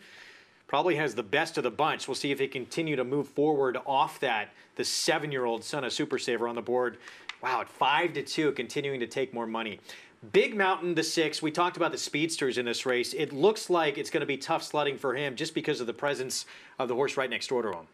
probably has the best of the bunch. We'll see if they continue to move forward off that. The 7-year-old Son of Super Saver on the board. Wow, at 5-2, continuing to take more money. Big Mountain, the 6. We talked about the speedsters in this race. It looks like it's going to be tough sledding for him just because of the presence of the horse right next door to him.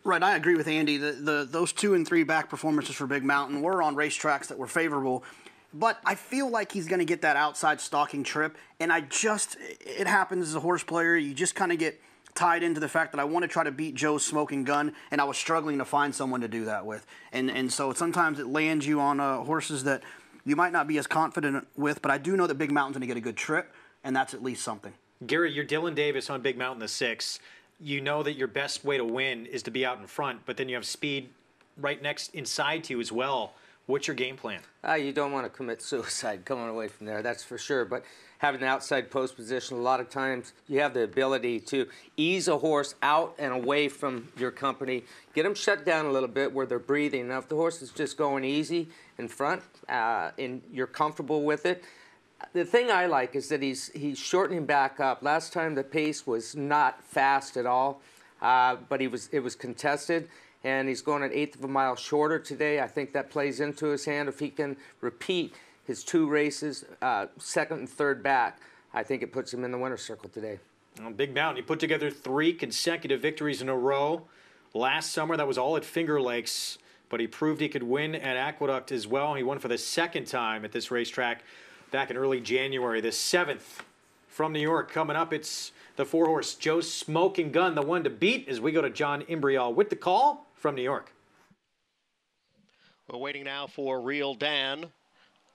Right, I agree with Andy. Those 2 and 3 back performances for Big Mountain were on racetracks that were favorable. But I feel like he's going to get that outside stalking trip, and it happens as a horse player. You just kind of get tied into the fact that I want to try to beat Joe's Smoking Gun, and I was struggling to find someone to do that with. And so sometimes it lands you on horses that you might not be as confident with, but I do know that Big Mountain's going to get a good trip, and that's at least something. Gary, you're Dylan Davis on Big Mountain, the 6. You know that your best way to win is to be out in front, but then you have speed right next inside to you as well. What's your game plan? You don't want to commit suicide coming away from there, that's for sure. But having an outside post position, a lot of times you have the ability to ease a horse out and away from your company, get them shut down a little bit where they're breathing. Now, if the horse is just going easy in front and you're comfortable with it, the thing I like is that he's shortening back up. Last time the pace was not fast at all, but it was contested. and he's going an 1/8 of a mile shorter today. I think that plays into his hand. If he can repeat his 2 races, second and third back, I think it puts him in the winner's circle today. Well, Big Mountain, he put together 3 consecutive victories in a row. Last summer, that was all at Finger Lakes, but he proved he could win at Aqueduct as well. He won for the 2nd time at this racetrack back in early January. The 7th from New York coming up. It's the 4-horse Joe Smoking Gun, the one to beat, as we go to John Imbrial with the call from New York. We're waiting now for Real Dan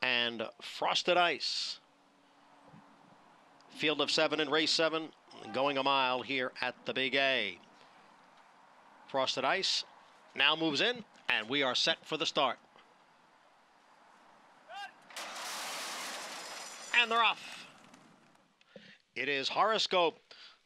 and Frosted Ice. Field of 7 in race 7, going a mile here at the Big A. Frosted Ice now moves in, and we are set for the start. And they're off. It is Horoscope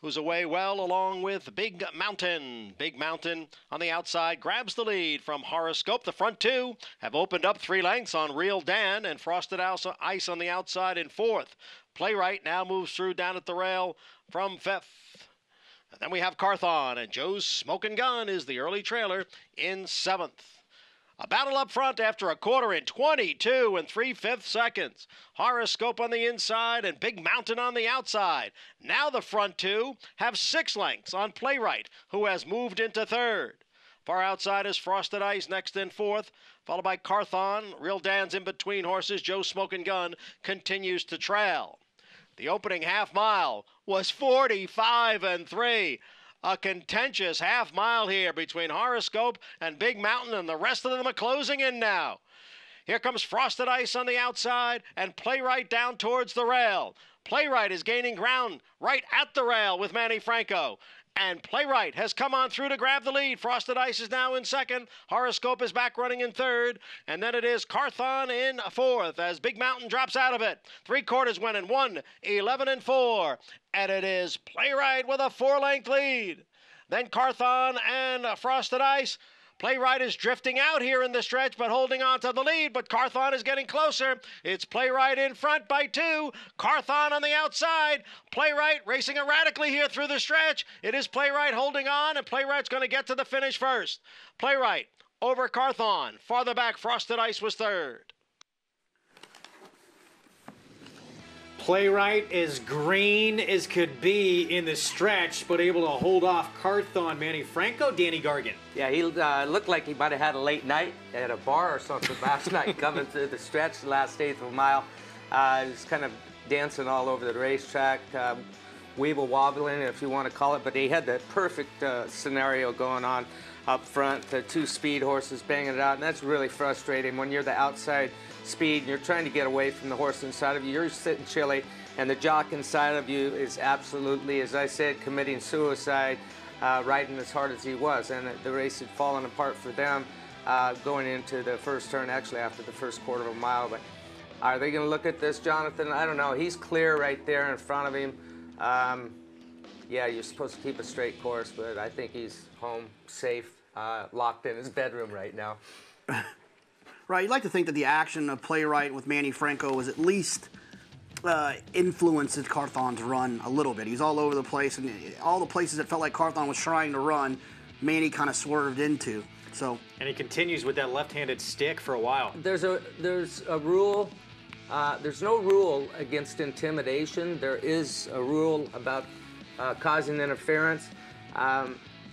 who's away well along with Big Mountain. Big Mountain on the outside grabs the lead from Horoscope. The front 2 have opened up 3 lengths on Real Dan, and Frosted Ice on the outside in 4th. Playwright now moves through down at the rail from 5th. And then we have Carthon, and Joe's Smoking Gun is the early trailer in 7th. A battle up front after a quarter in 22 3/5 seconds. Horoscope on the inside and Big Mountain on the outside. Now the front 2 have 6 lengths on Playwright, who has moved into 3rd. Far outside is Frosted Ice next in 4th, followed by Carthon. Real Dan's in between horses. Joe Smoking Gun continues to trail. The opening half mile was 45 3. A contentious half mile here between Horoscope and Big Mountain, and the rest of them are closing in now. Here comes Frosted Ice on the outside and Playwright down towards the rail. Playwright is gaining ground right at the rail with Manny Franco. And Playwright has come on through to grab the lead. Frosted Ice is now in 2nd. Horoscope is back running in 3rd. And then it is Carthon in 4th as Big Mountain drops out of it. 3/4 went in 1, 11 4. And it is Playwright with a 4-length lead. Then Carthon and Frosted Ice. Playwright is drifting out here in the stretch, but holding on to the lead, but Carthon is getting closer. It's Playwright in front by 2. Carthon on the outside. Playwright racing erratically here through the stretch. It is Playwright holding on, and Playwright's going to get to the finish first. Playwright over Carthon. Farther back, Frosted Ice was 3rd. Playwright as green as could be in the stretch, but able to hold off Carthon. Manny Franco, Danny Gargan. Yeah, he looked like he might have had a late night at a bar or something last night coming through the stretch the last 1/8 of a mile. He was kind of dancing all over the racetrack, weeble-wobbling, if you want to call it, but he had the perfect scenario going on up front. The 2 speed horses banging it out, and that's really frustrating when you're the outside speed and you're trying to get away from the horse inside of you. You're sitting chilly, and the jock inside of you is absolutely, as I said, committing suicide, riding as hard as he was. And the race had fallen apart for them going into the first turn, actually after the first 1/4 of a mile. But are they going to look at this, Jonathan? I don't know. He's clear right there in front of him. Yeah, you're supposed to keep a straight course, but I think he's home safe, locked in his bedroom right now. Right, you'd like to think that the action of Playwright with Manny Franco was at least influenced Carthon's run a little bit. He's all over the place, and all the places that felt like Carthon was trying to run, Manny kind of swerved into. So, and he continues with that left-handed stick for a while. There's a rule. There's no rule against intimidation. There is a rule about causing interference.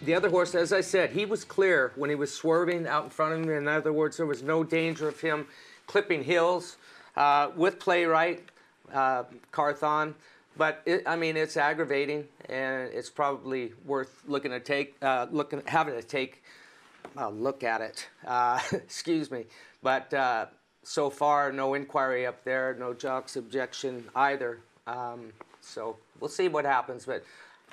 The other horse, as I said, he was clear when he was swerving out in front of him. In other words, there was no danger of him clipping hills with Playwright, Carthon. But I mean, it's aggravating, and it's probably worth having to take a look at it. Excuse me. But so far, no inquiry up there, no jock's objection either. So we'll see what happens. But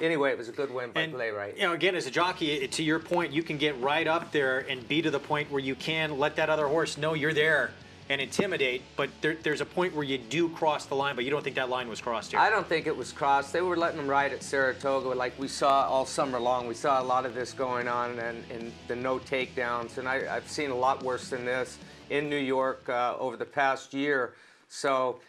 anyway, it was a good win by Playwright. You know, again, as a jockey, to your point, you can get right up there and be to the point where you can let that other horse know you're there and intimidate, but there's a point where you do cross the line, but you don't think that line was crossed here? I don't think it was crossed. They were letting them ride at Saratoga like we saw all summer long. We saw a lot of this going on, and the no takedowns, and I've seen a lot worse than this in New York over the past year. So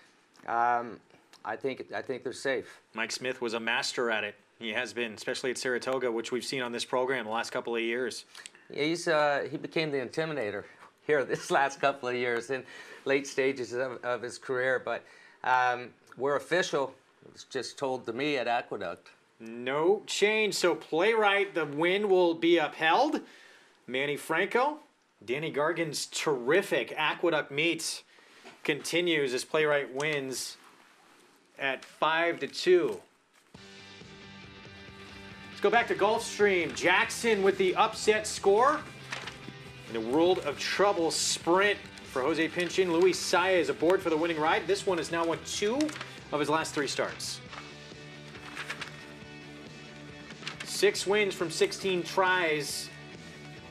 I think they're safe. Mike Smith was a master at it. He has been, especially at Saratoga, which we've seen on this program the last couple of years. Yeah, he became the intimidator here this last couple of years in late stages of his career. But we're official. It was just told to me at Aqueduct. No change. So Playwright, the win will be upheld. Manny Franco, Danny Gargan's terrific Aqueduct meet continues as Playwright wins at 5-2. Let's go back to Gulfstream. Jackson with the upset score. In the World of Trouble sprint for Jose Pinchin, Luis Saya is aboard for the winning ride. This one has now won 2 of his last 3 starts. 6 wins from 16 tries.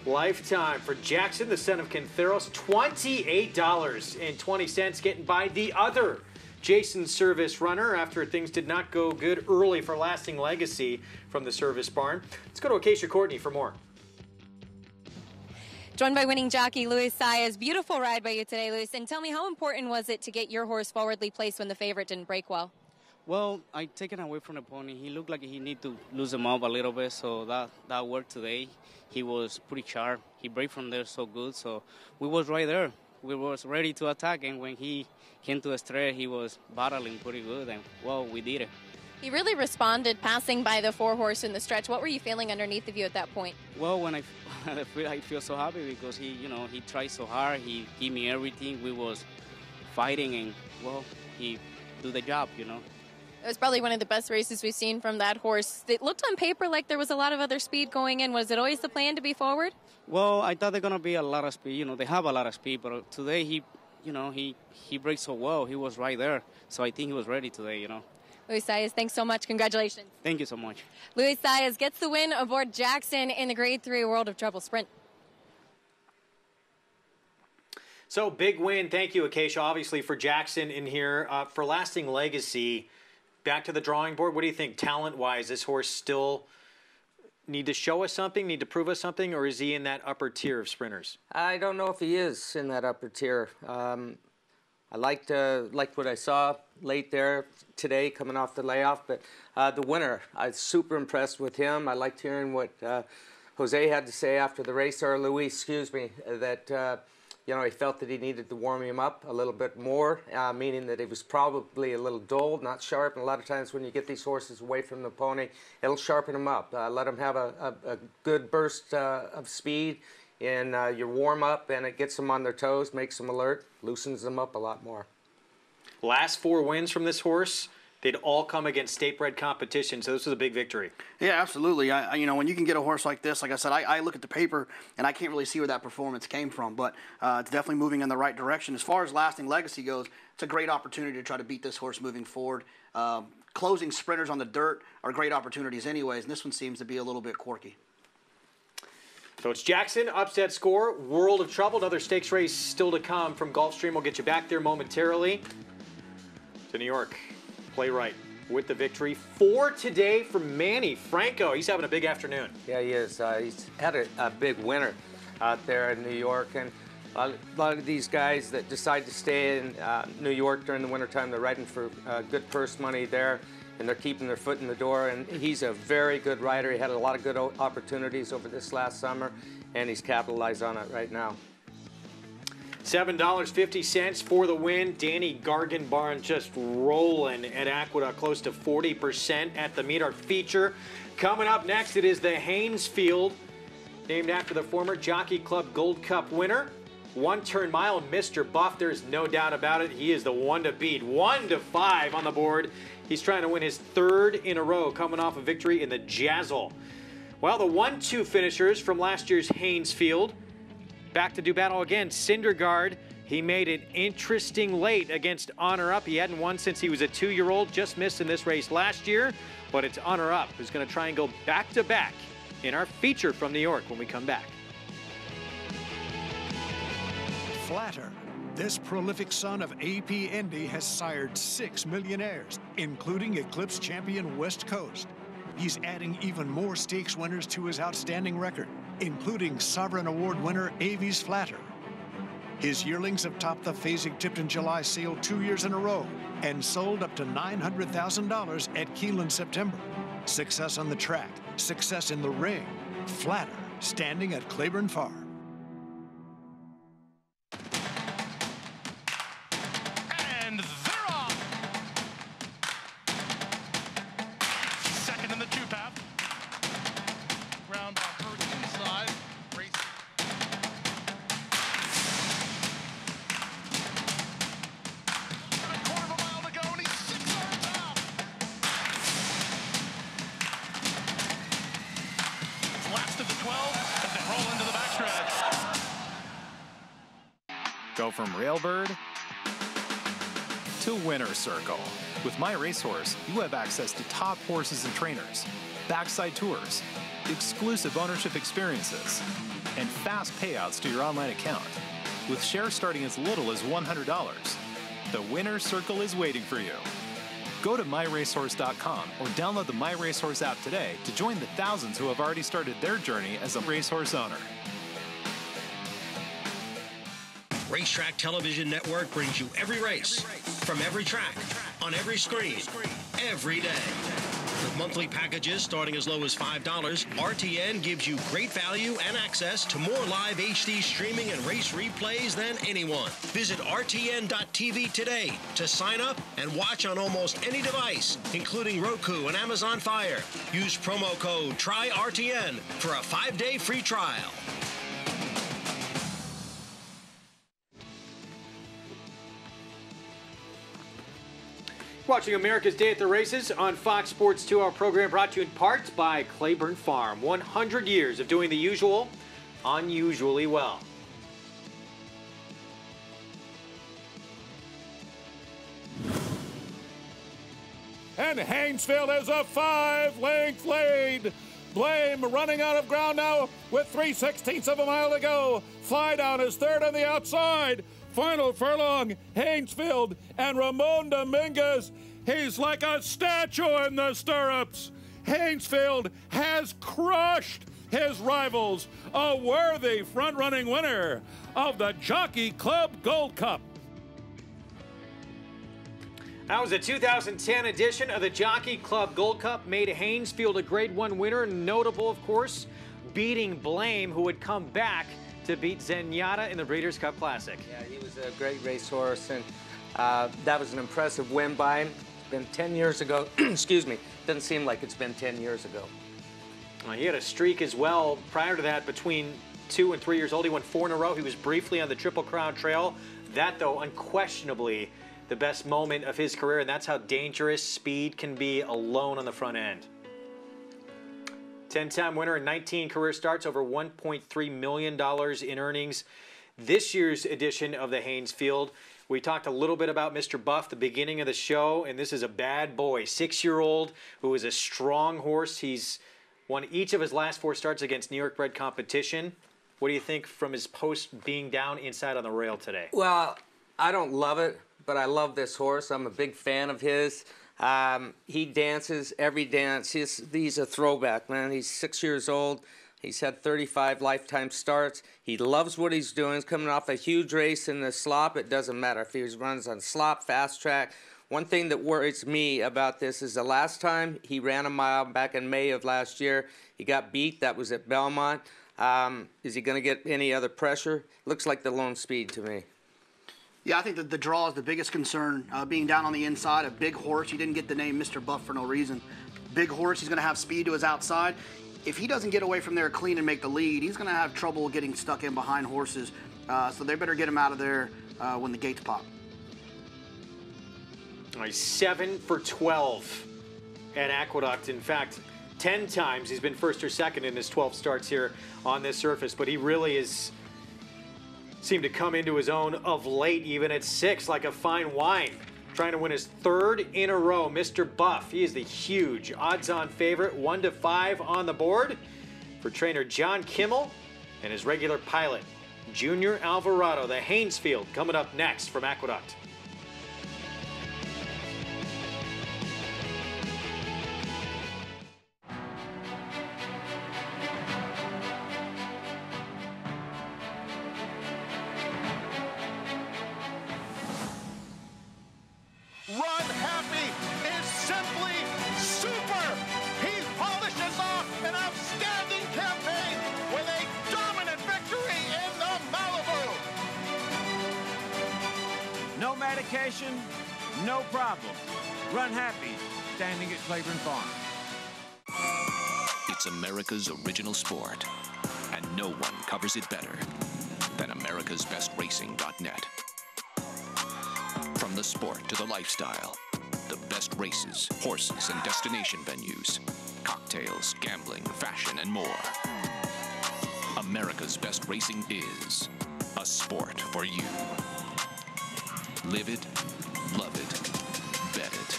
Lifetime for Jackson, the son of Quinteros. $28.20 getting by the other Jason Service runner after things did not go good early for Lasting Legacy from the Service Barn. Let's go to Acacia Courtney for more. Joined by winning jockey Luis Saez. Beautiful ride by you today, Luis. And tell me, how important was it to get your horse forwardly placed when the favorite didn't break well? Well, I taken away from the pony. He looked like he needed to loosen him up a little bit, so that worked today. He was pretty sharp. He break from there so good, so we was right there. We was ready to attack, and when he came to the straight, he was battling pretty good, and, well, we did it. He really responded passing by the 4-horse in the stretch. What were you feeling underneath of you at that point? Well, when I feel so happy because he tried so hard. He gave me everything. We was fighting, and, well, he do the job, It was probably one of the best races we've seen from that horse. It looked on paper like there was a lot of other speed going in. Was it always the plan to be forward? Well, I thought they're going to be a lot of speed. They have a lot of speed, but today he braked so well. He was right there. So I think he was ready today, Luis Saez, thanks so much. Congratulations. Thank you so much. Luis Saez gets the win aboard Jackson in the Grade 3 World of Trouble Sprint. So big win. Thank you, Acacia, obviously, for Jackson in here. For Lasting Legacy, back to the drawing board. What do you think, talent-wise? This horse still need to show us something, need to prove us something, or is he in that upper tier of sprinters? I don't know if he is in that upper tier. I liked what I saw late there today coming off the layoff, but the winner, I was super impressed with him. I liked hearing what Jose had to say after the race, or Luis, excuse me, that he felt that he needed to warm him up a little bit more, meaning that he was probably a little dull, not sharp. And a lot of times when you get these horses away from the pony, it'll sharpen them up. Let them have a good burst of speed in your warm-up, and it gets them on their toes, makes them alert, loosens them up a lot more. Last 4 wins from this horse, they'd all come against state-bred competition, so this was a big victory. Yeah, absolutely. When you can get a horse like this, like I said, I look at the paper and I can't really see where that performance came from, but it's definitely moving in the right direction. As far as Lasting Legacy goes, it's a great opportunity to try to beat this horse moving forward. Closing sprinters on the dirt are great opportunities anyways, and this one seems to be a little bit quirky. So it's Jackson, upset score, World of Trouble, another stakes race still to come from Gulfstream. We'll get you back there momentarily to New York. Playwright with the victory. 4 today for Manny Franco. He's having a big afternoon. Yeah, he is. He's had a big winner out there in New York, and a lot of these guys that decide to stay in New York during the wintertime, they're riding for good purse money there, and they're keeping their foot in the door, and he's a very good rider. He had a lot of good opportunities over this last summer, and he's capitalized on it right now. $7.50 for the win. Danny Gargan Barn just rolling at Aqueduct, close to 40% at the meet. Our feature coming up next, it is the Haynesfield, named after the former Jockey Club Gold Cup winner. 1-turn mile, Mr. Buff, there's no doubt about it. He is the one to beat. 1-5 on the board. He's trying to win his 3rd in a row, coming off a victory in the Jazzle. Well, the 1-2 finishers from last year's Haynesfield, back to do battle again. Syndergaard, he made it interesting late against Honor Up. He hadn't won since he was a 2-year-old, just missed in this race last year, but it's Honor Up who's going to try and go back-to-back in our feature from New York when we come back. Flatter. This prolific son of A.P. Endy has sired 6 millionaires, including Eclipse champion West Coast. He's adding even more stakes winners to his outstanding record, including Sovereign Award winner Avies Flatter. His yearlings have topped the Fasig-Tipton July sale 2 years in a row and sold up to $900,000 at Keeneland September. Success on the track, success in the ring. Flatter standing at Claiborne Farm. And they're off. Second in the two-path. Ground on her inside. Race. And a quarter of a mile to go, and he's 6 yards out. It's last of the 12 as they roll into the backstretch. Go from Railbird to Winner Circle. With My Racehorse, you have access to top horses and trainers, backside tours, exclusive ownership experiences, and fast payouts to your online account. With shares starting as little as $100, the Winner Circle is waiting for you. Go to myracehorse.com or download the My Racehorse app today to join the thousands who have already started their journey as a racehorse owner. Racetrack Television Network brings you every race, from every track, on every screen, every day. With monthly packages starting as low as $5, RTN gives you great value and access to more live HD streaming and race replays than anyone. Visit RTN.tv today to sign up and watch on almost any device, including Roku and Amazon Fire. Use promo code TRYRTN for a 5-day free trial. Watching America's Day at the Races on Fox Sports 2, our program brought to you in part by Claiborne Farm. 100 years of doing the usual, unusually well. And Haynesville is a 5-length lead. Blame running out of ground now with 3/16 of a mile to go. Fly Down is third on the outside. Final furlong, Haynesfield and Ramon Dominguez. He's like a statue in the stirrups. Haynesfield has crushed his rivals. A worthy front-running winner of the Jockey Club Gold Cup. That was a 2010 edition of the Jockey Club Gold Cup. Made Haynesfield a Grade 1 winner. Notable, of course, beating Blame, who would come back to beat Zenyatta in the Breeders' Cup Classic. Yeah, he was a great racehorse, and that was an impressive win by him. It's been 10 years ago. Excuse me. Doesn't seem like it's been 10 years ago. He had a streak as well prior to that between 2 and 3 years old. He won 4 in a row. He was briefly on the Triple Crown Trail. That, though, unquestionably the best moment of his career, and that's how dangerous speed can be alone on the front end. 10-time winner and 19 career starts, over $1.3 million in earnings. This year's edition of the Haynesfield, we talked a little bit about Mr. Buff, the beginning of the show, and this is a bad boy, 6-year-old who is a strong horse. He's won each of his last 4 starts against New York bred competition. What do you think from his post being down inside on the rail today? Well, I don't love it, but I love this horse. I'm a big fan of his. He dances every dance. He's a throwback, man. He's 6 years old. He's had 35 lifetime starts. He loves what he's doing. He's coming off a huge race in the slop. It doesn't matter if he runs on slop, fast track. One thing that worries me about this is the last time he ran a mile back in May of last year, he got beat. That was at Belmont. Is he going to get any other pressure? Looks like the lone speed to me. Yeah, I think that the draw is the biggest concern. Being down on the inside, a big horse. He didn't get the name Mr. Buff for no reason. Big horse, he's going to have speed to his outside. If he doesn't get away from there clean and make the lead, he's going to have trouble getting stuck in behind horses. So they better get him out of there when the gates pop. He's 7 for 12 at Aqueduct. In fact, 10 times he's been first or second in his 12 starts here on this surface. But he really is seemed to come into his own of late, even at 6, like a fine wine. Trying to win his 3rd in a row, Mr. Buff. He is the huge odds-on favorite, 1-5 on the board for trainer John Kimmel and his regular pilot, Junior Alvarado. The Haynesfield coming up next from Aqueduct. Run Happy is simply super. He polishes off an outstanding campaign with a vacation? No problem. Run happy, standing at Claiborne Farm. It's America's original sport, and no one covers it better than americasbestracing.net. From the sport to the lifestyle, the best races, horses, and destination venues, cocktails, gambling, fashion, and more. America's Best Racing is a sport for you. Live it, love it, bet it.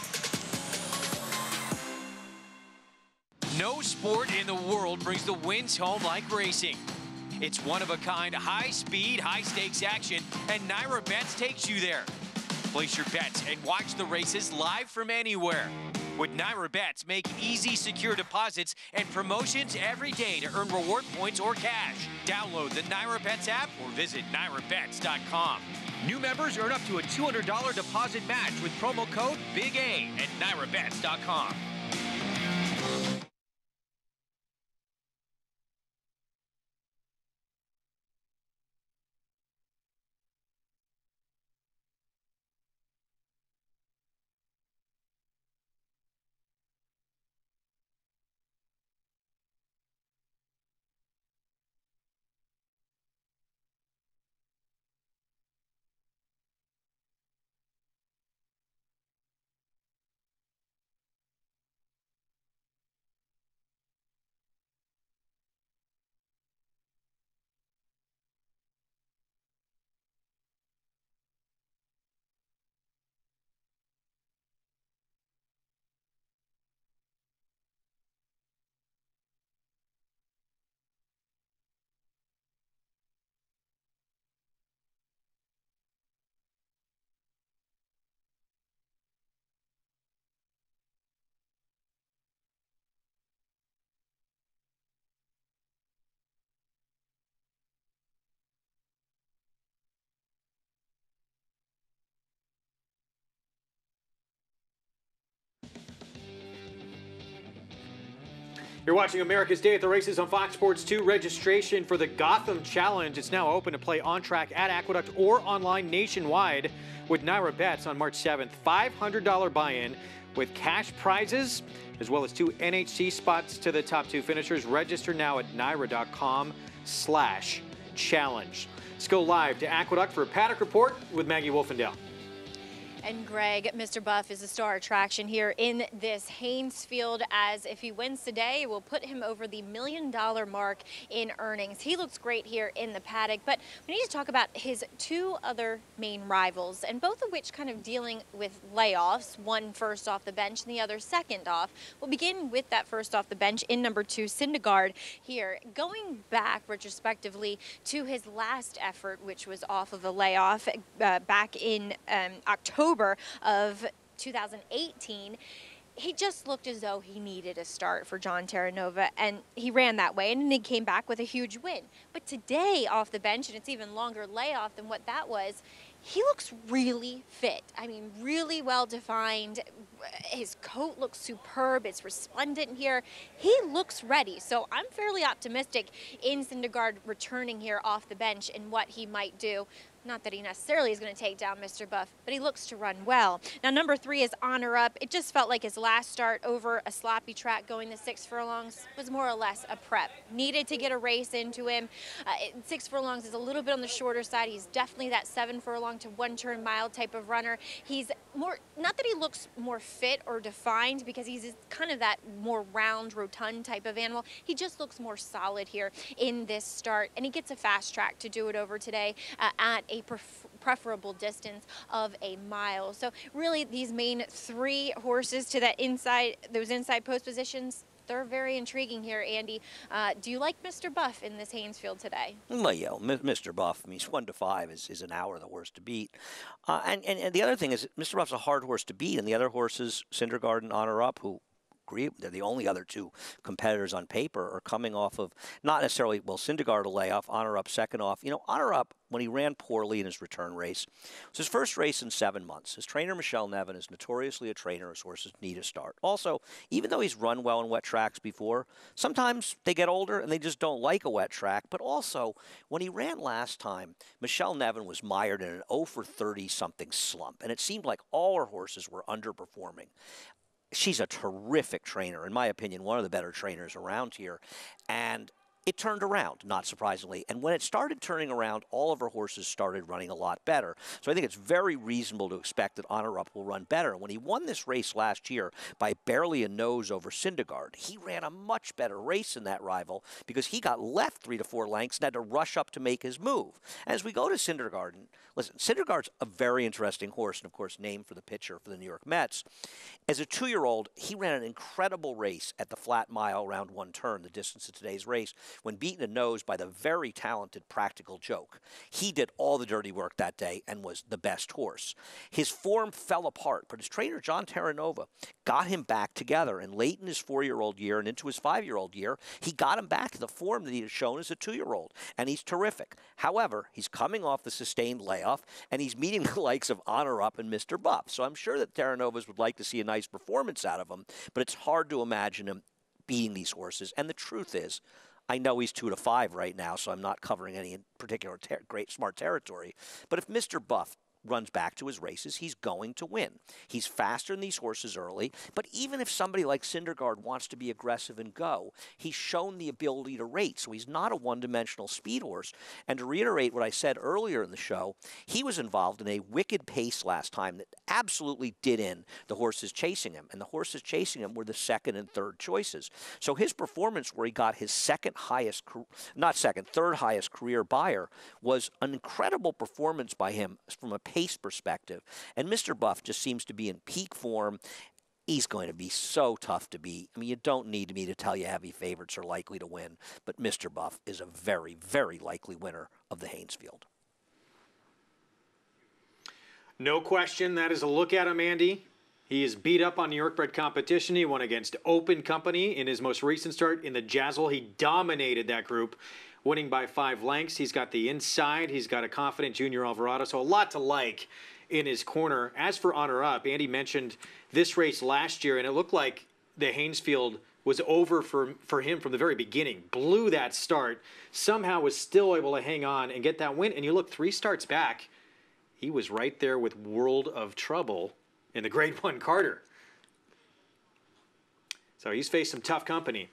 No sport in the world brings the wins home like racing. It's one-of-a-kind, high-speed, high-stakes action, and Naira Bets takes you there. Place your bets and watch the races live from anywhere. With Naira Bets, make easy, secure deposits and promotions every day to earn reward points or cash. Download the Naira Bets app or visit NairaBets.com. New members earn up to a $200 deposit match with promo code Big A at NairaBets.com. You're watching America's Day at the Races on Fox Sports 2. Registration for the Gotham Challenge. It's now open to play on track at Aqueduct or online nationwide with Naira Bets on March 7th. $500 buy-in with cash prizes, as well as 2 NHC spots to the top 2 finishers. Register now at naira.com/challenge. Let's go live to Aqueduct for a paddock report with Maggie Wolfendale. And Greg, Mr. Buff is a star attraction here in this Haynesfield, as if he wins today, it will put him over the $1 million mark in earnings. He looks great here in the paddock, but we need to talk about his 2 other main rivals, and both of which kind of dealing with layoffs, one first off the bench and the other second off. We'll begin with that first off the bench in number 2, Syndergaard here, going back retrospectively to his last effort, which was off of a layoff back in October of 2018. He just looked as though he needed a start for John Terranova, and he ran that way, and he came back with a huge win. But today off the bench, and it's even longer layoff than what that was, he looks really fit. I mean, really well defined. His coat looks superb. It's resplendent here. He looks ready. So I'm fairly optimistic in Syndergaard returning here off the bench and what he might do. Not that he necessarily is going to take down Mr. Buff, but he looks to run well. Now, number 3 is Honor Up. It just felt like his last start over a sloppy track going the 6 furlongs was more or less a prep. Needed to get a race into him. 6 furlongs is a little bit on the shorter side. He's definitely that 7 furlong to 1 turn mile type of runner. He's more, not that he looks more fit or defined, because he's kind of that more round, rotund type of animal. He just looks more solid here in this start, and he gets a fast track to do it over today at a preferable distance of a mile. So really, these main 3 horses to that inside, those inside post positions, they're very intriguing here, Andy. Do you like Mr. Buff in this Haynesfield today? Well, yeah, Mr. Buff, I mean, 1 to 5 is an hour the horse to beat. And the other thing is, Mr. Buff's a hard horse to beat, and the other horses, Syndergaard and Honor Up, who agree. They're the only other two competitors on paper are coming off of not necessarily, well, Syndergaard a layoff, Honor Up second off. You know, Honor Up, when he ran poorly in his return race, it was his first race in 7 months. His trainer, Michelle Nevin, is notoriously a trainer whose horses need a start. Also, even though he's run well in wet tracks before, sometimes they get older and they just don't like a wet track. But also, when he ran last time, Michelle Nevin was mired in an 0 for 30-something slump, and it seemed like all her horses were underperforming. She's a terrific trainer, in my opinion, one of the better trainers around here. And it turned around, not surprisingly. And when it started turning around, all of her horses started running a lot better. So I think it's very reasonable to expect that Honor Up will run better. When he won this race last year by barely a nose over Syndergaard, he ran a much better race in that rival because he got left 3 to 4 lengths and had to rush up to make his move. And as we go to Syndergaard, and listen, Syndergaard's a very interesting horse and, of course, named for the pitcher for the New York Mets. As a 2-year-old, he ran an incredible race at the flat mile around 1 turn, the distance of today's race, when beaten a nose by the very talented Practical Joke. He did all the dirty work that day and was the best horse. His form fell apart, but his trainer, John Terranova, got him back together. And late in his 4-year-old year and into his 5-year-old year, he got him back to the form that he had shown as a 2-year-old. And he's terrific. However, he's coming off the sustained layoff, and he's meeting the likes of Honor Up and Mr. Buff. So I'm sure that Terranovas would like to see a nice performance out of him, but it's hard to imagine him beating these horses. And the truth is, I know he's 2 to 5 right now, so I'm not covering any in particular great smart territory. But if Mr. Buff runs back to his races, he's going to win. He's faster than these horses early, but even if somebody like Syndergaard wants to be aggressive and go, he's shown the ability to rate, so he's not a one-dimensional speed horse. And to reiterate what I said earlier in the show, he was involved in a wicked pace last time that absolutely did in the horses chasing him, and the horses chasing him were the second and third choices. So his performance where he got his third highest career buyer was an incredible performance by him from a pace perspective. And Mr. Buff just seems to be in peak form. He's going to be so tough to beat. I mean, you don't need me to tell you heavy favorites are likely to win, but Mr. Buff is a very, very likely winner of the Haynesfield. No question, that is a look at him, Andy. He is beat up on New York bred competition. He won against Open Company in his most recent start in the Jazzle. He dominated that group, winning by 5 lengths. He's got the inside. He's got a confident Junior Alvarado, so a lot to like in his corner. As for Honor Up, Andy mentioned this race last year, and it looked like the Haynesfield was over for him from the very beginning. Blew that start, somehow was still able to hang on and get that win. And you look 3 starts back, he was right there with World of Trouble in the Grade 1 Carter. So he's faced some tough company.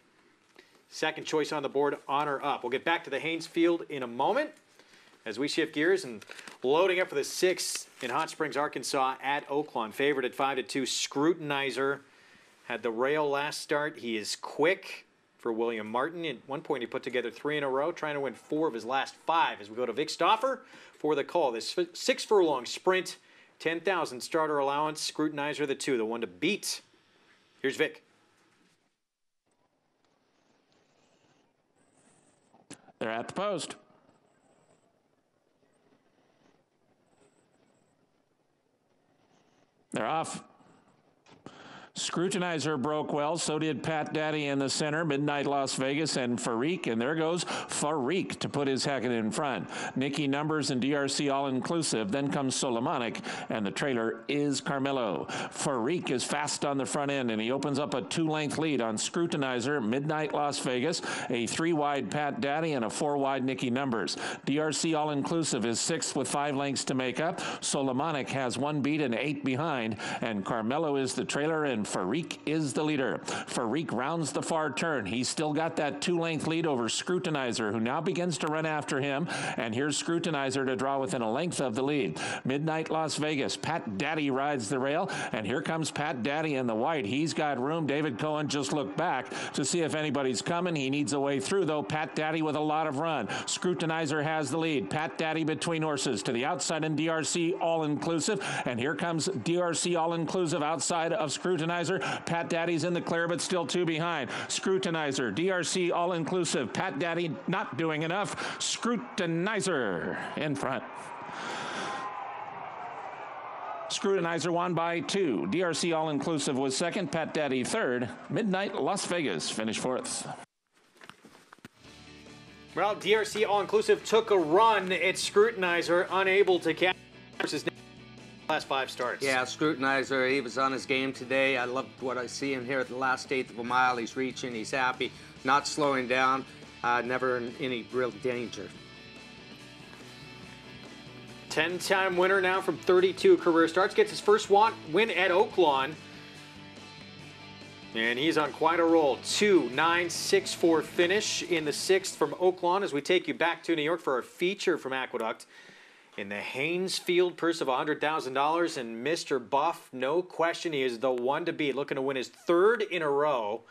Second choice on the board, Honor Up. We'll get back to the Haynesfield in a moment as we shift gears and loading up for the 6th in Hot Springs, Arkansas at Oaklawn. Favorite at 5-2, Scrutinizer. Had the rail last start. He is quick for William Martin. At one point, he put together 3 in a row, trying to win 4 of his last 5. As we go to Vic Stauffer for the call. This 6-furlong sprint, 10,000 starter allowance. Scrutinizer, the 2, the one to beat. Here's Vic. They're at the post. They're off. Scrutinizer broke well, so did Pat Daddy in the center, Midnight Las Vegas, and Farik, and there goes Farik to put his Hackett in front. Nicky Numbers and DRC all-inclusive, then comes Solomonic, and the trailer is Carmelo. Farik is fast on the front end, and he opens up a 2-length lead on Scrutinizer, Midnight Las Vegas, a 3-wide Pat Daddy, and a 4-wide Nicky Numbers. DRC all-inclusive is 6th with 5 lengths to make up. Solomonic has 1 beat and 8 behind, and Carmelo is the trailer, and Farik is the leader. Farik rounds the far turn. He's still got that 2-length lead over Scrutinizer, who now begins to run after him. And here's Scrutinizer to draw within a length of the lead. Midnight Las Vegas. Pat Daddy rides the rail. And here comes Pat Daddy in the white. He's got room. David Cohen just looked back to see if anybody's coming. He needs a way through, though. Pat Daddy with a lot of run. Scrutinizer has the lead. Pat Daddy between horses to the outside and DRC all-inclusive. And here comes DRC all-inclusive outside of Scrutinizer. Pat Daddy's in the clear, but still 2 behind. Scrutinizer, DRC all-inclusive. Pat Daddy not doing enough. Scrutinizer in front. Scrutinizer won by 2. DRC All-Inclusive was second. Pat Daddy third. Midnight Las Vegas finished fourth. Well, DRC All-Inclusive took a run at Scrutinizer, unable to catch his last 5 starts. Yeah, Scrutinizer, he was on his game today. I loved what I see him here at the last 1/8 of a mile. He's reaching, he's happy, not slowing down, never in any real danger. 10-time winner now from 32 career starts. Gets his first win at Oaklawn. And he's on quite a roll. 2-9-6-4 finish in the 6th from Oaklawn as we take you back to New York for our feature from Aqueduct. In the Haynes Field purse of $100,000. And Mr. Buff, no question, he is the one to beat. Looking to win his 3rd in a row.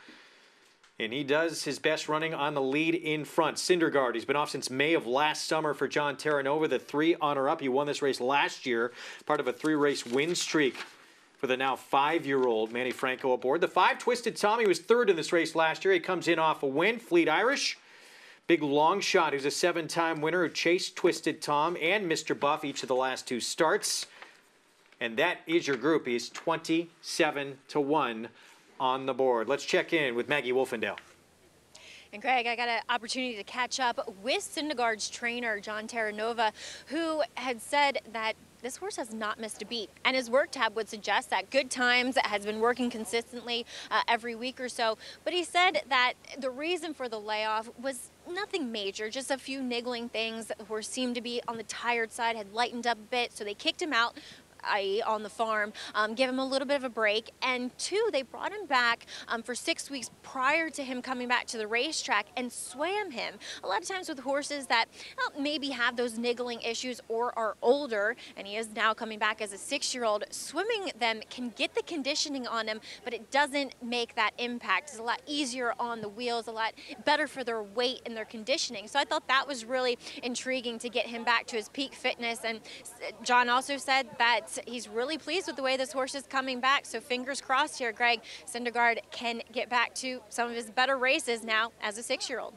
And he does his best running on the lead in front. Syndergaard, he's been off since May of last summer for John Terranova, the 3 runner-up. He won this race last year, part of a 3-race win streak for the now 5-year-old Manny Franco aboard. The 5 Twisted Tom, he was 3rd in this race last year. He comes in off a win. Fleet Irish, big long shot, who's a 7-time winner who chased Twisted Tom and Mr. Buff each of the last 2 starts. And that is your group. He's 27-1. On the board. Let's check in with Maggie Wolfendale. And Greg, I got an opportunity to catch up with Syndergaard's trainer, John Terranova, who had said that this horse has not missed a beat. And his work tab would suggest that Good Times has been working consistently every week or so. But he said that the reason for the layoff was nothing major, just a few niggling things. The horse seemed to be on the tired side, had lightened up a bit, so they kicked him out, i.e. on the farm, give him a little bit of a break. And 2, they brought him back for 6 weeks prior to him coming back to the racetrack and swam him. A lot of times with horses that maybe have those niggling issues or are older, and he is now coming back as a 6-year-old, swimming them can get the conditioning on him, but it doesn't make that impact. It's a lot easier on the wheels, a lot better for their weight and their conditioning. So I thought that was really intriguing to get him back to his peak fitness. And John also said that he's really pleased with the way this horse is coming back. So fingers crossed here, Greg, Syndergaard can get back to some of his better races now as a 6-year-old.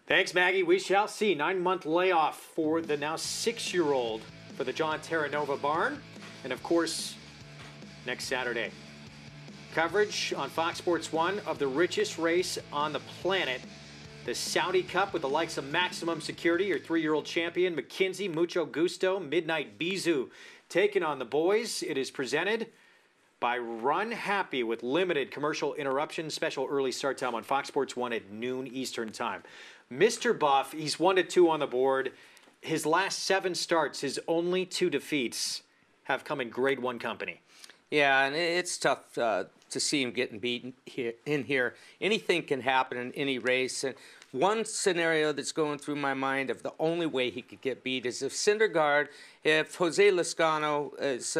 Thanks, Maggie. We shall see. 9-month layoff for the now 6-year-old for the John Terranova barn. And of course, next Saturday, coverage on Fox Sports 1 of the richest race on the planet, the Saudi Cup, with the likes of Maximum Security, your 3-year-old champion, McKinsey, Mucho Gusto, Midnight Bizu, taking on the boys. It is presented by Run Happy with limited commercial interruption. Special early start time on Fox Sports 1 at noon Eastern time. Mr. Buff, he's 1-2 on the board. His last 7 starts, his only 2 defeats have come in Grade 1 company. Yeah, and it's tough to see him getting beaten in here. Anything can happen in any race. And one scenario that's going through my mind of the only way he could get beat is if Syndergaard, if Jose Lezcano is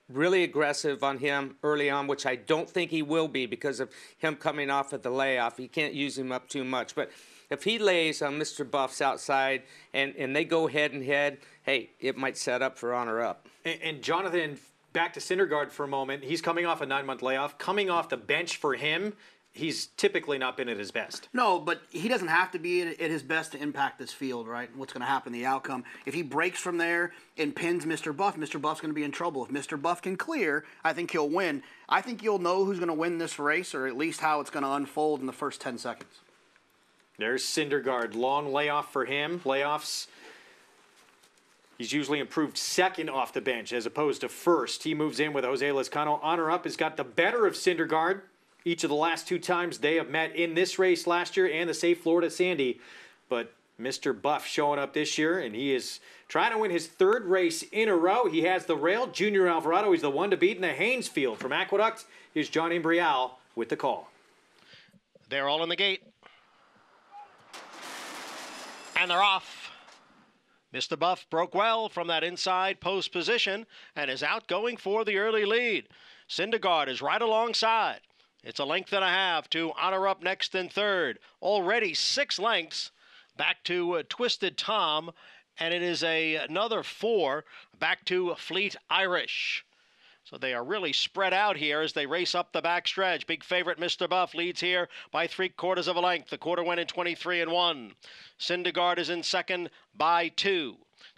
really aggressive on him early on, which I don't think he will be because of him coming off of the layoff. You can't use him up too much. But if he lays on Mr. Buff's outside and they go head and head, hey, it might set up for runner-up. And Jonathan, back to Syndergaard for a moment. He's coming off a 9-month layoff. Coming off the bench for him, he's typically not been at his best. No, but he doesn't have to be at his best to impact this field, right? What's going to happen, the outcome. If he breaks from there and pins Mr. Buff, Mr. Buff's going to be in trouble. If Mr. Buff can clear, I think he'll win. I think you'll know who's going to win this race, or at least how it's going to unfold in the first 10 seconds. There's Syndergaard. Long layoff for him. Layoffs. He's usually improved second off the bench as opposed to first. He moves in with Jose Lezcano. Honor Up has got the better of Syndergaard each of the last 2 times they have met in this race last year and the Safe Florida Sandy. But Mr. Buff showing up this year, and he is trying to win his 3rd race in a row. He has the rail. Junior Alvarado, he's the one to beat in the Haynes Field. From Aqueduct, here's John Imbrial with the call. They're all in the gate. And they're off. Mr. Buff broke well from that inside post position and is out going for the early lead. Syndergaard is right alongside. It's a length and a half to Honor Up next in 3rd. Already 6 lengths back to Twisted Tom, and it is another 4 back to Fleet Irish. So they are really spread out here as they race up the backstretch. Big favorite Mr. Buff leads here by 3/4 of a length. The quarter went in 23-1. Syndergaard is in second by 2.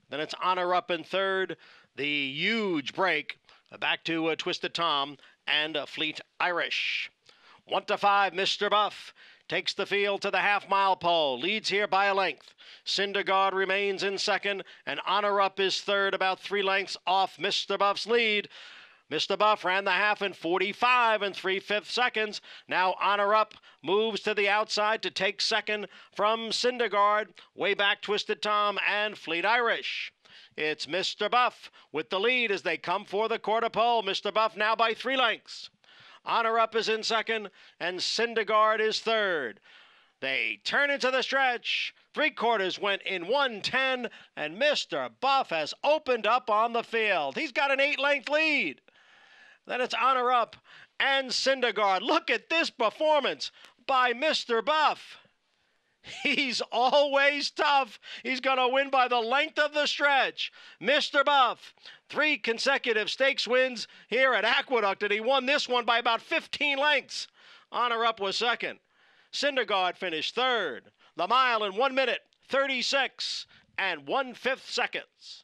Then it's Honor Up in third. The huge break back to Twisted Tom and Fleet Irish. 1-5, Mr. Buff takes the field to the half-mile pole, leads here by a length. Syndergaard remains in second, and Honor Up is third, about 3 lengths off Mr. Buff's lead. Mr. Buff ran the half in 45 3/5 seconds. Now Honor Up moves to the outside to take second from Syndergaard. Way back Twisted Tom and Fleet Irish. It's Mr. Buff with the lead as they come for the quarter pole. Mr. Buff now by 3 lengths. Honor Up is in second, and Syndergaard is third. They turn into the stretch. 3/4 went in 1:10, and Mr. Buff has opened up on the field. He's got an 8-length lead. Then it's Honor Up and Syndergaard. Look at this performance by Mr. Buff. He's always tough. He's going to win by the length of the stretch. Mr. Buff, 3 consecutive stakes wins here at Aqueduct, and he won this one by about 15 lengths. Honor Up was second. Syndergaard finished third. The mile in 1 minute, 36 1/5 seconds.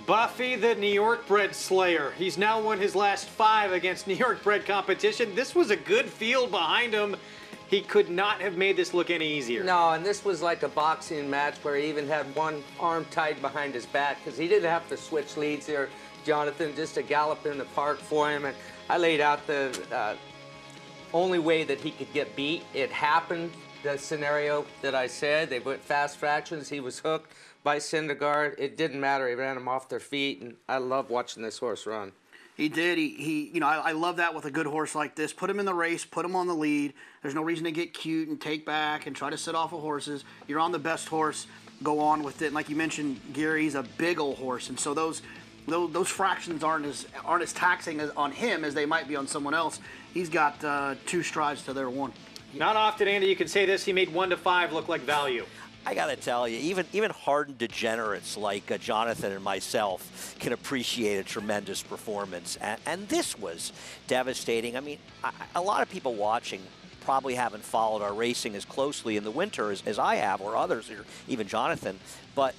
Buffy, the New York bred slayer. He's now won his last 5 against New York bred competition. This was a good field behind him. He could not have made this look any easier. No, and this was like a boxing match where he even had one arm tied behind his back because he didn't have to switch leads here, Jonathan, just to gallop in the park for him. And I laid out the only way that he could get beat. It happened, the scenario that I said. They went fast fractions. He was hooked by Syndergaard. It didn't matter. He ran them off their feet, and I love watching this horse run. He did. I love that with a good horse like this. Put him in the race, put him on the lead. There's no reason to get cute and take back and try to sit off of horses. You're on the best horse, go on with it. And like you mentioned, Gary's a big old horse, and so those fractions aren't as taxing on him as they might be on someone else. He's got 2 strides to their 1. Not often, Andy, you can say this. He made 1-5 look like value. I got to tell you, even hardened degenerates like Jonathan and myself can appreciate a tremendous performance. And this was devastating. I mean, a lot of people watching probably haven't followed our racing as closely in the winter as I have, or others, or even Jonathan. But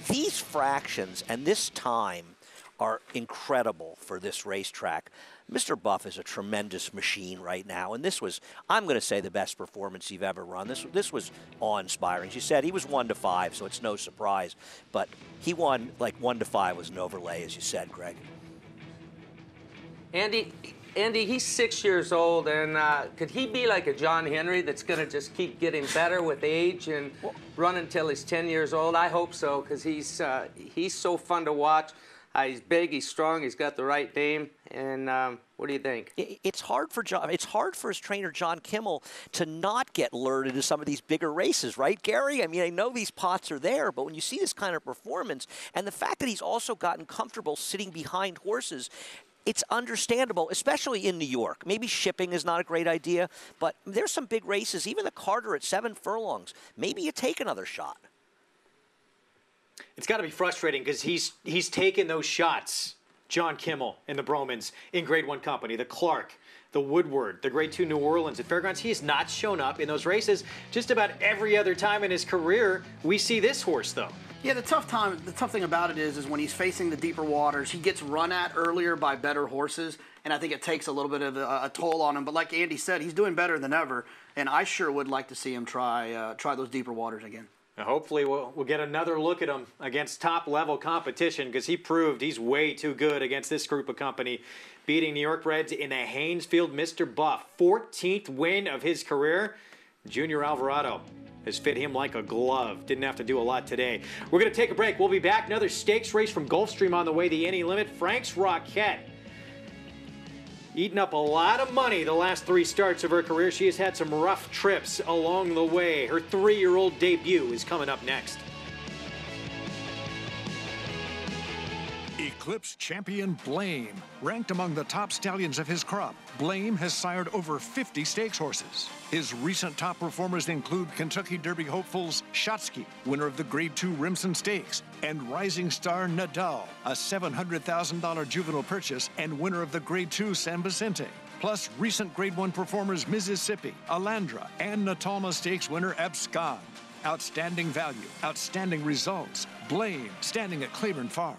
these fractions and this time are incredible for this racetrack. Mr. Buff is a tremendous machine right now, and this was, I'm going to say, the best performance you've ever run. This was awe-inspiring. As you said, he was 1-5, so it's no surprise. But he won, like 1-5 was an overlay, as you said, Greg. Andy, he's 6 years old, and could he be like a John Henry that's going to just keep getting better with age and run until he's 10 years old? I hope so, because he's so fun to watch. He's big, he's strong, he's got the right name, and what do you think? It's hard for his trainer John Kimmel to not get lured into some of these bigger races, right, Gary? I mean, I know these pots are there, but when you see this kind of performance, and the fact that he's also gotten comfortable sitting behind horses, it's understandable, especially in New York. Maybe shipping is not a great idea, but there's some big races, even the Carter at 7 furlongs. Maybe you take another shot. It's got to be frustrating because he's taken those shots, John Kimmel and the Bromans in Grade 1 company, the Clark, the Woodward, the Grade 2 New Orleans at Fairgrounds. He has not shown up in those races just about every other time in his career. We see this horse, though. Yeah, the tough thing about it is when he's facing the deeper waters, he gets run at earlier by better horses, and I think it takes a little bit of a toll on him. But like Andy said, he's doing better than ever, and I sure would like to see him try those deeper waters again. Now hopefully we'll get another look at him against top-level competition because he proved he's way too good against this group of company, beating New York Reds in the Haynesfield. Mr. Buff, 14th win of his career. Junior Alvarado has fit him like a glove. Didn't have to do a lot today. We're going to take a break. We'll be back. Another stakes race from Gulfstream on the way. The Any Limit. Frank's Rockette. Eating up a lot of money the last 3 starts of her career. She has had some rough trips along the way. Her 3-year-old debut is coming up next. Eclipse champion Blame. Ranked among the top stallions of his crop, Blame has sired over 50 stakes horses. His recent top performers include Kentucky Derby hopefuls Shotsky, winner of the Grade 2 Rimson Stakes, and rising star Nadal, a $700,000 juvenile purchase and winner of the Grade 2 San Vicente. Plus recent Grade 1 performers Mississippi, Alandra, and Natalma Stakes winner Abscond. outstanding value, outstanding results. Blame, standing at Claiborne Farm.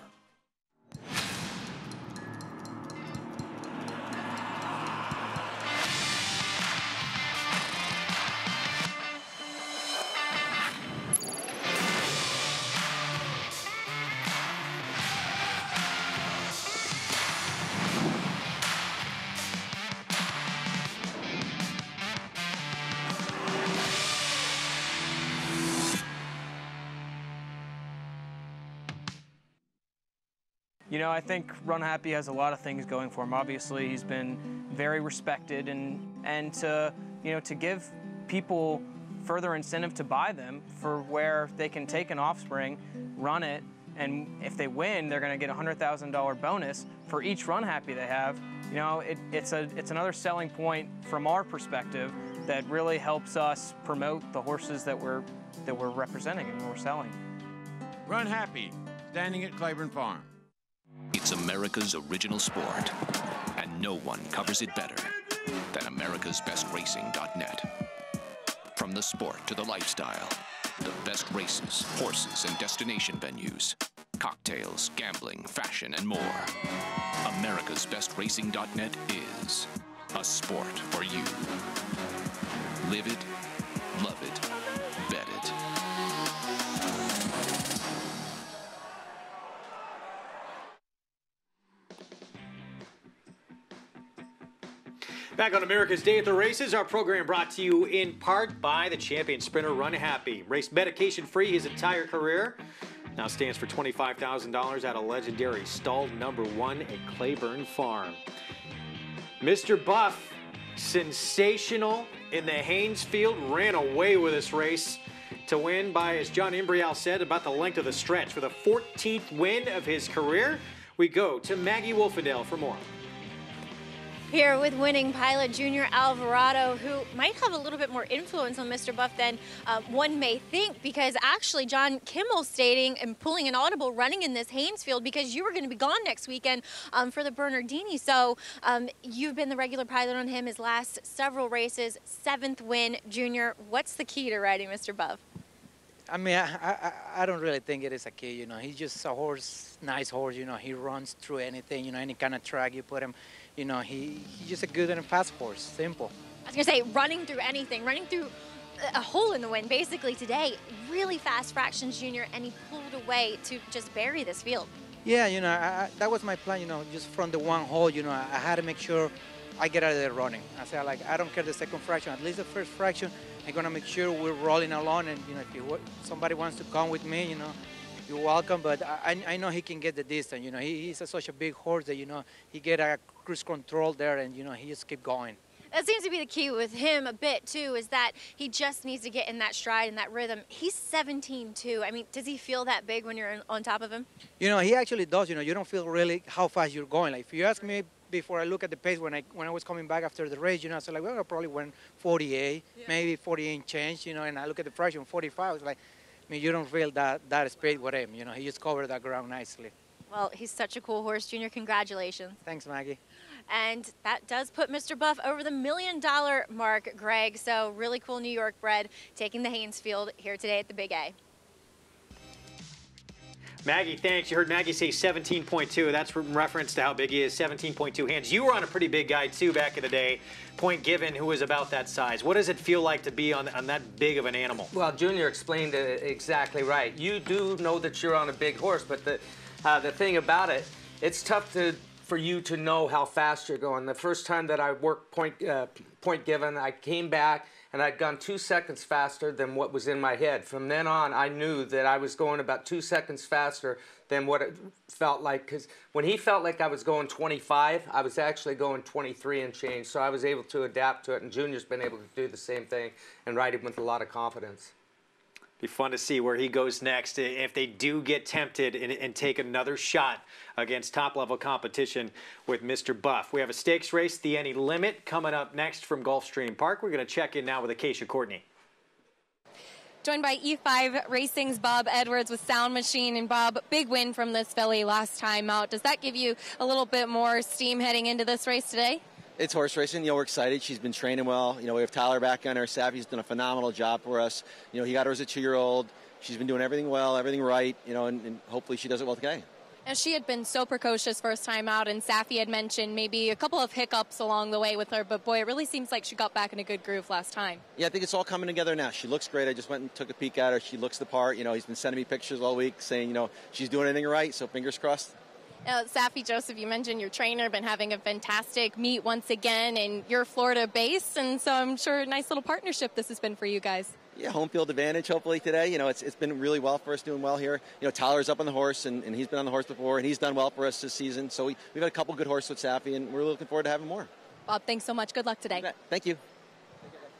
You know, I think Run Happy has a lot of things going for him. Obviously, he's been very respected, and to, you know, to give people further incentive to buy them for where they can take an offspring, run it, and if they win, they're going to get a $100,000 bonus for each Run Happy they have. You know, it's another selling point from our perspective that really helps us promote the horses that we're representing and we're selling. Run Happy, standing at Claiborne Farm. It's America's original sport, and no one covers it better than americasbestracing.net. From the sport to the lifestyle, the best races, horses, and destination venues, cocktails, gambling, fashion, and more. americasbestracing.net is a sport for you. Live it, love it, bet it. Back on America's Day at the Races, our program brought to you in part by the champion sprinter Run Happy. Raced medication-free his entire career. Now stands for $25,000 at a legendary stall #1 at Claiborne Farm. Mr. Buff, sensational in the Haynes Field, ran away with this race to win by, as John Imbrial said, about the length of the stretch. For the 14th win of his career, we go to Maggie Wolfendale for more. Here with winning pilot Junior Alvarado, who might have a little bit more influence on Mr. Buff than one may think, because actually John Kimmel stating and pulling an audible running in this Haynes Field because you were going to be gone next weekend for the Bernardini. So you've been the regular pilot on him his last several races, 7th win. Junior, what's the key to riding Mr. Buff? I mean, I don't really think it is a key, you know. He's just a horse, nice horse, you know. He runs through anything, you know, any kind of track you put him. You know, he's just a good and fast horse, simple. I was going to say, running through anything, running through a hole in the wind, basically today. Really fast fractions, Junior, and he pulled away to just bury this field. Yeah, you know, that was my plan, you know, just from the one hole, you know, I had to make sure I get out of there running. I said, like, I don't care the second fraction, at least the first fraction, I'm going to make sure we're rolling along, and, you know, if somebody wants to come with me, you know, you're welcome, but I know he can get the distance. You know, he's such a big horse that, you know, he get a cruise control there, and, you know, he just keep going. That seems to be the key with him a bit, too, is that he just needs to get in that stride and that rhythm. He's 17, too. I mean, does he feel that big when you're on top of him? You know, he actually does. You know, you don't feel really how fast you're going. Like, if you ask me before I look at the pace when I was coming back after the race, you know, I said, like, well, I probably went 48, maybe 48 and change, you know, and I look at the fraction, 45, I was like, I mean, you don't feel that speed with him. You know, he just covered that ground nicely. Well, he's such a cool horse, Junior. Congratulations. Thanks, Maggie. And that does put Mr. Buff over the $1 million mark, Greg. So really cool New York bred taking the Haynes Field here today at the Big A. Maggie, thanks. You heard Maggie say 17.2. That's in reference to how big he is, 17.2 hands. You were on a pretty big guy, too, back in the day. Point Given, who was about that size. What does it feel like to be on that big of an animal? Well, Junior explained it exactly right. You do know that you're on a big horse, but the thing about it, it's tough for you to know how fast you're going. The first time that I worked Point Given, I came back, and I'd gone 2 seconds faster than what was in my head. From then on, I knew that I was going about 2 seconds faster than what it felt like. Because when he felt like I was going 25, I was actually going 23 and change. So I was able to adapt to it, and Junior's been able to do the same thing and ride him with a lot of confidence. Be fun to see where he goes next if they do get tempted and take another shot against top-level competition with Mr. Buff. We have a stakes race, the Any Limit, coming up next from Gulfstream Park. We're going to check in now with Acacia Courtney. Joined by E5 Racing's Bob Edwards with Sound Machine. And Bob, big win from this filly last time out. Does that give you a little bit more steam heading into this race today? It's horse racing. We're excited. She's been training well. We have Tyler back on her. Sappy's done a phenomenal job for us. He got her as a 2-year-old. She's been doing everything well, everything right, and hopefully she does it well today. And she had been so precocious first time out, and Saffy had mentioned maybe a couple of hiccups along the way with her, but boy, it really seems like she got back in a good groove last time. Yeah, I think it's all coming together now. She looks great. I just went and took a peek at her. She looks the part. He's been sending me pictures all week saying, she's doing everything right, so fingers crossed. Saffy, Joseph, you mentioned your trainer, been having a fantastic meet once again, and you're Florida-based, and so I'm sure a nice little partnership this has been for you guys. Yeah, home field advantage, hopefully, today. It's been really well for us, doing well here. Tyler's up on the horse, and he's been on the horse before, and he's done well for us this season. So we've had a couple good horses with Saffy, and we're looking forward to having more. Bob, thanks so much. Good luck today. Thank you.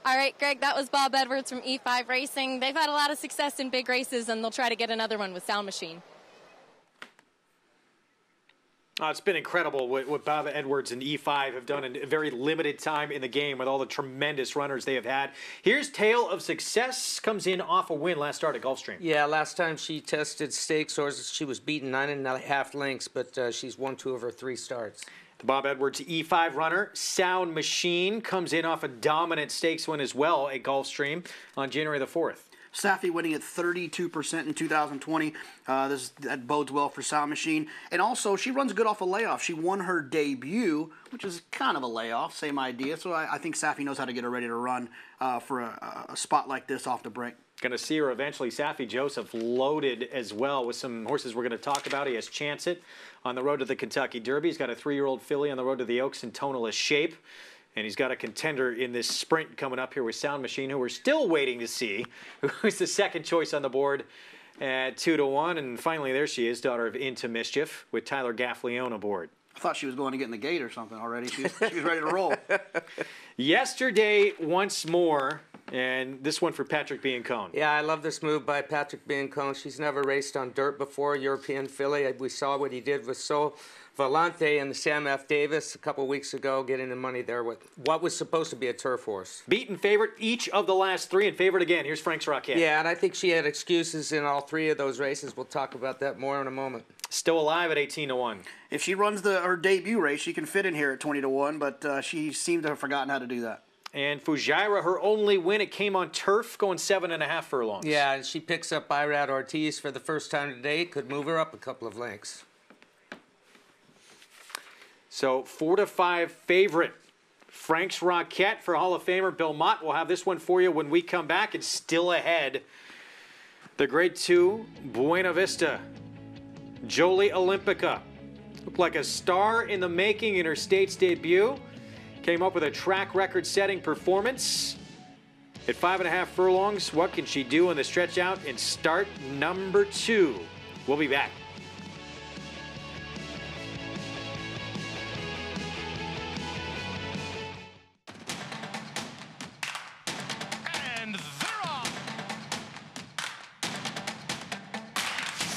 All right, Greg, that was Bob Edwards from E5 Racing. They've had a lot of success in big races, and they'll try to get another one with Sound Machine. It's been incredible what Bob Edwards and E5 have done in a very limited time in the game with all the tremendous runners they have had. Here's Tale of Success, comes in off a win last start at Gulfstream. Yeah, last time she tested stakes horses, she was beaten 9.5 lengths, but she's won 2 of her 3 starts. The Bob Edwards E5 runner, Sound Machine, comes in off a dominant stakes win as well at Gulfstream on January the 4th. Saffy winning at 32% in 2020. That bodes well for Sound Machine. And also, she runs good off a layoff. She won her debut, which is kind of a layoff, same idea. So I think Saffy knows how to get her ready to run for a spot like this off the break. Going to see her eventually. Saffy Joseph loaded as well with some horses we're going to talk about. He has Chance It on the road to the Kentucky Derby. He's got a 3-year-old filly on the road to the Oaks in tonalist shape. And he's got a contender in this sprint coming up here with Sound Machine, who we're still waiting to see, who's the second choice on the board at 2-1. And finally, there she is, daughter of Into Mischief, with Tyler Gaffleone aboard. I thought she was going to get in the gate or something already. She was ready to roll. Yesterday, once more, and this one for Patrick Biancone. Yeah, I love this move by Patrick Biancone. She's never raced on dirt before, European filly. We saw what he did with Sol Volante and the Sam F. Davis a couple weeks ago, getting the money there with what was supposed to be a turf horse. Beaten favorite each of the last 3 and favorite again. Here's Frank's Rocket. Yeah, and I think she had excuses in all 3 of those races. We'll talk about that more in a moment. Still alive at 18-1. If she runs her debut race, she can fit in here at 20-1, but she seemed to have forgotten how to do that. And Fujairah, her only win, it came on turf, going 7.5 furlongs. Yeah, and she picks up Irad Ortiz for the first time today. Could move her up a couple of lengths. So 4-5 favorite. Frank's Rocket for Hall of Famer Bill Mott. We'll have this one for you when we come back. It's still ahead. The Grade 2, Buena Vista. Jolie Olympica. Looked like a star in the making in her state's debut. Came up with a track record-setting performance. At 5.5 furlongs, what can she do in the stretch out in start number 2? We'll be back. And they're off.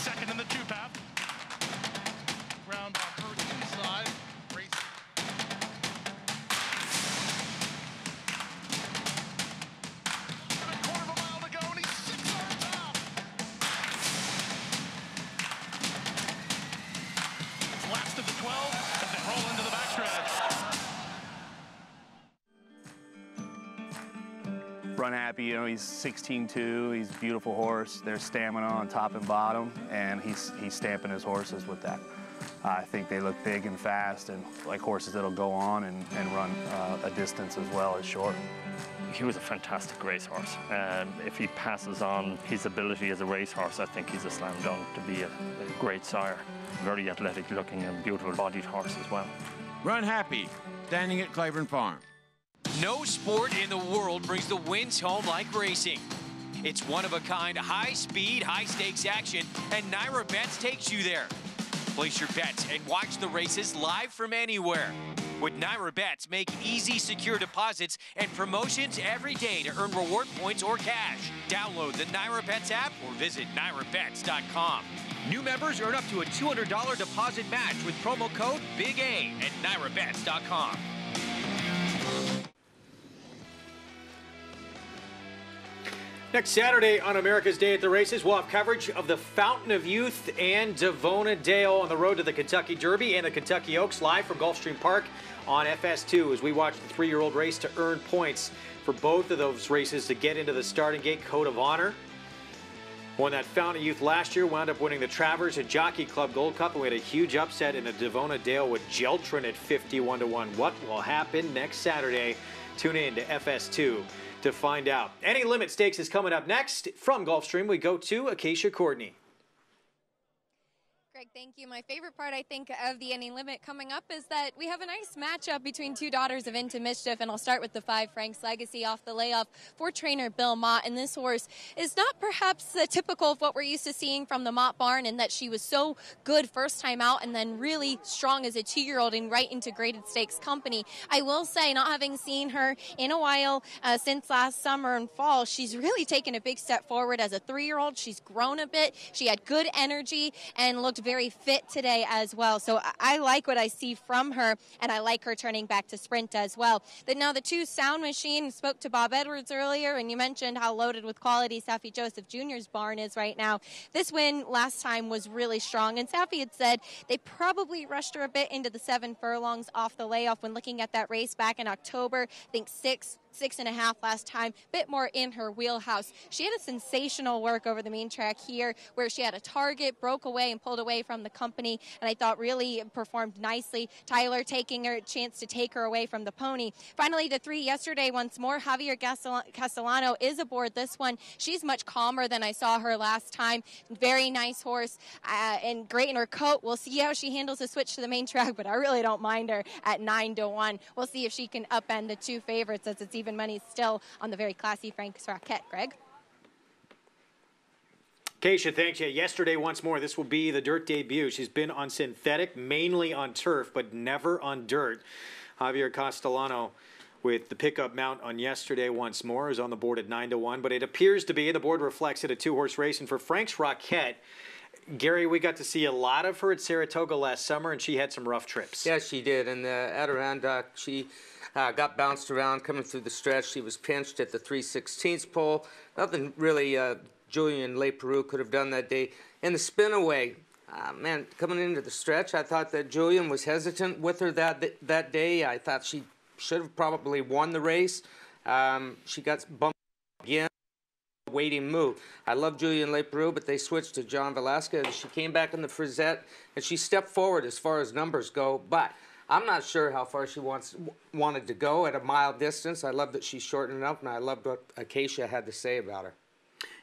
Second in the 2-path. Round on her inside. Race. And a quarter of a mile to go, and he's 6 yards off. Last of the 12 as they roll into the backstretch. Run Happy, he's 16-2. He's a beautiful horse. There's stamina on top and bottom, and he's stamping his horses with that. I think they look big and fast, and like horses that'll go on and run a distance as well as short. He was a fantastic racehorse, and if he passes on his ability as a racehorse, I think he's a slam dunk to be a great sire. Very athletic looking and beautiful bodied horse as well. Run Happy, standing at Claiborne Farm. No sport in the world brings the wins home like racing. It's one-of-a-kind, high-speed, high-stakes action, and Naira Bets takes you there. Place your bets and watch the races live from anywhere. With Naira Bets, make easy, secure deposits and promotions every day to earn reward points or cash. Download the Naira Bets app or visit NairaBets.com. New members earn up to a $200 deposit match with promo code Big A at NairaBets.com. Next Saturday on America's Day at the Races, we'll have coverage of the Fountain of Youth and Devona Dale on the road to the Kentucky Derby and the Kentucky Oaks live from Gulfstream Park on FS2 as we watch the 3-year-old race to earn points for both of those races to get into the starting gate code of honor. Won that Fountain of Youth last year, wound up winning the Travers and Jockey Club Gold Cup, and we had a huge upset in the Devona Dale with Geltrin at 51-1. What will happen next Saturday? Tune in to FS2 to find out. Any Limit Stakes is coming up next. From Gulfstream, we go to Acacia Courtney. Greg, thank you. My favorite part, I think, of the Any Limit coming up is that we have a nice matchup between two daughters of Into Mischief, and I'll start with the 5 Frank's Legacy off the layoff for trainer Bill Mott. And this horse is not perhaps typical of what we're used to seeing from the Mott barn, in that she was so good first time out and then really strong as a 2-year-old and right into graded stakes company. I will say, not having seen her in a while since last summer and fall, she's really taken a big step forward as a 3-year-old. She's grown a bit. She had good energy and looked very fit today as well. So I like what I see from her, and I like her turning back to sprint as well. Now the 2 Sound Machine, spoke to Bob Edwards earlier, and you mentioned how loaded with quality Saffie Joseph Jr.'s barn is right now. This win last time was really strong, and Saffie had said they probably rushed her a bit into the 7 furlongs off the layoff when looking at that race back in October. I think 6.5 last time, bit more in her wheelhouse. She had a sensational work over the main track here, where she had a target, broke away and pulled away from the company, and I thought really performed nicely. Tyler taking her chance to take her away from the pony. Finally, the 3 yesterday once more. Javier Castellano is aboard this one. She's much calmer than I saw her last time. Very nice horse and great in her coat. We'll see how she handles the switch to the main track, but I really don't mind her at 9-1. We'll see if she can upend the 2 favorites, as it's even money still on the very classy Frank's Rocket. Greg? Keisha, thanks. Yeah, yesterday once more. This will be the dirt debut. She's been on synthetic, mainly on turf, but never on dirt. Javier Castellano with the pickup mount on yesterday once more is on the board at 9-1, but it appears to be, the board reflects it, a 2-horse race. And for Frank's Rocket, Gary, we got to see a lot of her at Saratoga last summer, and she had some rough trips. Yeah, she did. And the Adirondack, she got bounced around coming through the stretch. She was pinched at the 3/16 pole. Nothing really Julian Leperoux could have done that day. And the spin away, man, coming into the stretch, I thought that Julian was hesitant with her that day. I thought she should have probably won the race. She got bumped again. Waiting move. I love Julian Leperoux, but they switched to John Velasquez. She came back in the Frisette, and she stepped forward as far as numbers go, but I'm not sure how far she wanted to go at a mile distance. I love that she's shortening up, and I loved what Acacia had to say about her.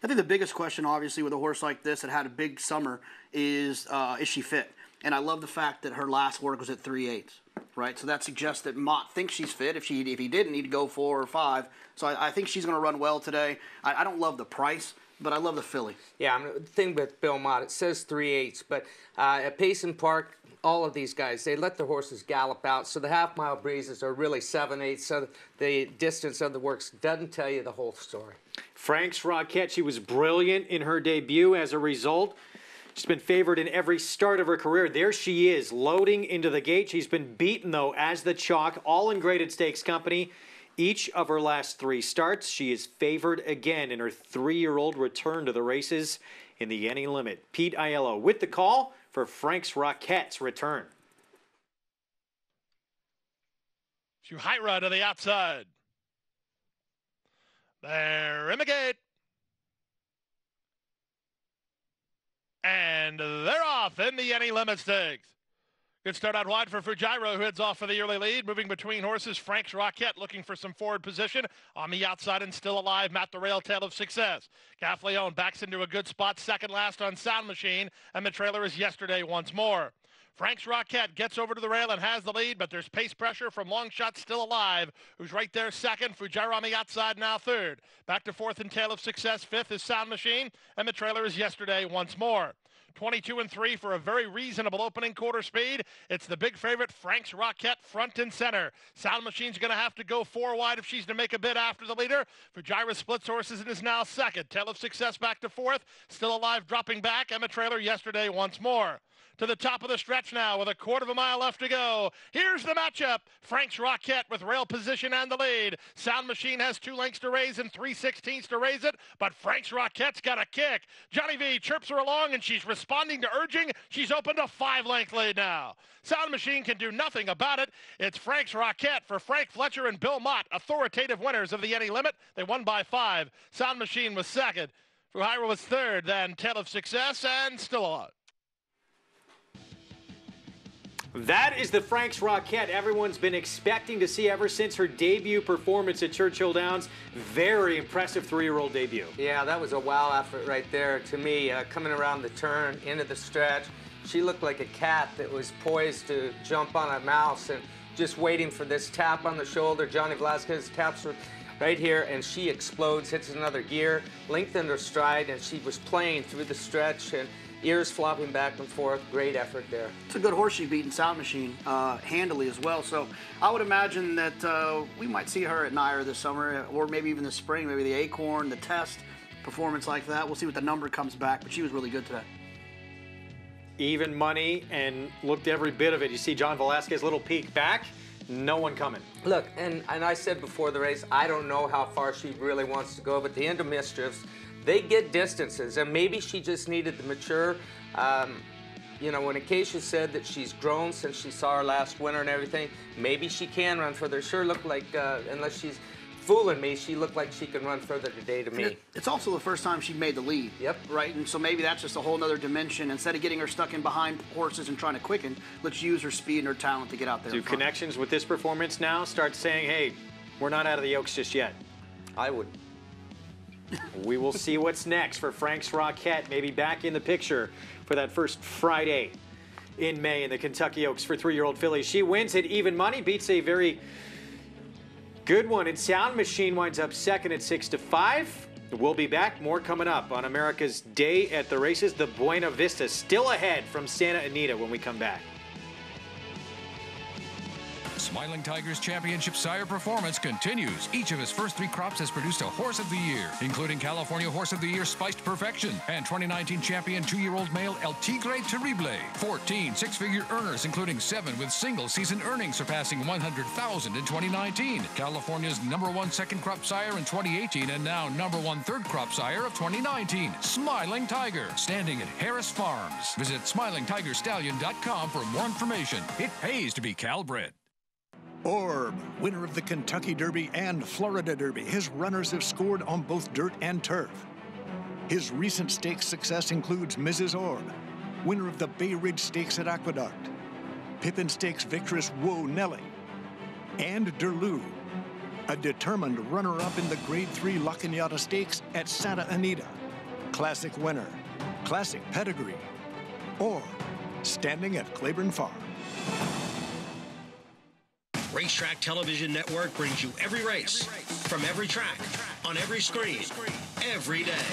I think the biggest question, obviously, with a horse like this that had a big summer is she fit? And I love the fact that her last work was at 3/8, right? So that suggests that Mott thinks she's fit. If he didn't, he'd go 4 or 5. So I think she's going to run well today. I don't love the price, but I love the filly. Yeah, the thing with Bill Mott, it says 3/8, but at Payson Park, all of these guys, they let their horses gallop out. So the half-mile breezes are really 7/8. So the distance of the works doesn't tell you the whole story. Frank's Rocket, she was brilliant in her debut. As a result, she's been favored in every start of her career. There she is, loading into the gate. She's been beaten, though, as the chalk, all in graded stakes company. Each of her last 3 starts, she is favored again in her 3-year-old return to the races in the Any Limit. Pete Aiello with the call for Frank's Rocket's return. Shuhaira to the outside. They're in the gate. And they're off in the Any Limit Stakes. Good start out wide for Fujairah, who heads off for the early lead. Moving between horses, Frank's Rocket looking for some forward position. On the outside and still alive, Matt the Rail, Tail of Success. Gaffleon backs into a good spot, second last on Sound Machine, and the trailer is Yesterday once more. Frank's Rocket gets over to the rail and has the lead, but there's pace pressure from Long Shot Still Alive, who's right there second. Fujairah on the outside now third. Back to fourth and Tail of Success. Fifth is Sound Machine, and the trailer is Yesterday once more. 22-3 for a very reasonable opening quarter speed. It's the big favorite, Frank's Rocket, front and center. Sound Machine's going to have to go 4 wide if she's to make a bid after the leader. Fujairah splits horses and is now second. Tail of Success back to fourth. Still Alive dropping back. Emma Trailer Yesterday once more. to the top of the stretch now with a quarter of a mile left to go. Here's the matchup. Frank's Rocket with rail position and the lead. Sound Machine has 2 lengths to raise and 3/16 to raise it, but Frank's Rocket's got a kick. Johnny V chirps her along, and she's responding to urging. She's opened a 5-length lead now. Sound Machine can do nothing about it. It's Frank's Rocket for Frank Fletcher and Bill Mott, authoritative winners of the Any Limit. They won by 5. Sound Machine was second. Fuhaira was third, then Tale of Success, and Still Alive. That is the Frank's Rocket everyone's been expecting to see ever since her debut performance at Churchill Downs. Very impressive 3-year-old debut. Yeah, that was a wow effort right there to me. Coming around the turn, into the stretch, she looked like a cat that was poised to jump on a mouse and just waiting for this tap on the shoulder. Johnny Velasquez taps her right here, and she explodes, hits another gear, lengthened her stride, and she was playing through the stretch, and ears flopping back and forth. Great effort there. It's a good horse she beat in Sound Machine, handily as well. So I would imagine that we might see her at Naira this summer, or maybe even this spring, maybe the Acorn, the Test performance like that. We'll see what the number comes back, but she was really good today. Even money, and looked every bit of it. You see John Velasquez, little peek back. No one coming. Look, and I said before the race, I don't know how far she really wants to go, but the End of Mischiefs, they get distances, and maybe she just needed to mature. You know, when Acacia said that she's grown since she saw her last winter and everything, maybe she can run further. Sure looked like, unless she's fooling me, she looked like she can run further today to me. It's also the first time she made the lead. Yep. Right, and so maybe that's just a whole other dimension. Instead of getting her stuck in behind horses and trying to quicken, let's use her speed and her talent to get out there. Do connections with this performance now start saying, hey, we're not out of the Oaks just yet? I would. We will see what's next for Frank's Rocket, maybe back in the picture for that first Friday in May in the Kentucky Oaks for 3-year-old fillies. She wins at even money, beats a very good one, and Sound Machine winds up second at 6-5. We'll be back. More coming up on America's Day at the Races. The Buena Vista still ahead from Santa Anita when we come back. Smiling Tigers Championship sire performance continues. Each of his first 3 crops has produced a Horse of the Year, including California Horse of the Year Spiced Perfection and 2019 champion 2-year-old male El Tigre Terrible. 14 6-figure earners, including 7 with single-season earnings surpassing $100,000 in 2019. California's #1 second crop sire in 2018 and now #1 third crop sire of 2019. Smiling Tiger, standing at Harris Farms. Visit SmilingTigerStallion.com for more information. It pays to be Cal-bred. Orb, winner of the Kentucky Derby and Florida Derby. His runners have scored on both dirt and turf. His recent stakes success includes Mrs. Orb, winner of the Bay Ridge Stakes at Aqueduct, Pippin Stakes victorious Whoa Nelly, and Derlou, a determined runner-up in the Grade 3 La Cañada Stakes at Santa Anita. Classic winner, classic pedigree, or standing at Claiborne Farm. Racetrack Television Network brings you every race, from every track, on every screen, every day.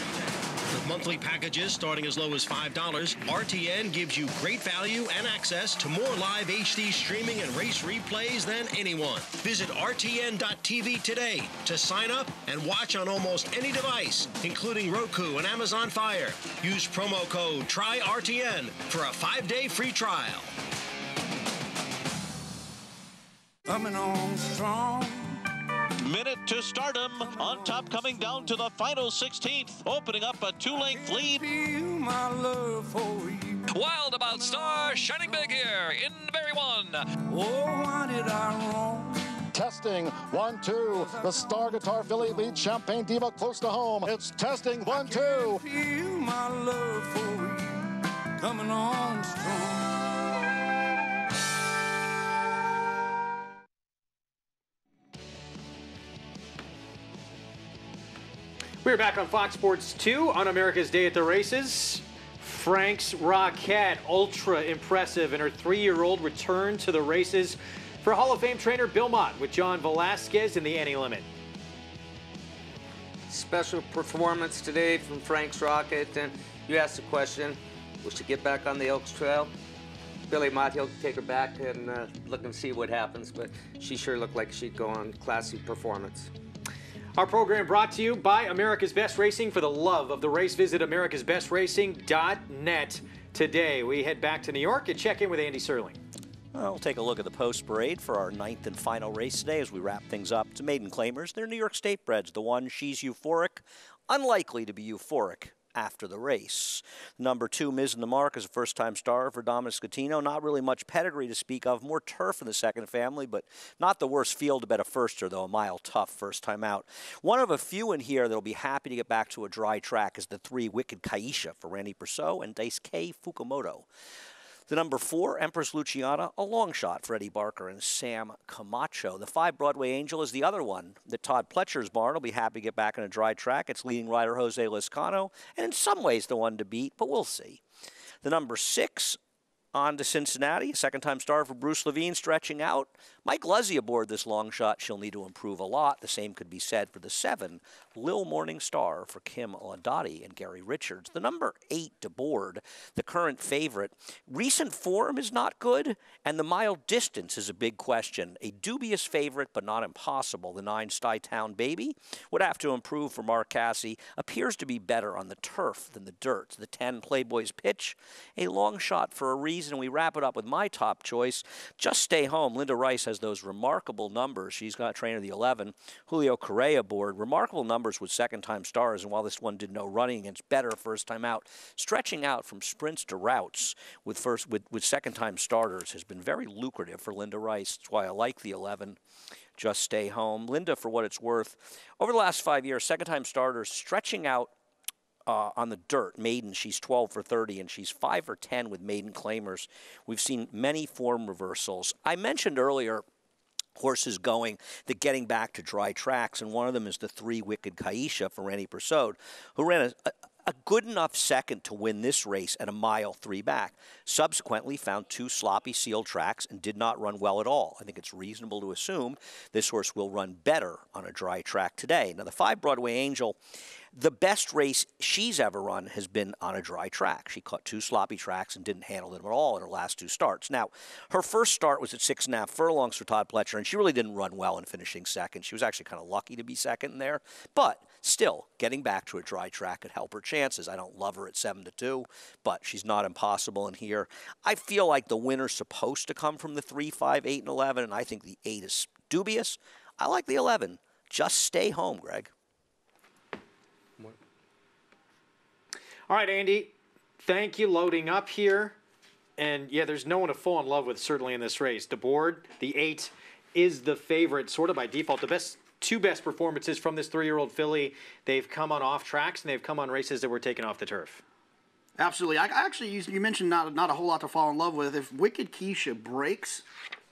With monthly packages starting as low as $5, RTN gives you great value and access to more live HD streaming and race replays than anyone. Visit RTN.tv today to sign up and watch on almost any device, including Roku and Amazon Fire. Use promo code TRYRTN for a 5-day free trial. Coming on strong. Minute to stardom. On top, coming down to the final 16th, opening up a 2-length lead. My love for you. Wild About Star, shining big here in Very One. Oh, why did I wrong? Testing 1, 2. The Star Guitar filly leads Champagne Diva close to home. It's testing 1, 2. Feel my love for you. Coming on strong. We're back on Fox Sports 2 on America's Day at the Races. Frank's Rocket, ultra impressive in her 3-year-old return to the races for Hall of Fame trainer Bill Mott with John Velasquez in the Any Limit. Special performance today from Frank's Rocket, and you asked the question, will she get back on the Elks Trail? Billy Mott, he'll take her back and look and see what happens, but she sure looked like she'd go on classy performance. Our program brought to you by America's Best Racing. For the love of the race, visit americasbestracing.net today. We head back to New York and check in with Andy Serling. We'll take a look at the post parade for our 9th and final race today as we wrap things up. To maiden claimers, they're New York State breds. The one, She's Euphoric, unlikely to be euphoric after the race. Number 2, Ms. in the Mark, is a first-time star for Dominic Scatino. Not really much pedigree to speak of. More turf in the second family, but not the worst field to bet a firster, though. A mile tough first time out. One of a few in here that'll be happy to get back to a dry track is the 3, Wicked Kaisha for Randy Persaud and Dice K. Fukumoto. The number 4, Empress Luciana, a long shot for Eddie Barker and Sam Camacho. The 5, Broadway Angel, is the other one that Todd Pletcher's barn will be happy to get back on a dry track. It's leading rider Jose Lezcano, and in some ways the one to beat, but we'll see. The number 6, On to Cincinnati, a second-time star for Bruce Levine, stretching out. Mike Luzzy aboard this long shot. She'll need to improve a lot. The same could be said for the 7, Lil Morning Star for Kim Landati and Gary Richards. The number 8, DeBoard, the current favorite. Recent form is not good, and the mile distance is a big question. A dubious favorite, but not impossible. The 9, Stuytown Baby would have to improve for Mark Cassie. Appears to be better on the turf than the dirt. The 10, Playboy's Pitch, a long shot for a reason. And we wrap it up with my top choice, Just Stay Home. Linda Rice has those remarkable numbers. She's got a trainer, the 11, Julio Correa aboard. Remarkable numbers with second-time stars, and while this one did no running against better first time out, stretching out from sprints to routes with second-time starters has been very lucrative for Linda Rice. That's why I like the 11. Just Stay Home. Linda, for what it's worth, over the last 5 years, second-time starters stretching out on the dirt. Maiden, she's 12 for 30, and she's 5 for 10 with maiden claimers. We've seen many form reversals. I mentioned earlier horses getting back to dry tracks, and one of them is the 3, Wicked Kaisha for Randy Persaud, who ran a good enough second to win this race at a mile 3 back. Subsequently found 2 sloppy sealed tracks and did not run well at all. I think it's reasonable to assume this horse will run better on a dry track today. Now, the 5, Broadway Angel, the best race she's ever run has been on a dry track. She caught 2 sloppy tracks and didn't handle them at all in her last 2 starts. Now, her first start was at 6.5 furlongs for Todd Pletcher, and she really didn't run well in finishing second. She was actually kind of lucky to be second in there, but still, getting back to a dry track could help her chances. I don't love her at 7-2, but she's not impossible in here. I feel like the winner's supposed to come from the 3, 5, 8, and 11, and I think the 8 is dubious. I like the 11. Just Stay Home, Greg. All right, Andy, thank you loading up here. And, yeah, there's no one to fall in love with, certainly, in this race. DeBoard, the 8, is the favorite, sort of by default. The 2 best performances from this 3-year-old filly, they've come on off tracks, and they've come on races that were taken off the turf. Absolutely. I actually, you mentioned not a whole lot to fall in love with. If Wicked Kaisha breaks,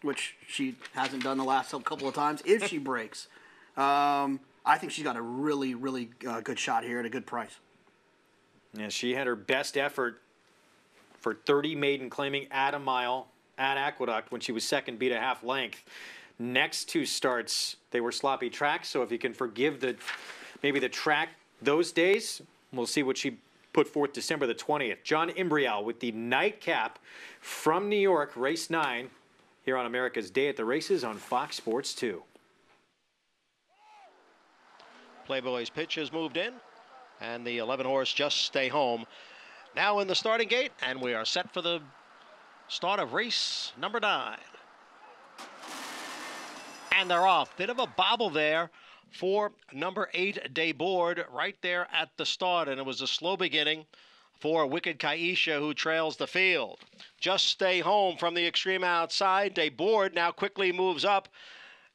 which she hasn't done the last couple of times, if she breaks, I think she's got a really, really good shot here at a good price. Yeah, she had her best effort for 30 maiden claiming at a mile at Aqueduct when she was second, beat a half length. Next 2 starts, they were sloppy tracks, so if you can forgive maybe the track those days, we'll see what she put forth December the 20th. John Imbrial with the nightcap from New York, race 9, here on America's Day at the Races on Fox Sports 2. Playboy's Pitch has moved in, and the 11 horse Just Stay Home now in the starting gate, and we are set for the start of race number 9. And they're off. Bit of a bobble there for number 8, DeBoard, right there at the start, and it was a slow beginning for Wicked Kaisha, who trails the field. Just Stay Home from the extreme outside. DeBoard now quickly moves up,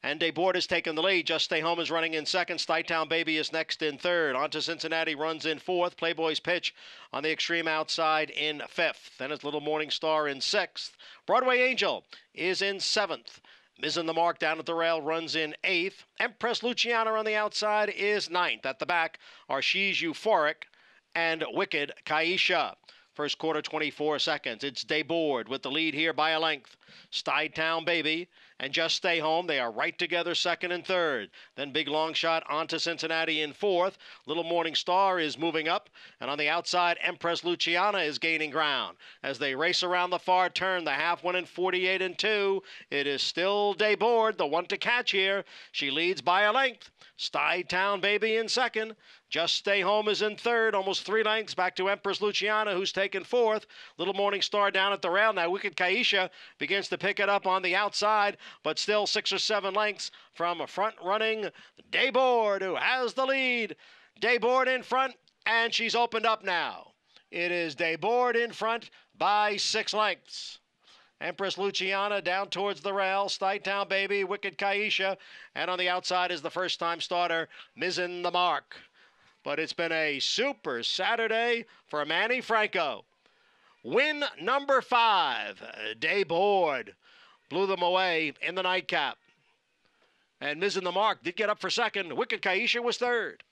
and DeBoard has taken the lead. Just Stay Home is running in second. Stuytown Baby is next in third. On to Cincinnati runs in fourth. Playboy's Pitch on the extreme outside in fifth. Then it's Little Morning Star in sixth. Broadway Angel is in seventh. Ms. in the Mark down at the rail runs in eighth. Empress Luciana on the outside is ninth. At the back are She's Euphoric and Wicked Kaisha. First quarter, 24 seconds. It's DeBoard with the lead here by a length. Stuytown Baby and Just Stay Home. They are right together, second and third. Then Big Long Shot on to Cincinnati in fourth. Little Morning Star is moving up, and on the outside, Empress Luciana is gaining ground. As they race around the far turn, the half one in 48-2. It is still Dayboard, the one to catch here. She leads by a length. Stide Town Baby in second. Just Stay Home is in third, almost 3 lengths back to Empress Luciana, who's taken fourth. Little Morning Star down at the rail. Now Wicked Kaisha begins to pick it up on the outside, but still 6 or 7 lengths from a front-running Dayboard, who has the lead. Dayboard in front, and she's opened up now. It is Dayboard in front by 6 lengths. Empress Luciana down towards the rail. Stide Town Baby, Wicked Kaisha, and on the outside is the first-time starter, Mizzen the Mark. But it's been a super Saturday for Manny Franco. Win number 5, Dayboard, blew them away in the nightcap. And Mizzen the Mark did get up for second. Wicked Kaisha was third.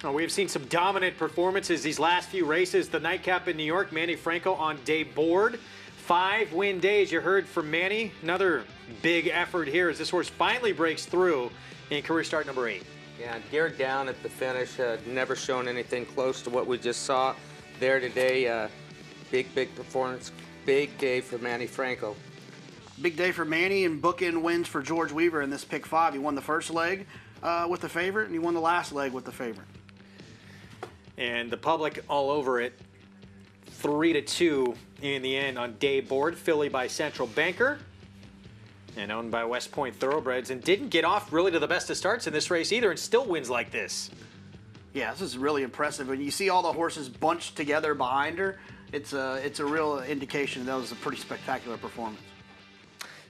Oh, we've seen some dominant performances these last few races. The nightcap in New York, Manny Franco on Dayboard. 5 win days. You heard from Manny. Another big effort here as this horse finally breaks through in career start number 8. Yeah, geared down at the finish. Never shown anything close to what we just saw there today. Big performance. Big day for Manny Franco. Big day for Manny, and bookend wins for George Weaver in this pick 5. He won the first leg with the favorite, and he won the last leg with the favorite. And the public all over it. 3-2 in the end on Dayboard. Filly by Central Banker, and owned by West Point Thoroughbreds, and didn't get off really to the best of starts in this race either, and still wins like this. Yeah, this is really impressive. When you see all the horses bunched together behind her, it's a real indication that was a pretty spectacular performance.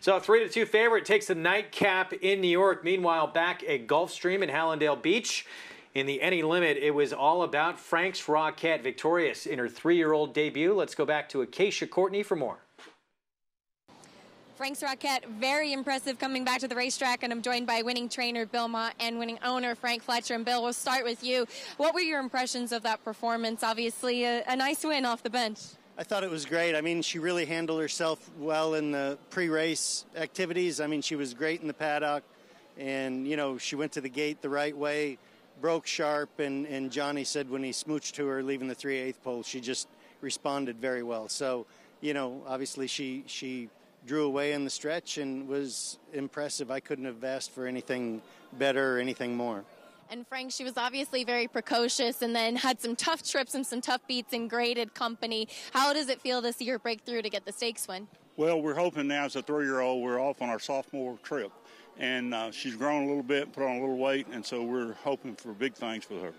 So 3-2 favorite takes the nightcap in New York. Meanwhile, back at Gulfstream in Hallandale Beach, in the Any Limit, it was all about Frank's Rocket victorious in her 3-year-old debut. Let's go back to Acacia Courtney for more. Frank's Rocket, very impressive coming back to the racetrack, and I'm joined by winning trainer Bill Mott and winning owner Frank Fletcher. And Bill, we'll start with you. What were your impressions of that performance? Obviously, a nice win off the bench. I thought it was great. I mean, she really handled herself well in the pre-race activities. I mean, she was great in the paddock, and, you know, she went to the gate the right way, broke sharp, and Johnny said when he smooched to her leaving the 3/8 pole, she just responded very well. So, you know, obviously she drew away in the stretch and was impressive. I couldn't have asked for anything better or anything more. And Frank, she was obviously very precocious and then had some tough trips and some tough beats in graded company. How does it feel to see her break through to get the stakes win? Well, we're hoping now as a 3-year-old, we're off on our sophomore trip. And she's grown a little bit, put on a little weight, and so we're hoping for big things for her.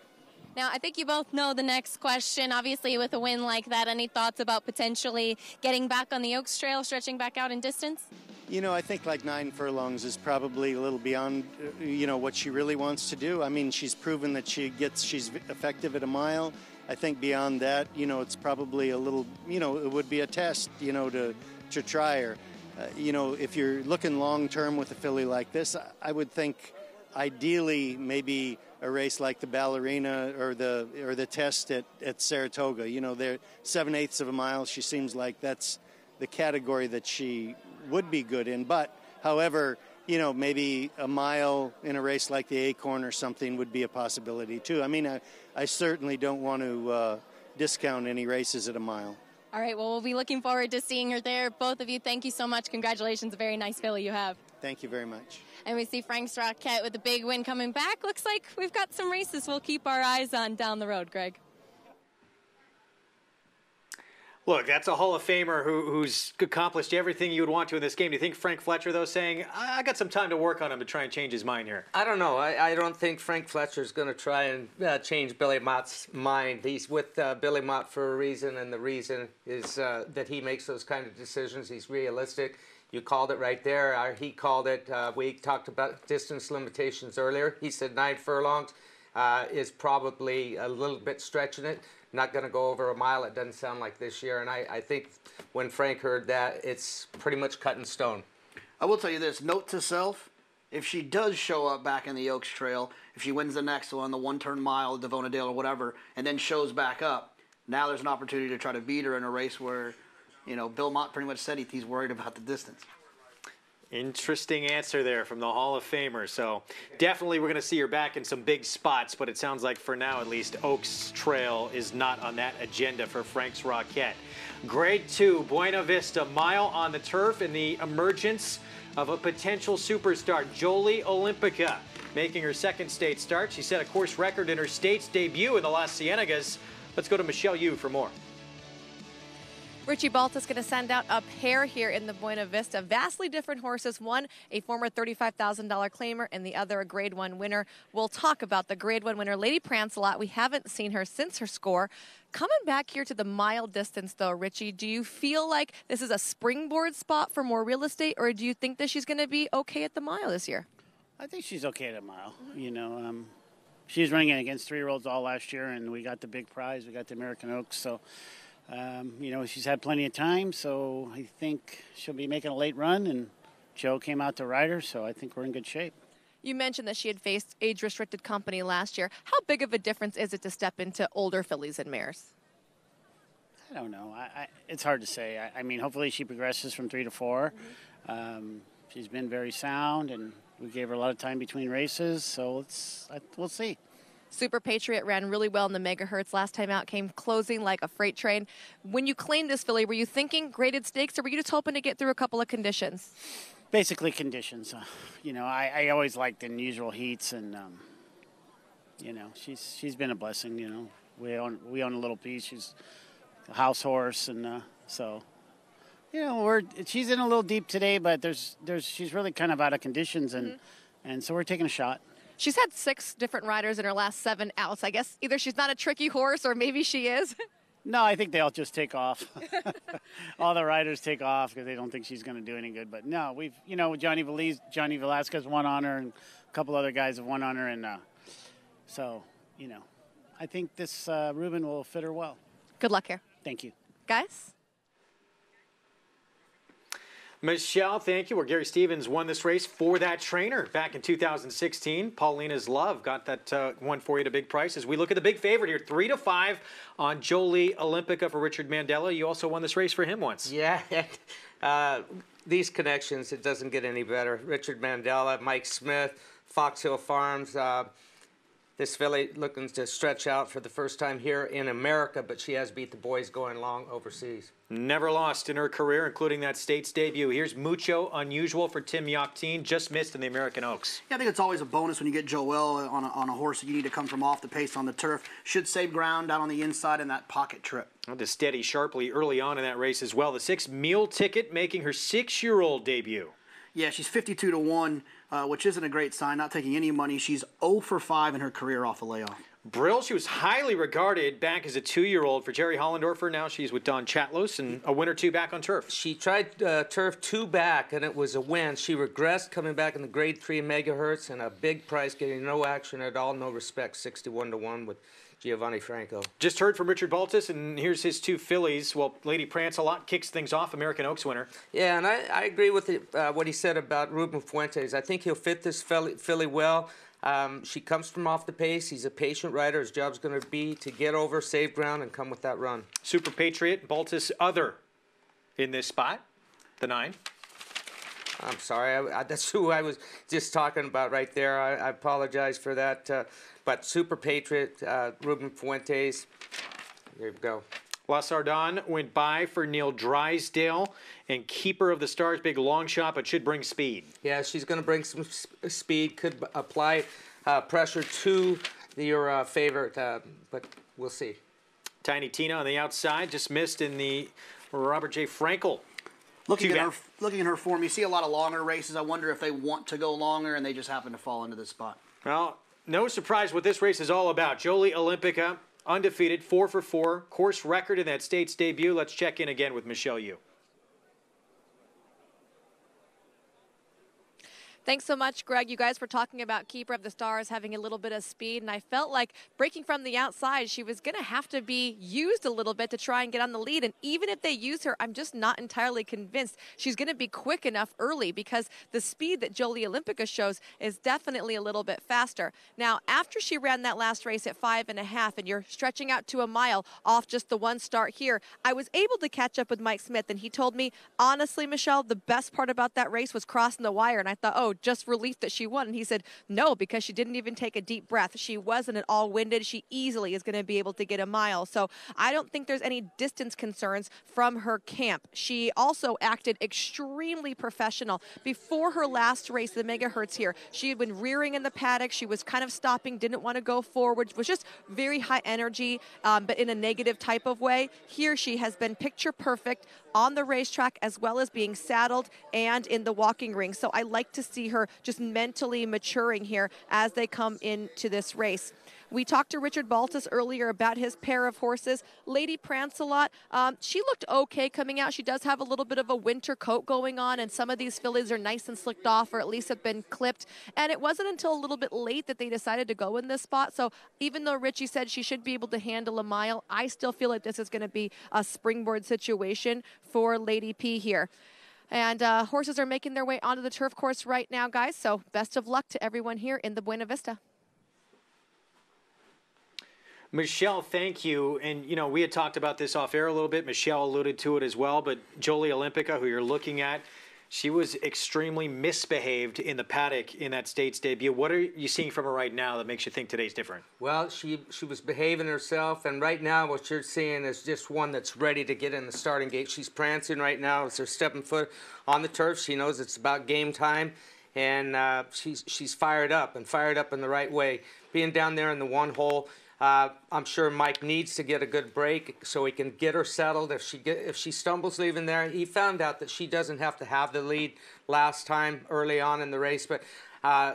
Now, I think you both know the next question. Obviously, with a win like that, any thoughts about potentially getting back on the Oaks Trail, stretching back out in distance? You know, I think like 9 furlongs is probably a little beyond, you know, what she really wants to do. I mean, she's proven that she's effective at a mile. I think beyond that, you know, it's probably a little, you know, it would be a test, you know, to try her. You know, if you're looking long-term with a filly like this, I would think ideally maybe a race like the Ballerina or the Test at Saratoga. You know, they're 7/8 of a mile. She seems like that's the category that she would be good in. But, however, you know, maybe a mile in a race like the Acorn or something would be a possibility too. I mean, I certainly don't want to discount any races at a mile. All right, well, we'll be looking forward to seeing her there. Both of you, thank you so much. Congratulations, a very nice filly you have. Thank you very much. And we see Frank's Rocket with a big win coming back. Looks like we've got some races we'll keep our eyes on down the road, Greg. Look, that's a Hall of Famer who's accomplished everything you would want to in this game. Do you think Frank Fletcher, though, saying, I got some time to work on him to try and change his mind here? I don't know. I don't think Frank Fletcher's going to try and change Billy Mott's mind. He's with Billy Mott for a reason, and the reason is that he makes those kind of decisions. He's realistic. You called it right there. He called it. We talked about distance limitations earlier. He said 9 furlongs is probably a little bit stretching it. Not going to go over a mile. It doesn't sound like this year. And I think when Frank heard that, it's pretty much cut in stone. I will tell you this, note to self, if she does show up back in the Oaks Trail, if she wins the next one, the one-turn mile, Devona Dale or whatever, and then shows back up, now there's an opportunity to try to beat her in a race where Bill Mott pretty much said he's worried about the distance. Interesting answer there from the Hall of Famer. So definitely we're going to see her back in some big spots, but it sounds like for now at least Oaks Trail is not on that agenda for Frank's Rocket. Grade 2, Buena Vista, mile on the turf, and the emergence of a potential superstar, Jolie Olympica, making her second state start. She set a course record in her state's debut in the Las Cienegas. Let's go to Michelle Yu for more. Richie Baltas going to send out a pair here in the Buena Vista. Vastly different horses. One, a former $35,000 claimer, and the other, a Grade 1 winner. We'll talk about the Grade 1 winner, Lady Prance-a-Lot. We haven't seen her since her score. Coming back here to the mile distance, though, Richie, do you feel like this is a springboard spot for more real estate, or do you think that she's going to be okay at the mile this year? I think she's okay at a mile. She was running against 3-year-olds all last year, and we got the big prize. We got the American Oaks, so... she's had plenty of time, so I think she'll be making a late run, and Joe came out to ride her, so I think we're in good shape. You mentioned that she had faced age-restricted company last year. How big of a difference is it to step into older fillies and mares? I don't know. It's hard to say. I mean, hopefully she progresses from 3 to 4. She's been very sound, and we gave her a lot of time between races, so we'll see. Super Patriot ran really well in the megahertz last time out, came closing like a freight train. When you claimed this filly, were you thinking graded stakes, or were you just hoping to get through a couple of conditions? Basically conditions. I always liked unusual heats, and she's been a blessing. We own a little piece. She's a house horse, and so she's in a little deep today, but she's really kind of out of conditions, and so we're taking a shot. She's had 6 different riders in her last 7 outs. I guess either she's not a tricky horse or maybe she is. No, I think they all just take off. All the riders take off because they don't think she's going to do any good. But no, Johnny Velasquez won on her, and a couple other guys have won on her. And so, I think this Ruben will fit her well. Good luck here. Thank you. Guys? Michelle, thank you. Where Gary Stevens won this race for that trainer back in 2016. Paulina's Love got that one for you at a big price. As we look at the big favorite here, 3 to 5 on Jolie Olympica for Richard Mandela. You also won this race for him once. Yeah. These connections, it doesn't get any better. Richard Mandela, Mike Smith, Fox Hill Farms. This filly looking to stretch out for the first time here in America, but she has beat the boys going long overseas. Never lost in her career, including that state's debut. Here's Mucho Unusual for Tim Yachteen, just missed in the American Oaks. Yeah, I think it's always a bonus when you get Joelle on a horse that you need to come from off the pace on the turf. Should save ground down on the inside in that pocket trip. And to steady sharply early on in that race as well. The 6 Meal Ticket making her 6-year-old debut. Yeah, she's 52 to 1, which isn't a great sign, not taking any money. She's 0 for 5 in her career off the layoff. Brill, she was highly regarded back as a 2-year-old for Jerry Hollendorfer. Now she's with Don Chatlos, and a win or 2 back on turf. She tried turf 2 back, and it was a win. She regressed coming back in the Grade 3 megahertz, and a big price, getting no action at all, no respect, 61 to 1 with Giovanni Franco. Just heard from Richard Baltas, and here's his 2 fillies. Well, Lady Prance-a-Lot kicks things off, American Oaks winner. Yeah, and I agree with what he said about Ruben Fuentes. I think he'll fit this filly well. She comes from off the pace. He's a patient rider. His job's going to be to get over, save ground, and come with that run. Super Patriot, Baltas other in this spot, the 9. I'm sorry. That's who I was just talking about right there. I apologize for that. But Super Patriot, Ruben Fuentes, here we go. La Sardane went by for Neil Drysdale, and Keeper of the Stars, big long shot, but should bring speed. Yeah, she's going to bring some speed, could apply pressure to your favorite, but we'll see. Tiny Tina on the outside, just missed in the Robert J. Frankel. Looking at her form, you see a lot of longer races. I wonder if they want to go longer and they just happen to fall into this spot. Well, no surprise what this race is all about. Jolie Olympica, undefeated, 4 for 4, course record in that state's debut. Let's check in again with Michelle Yu. Thanks so much, Greg. You guys were talking about Keeper of the Stars having a little bit of speed, and I felt like breaking from the outside, she was going to have to be used a little bit to try and get on the lead. And even if they use her, I'm just not entirely convinced she's going to be quick enough early, because the speed that Jolie Olympica shows is definitely a little bit faster. Now, after she ran that last race at 5.5, and you're stretching out to a mile off just the one start here, I was able to catch up with Mike Smith, and he told me, honestly, Michelle, the best part about that race was crossing the wire. And I thought, oh, just relief that she won. And he said, no, because she didn't even take a deep breath. She wasn't at all winded. She easily is going to be able to get a mile. So I don't think there's any distance concerns from her camp. She also acted extremely professional. Before her last race, the megahertz here, she had been rearing in the paddock. She was kind of stopping, didn't want to go forward, was just very high energy, but in a negative type of way. Here she has been picture perfect on the racetrack, as well as being saddled and in the walking ring. So I like to see her just mentally maturing here as they come into this race. We talked to Richard Baltas earlier about his pair of horses. Lady Prancelot, she looked okay coming out. She does have a little bit of a winter coat going on, and some of these fillies are nice and slicked off, or at least have been clipped. And it wasn't until a little bit late that they decided to go in this spot. So even though Richie said she should be able to handle a mile, I still feel like this is going to be a springboard situation for Lady P here. And horses are making their way onto the turf course right now, guys. So best of luck to everyone here in the Buena Vista. Michelle, thank you. And, you know, we had talked about this off air a little bit. Michelle alluded to it as well. But Jolie Olympica, who you're looking at, she was extremely misbehaved in the paddock in that States debut. What are you seeing from her right now that makes you think today's different? Well, she was behaving herself, and right now what you're seeing is just one that's ready to get in the starting gate. She's prancing right now as they're stepping foot on the turf. She knows it's about game time, and she's fired up, and fired up in the right way. Being down there in the one hole, I'm sure Mike needs to get a good break so he can get her settled. If she stumbles leaving there, he found out that she doesn't have to have the lead last time early on in the race. But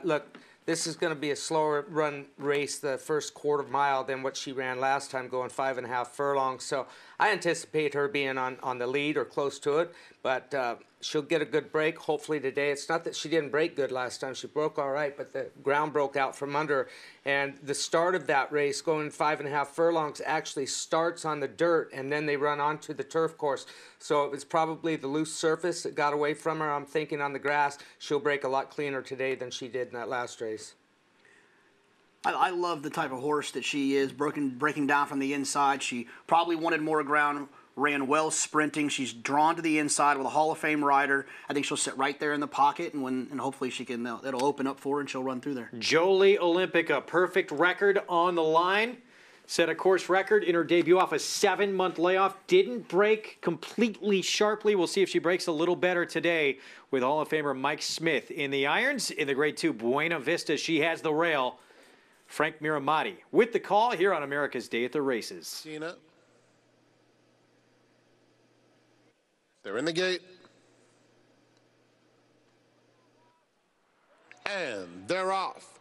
look, this is going to be a slower run race the first quarter mile than what she ran last time, going 5.5 furlongs. So I anticipate her being on the lead or close to it, but she'll get a good break hopefully today. It's not that she didn't break good last time. She broke all right, but the ground broke out from under her. And the start of that race, going 5.5 furlongs, actually starts on the dirt, and then they run onto the turf course. So it was probably the loose surface that got away from her. I'm thinking on the grass, she'll break a lot cleaner today than she did in that last race. I love the type of horse that she is, breaking down from the inside. She probably wanted more ground, ran well sprinting. She's drawn to the inside with a Hall of Fame rider. I think she'll sit right there in the pocket, and hopefully she can. It'll open up for her, and she'll run through there. Jolie Olympica, perfect record on the line. Set a course record in her debut off a 7-month layoff. Didn't break completely sharply. We'll see if she breaks a little better today with Hall of Famer Mike Smith in the irons. In the Grade 2 Buena Vista, she has the rail. Frank Miramati with the call here on America's Day at the Races. Tina. They're in the gate. And they're off.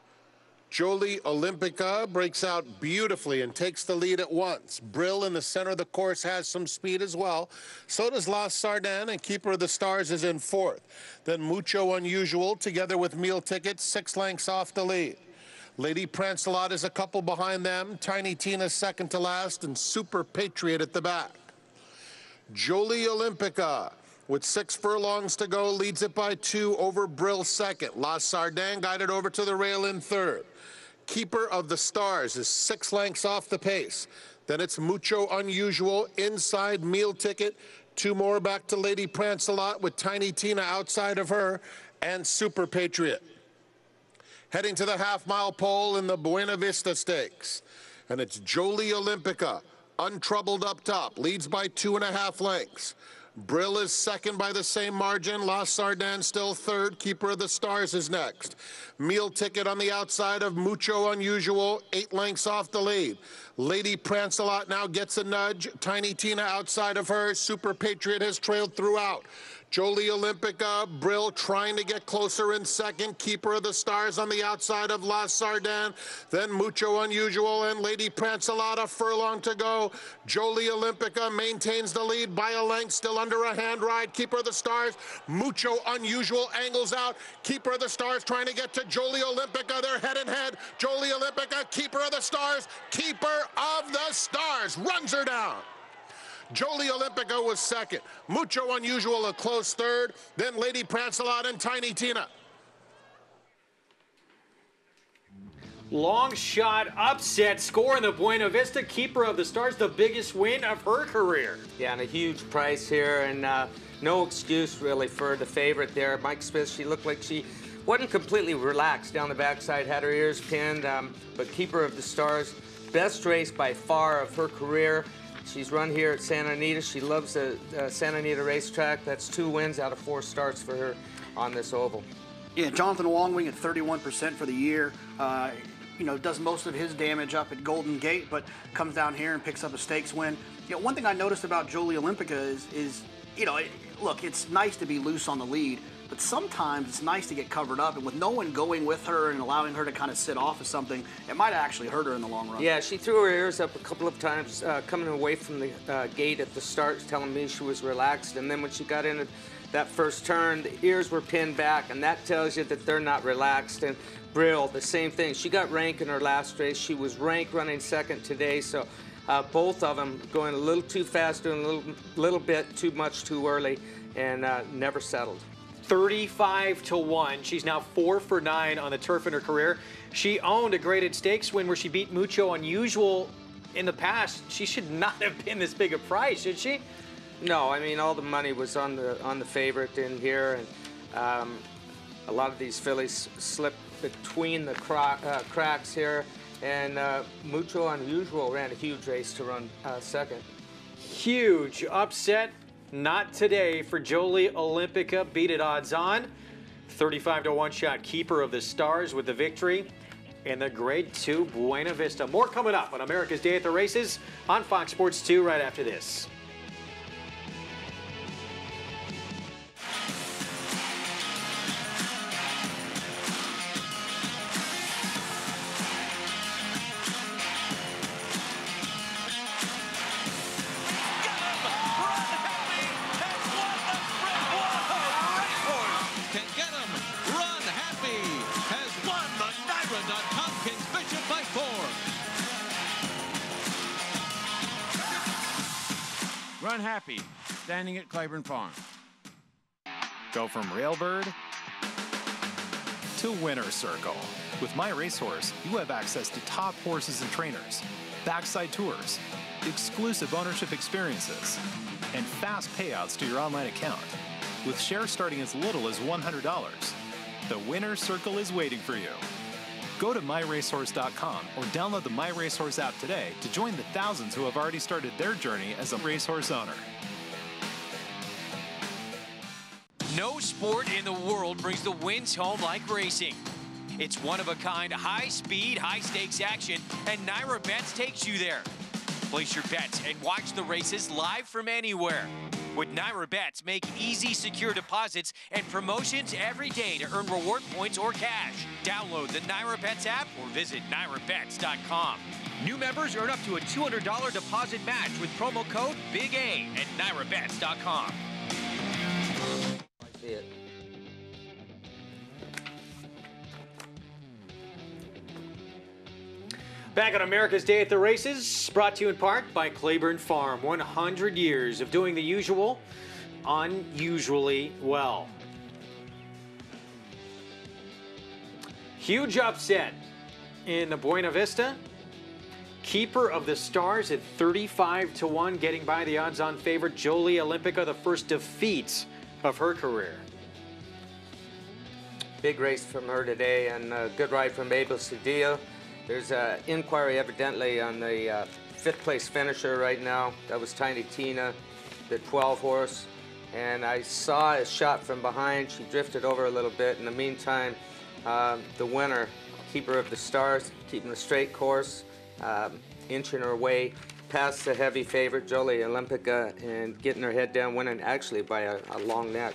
Jolie Olympica breaks out beautifully and takes the lead at once. Brill in the center of the course has some speed as well. So does La Sardin, and Keeper of the Stars is in fourth. Then Mucho Unusual together with Meal Ticket, 6 lengths off the lead. Lady Prancelot is a couple behind them. Tiny Tina second to last, and Super Patriot at the back. Jolie Olympica, with 6 furlongs to go, leads it by 2 over Brill second. La Sardin guided over to the rail in third. Keeper of the Stars is 6 lengths off the pace. Then it's Mucho Unusual, inside Meal Ticket. 2 more back to Lady Prancelot with Tiny Tina outside of her, and Super Patriot. Heading to the half-mile pole in the Buena Vista Stakes. And it's Jolie Olympica, untroubled up top, leads by 2.5 lengths. Brill is second by the same margin. La Sardin still third. Keeper of the Stars is next. Meal Ticket on the outside of Mucho Unusual, 8 lengths off the lead. Lady Prancelot now gets a nudge. Tiny Tina outside of her. Super Patriot has trailed throughout. Jolie Olympica, Brill trying to get closer in second. Keeper of the Stars on the outside of La Sardin. Then Mucho Unusual and Lady Prancelata, furlong to go. Jolie Olympica maintains the lead by a length, still under a hand ride. Keeper of the Stars, Mucho Unusual angles out. Keeper of the Stars trying to get to Jolie Olympica. They're head and head. Jolie Olympica, Keeper of the Stars. Keeper of the Stars runs her down. Jolie Olympica was second. Mucho Unusual a close third. Then Lady Prancelot and Tiny Tina. Long shot upset score in the Buena Vista. Keeper of the Stars, the biggest win of her career. Yeah, and a huge price here, and no excuse really for the favorite there. Mike Smith, she looked like she wasn't completely relaxed down the backside, had her ears pinned, but Keeper of the Stars, best race by far of her career. She's run here at Santa Anita. She loves the Santa Anita racetrack. That's 2 wins out of 4 starts for her on this oval. Yeah, Jonathan Longwing at 31% for the year. You know, does most of his damage up at Golden Gate, but comes down here and picks up a stakes win. You know, one thing I noticed about Jolie Olympica is you know, look, it's nice to be loose on the lead, but sometimes it's nice to get covered up, and with no one going with her and allowing her to kind of sit off of something, it might actually hurt her in the long run. Yeah, she threw her ears up a couple of times coming away from the gate at the start, telling me she was relaxed, and then when she got into that first turn, the ears were pinned back, and that tells you that they're not relaxed. And Brill, the same thing. She got rank in her last race. She was rank running second today, so both of them going a little too fast, doing a little bit too much too early, and never settled. 35-1. She's now 4 for 9 on the turf in her career. She owned a graded stakes win where she beat Mucho Unusual in the past. She should not have been this big a price, should she? No, I mean, all the money was on the favorite in here, and a lot of these fillies slip between the cracks here, and Mucho Unusual ran a huge race to run second. Huge upset. Not today for Jolie Olympica. Beat it odds on. 35-1 shot Keeper of the Stars with the victory in the Grade 2 Buena Vista. More coming up on America's Day at the Races on Fox Sports 2 right after this. Run Happy, standing at Claiborne Farm. Go from Railbird to Winner Circle. With My Racehorse, you have access to top horses and trainers, backside tours, exclusive ownership experiences, and fast payouts to your online account. With shares starting as little as $100, the Winner Circle is waiting for you. Go to myracehorse.com or download the My Racehorse app today to join the thousands who have already started their journey as a racehorse owner. No sport in the world brings the wins home like racing. It's one-of-a-kind, high-speed, high-stakes action, and Naira Bets takes you there. Place your bets and watch the races live from anywhere. With Naira Bets, make easy, secure deposits and promotions every day to earn reward points or cash. Download the Naira Bets app or visit NairaBets.com. New members earn up to a $200 deposit match with promo code Big A at NairaBets.com. I see it. Back on America's Day at the Races, brought to you in part by Claiborne Farm. 100 years of doing the usual, unusually well. Huge upset in the Buena Vista. Keeper of the Stars at 35-1, getting by the odds-on favorite Jolie Olympica, the first defeat of her career. Big race from her today, and a good ride from Abel Cedillo. There's an inquiry evidently on the 5th place finisher right now. That was Tiny Tina, the 12 horse. And I saw a shot from behind. She drifted over a little bit. In the meantime, the winner, Keeper of the Stars, keeping the straight course, inching her way past the heavy favorite, Jolie Olympica, and getting her head down, winning actually by a long neck.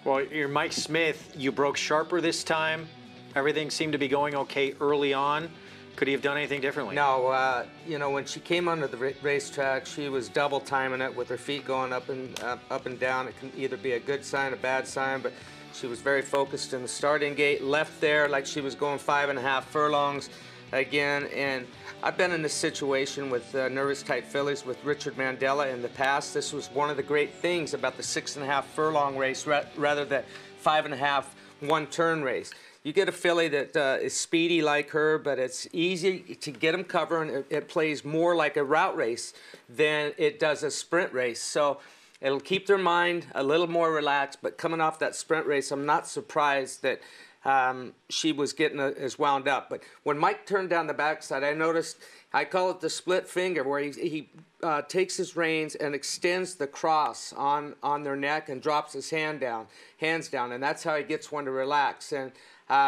Well, you're Mike Smith. You broke sharper this time. Everything seemed to be going okay early on. Could he have done anything differently? No, you know, when she came onto the racetrack, she was double timing it with her feet going up and down. It can either be a good sign, a bad sign, but she was very focused in the starting gate, left there like she was going 5.5 furlongs again. And I've been in this situation with nervous type fillies with Richard Mandela in the past. This was one of the great things about the 6.5 furlong race rather than 5.5 one-turn race. You get a filly that is speedy like her, but it's easy to get them covering. It plays more like a route race than it does a sprint race. So it'll keep their mind a little more relaxed, but coming off that sprint race, I'm not surprised that she was getting as wound up. But when Mike turned down the backside, I noticed, I call it the split finger, where he takes his reins and extends the cross on their neck and drops his hands down, and that's how he gets one to relax. And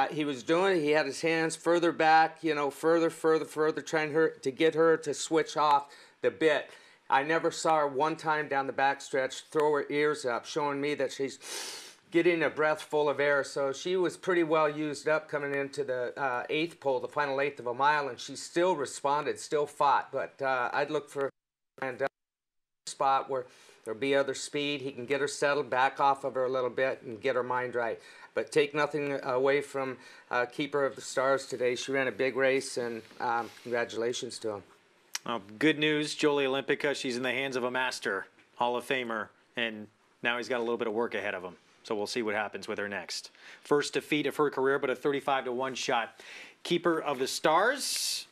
he was doing it. He had his hands further back, you know, further, trying to get her to switch off the bit. I never saw her one time down the backstretch throw her ears up, showing me that she's getting a breath full of air. So she was pretty well used up coming into the eighth pole, the final eighth of a mile, and she still responded, still fought. But I'd look for a spot where there'll be other speed. He can get her settled, back off of her a little bit, and get her mind right. But take nothing away from Keeper of the Stars today. She ran a big race, and congratulations to him. Well, good news, Jolie Olympica. She's in the hands of a master, Hall of Famer, and now he's got a little bit of work ahead of him. So we'll see what happens with her next. First defeat of her career, but a 35-1 shot. Keeper of the Stars.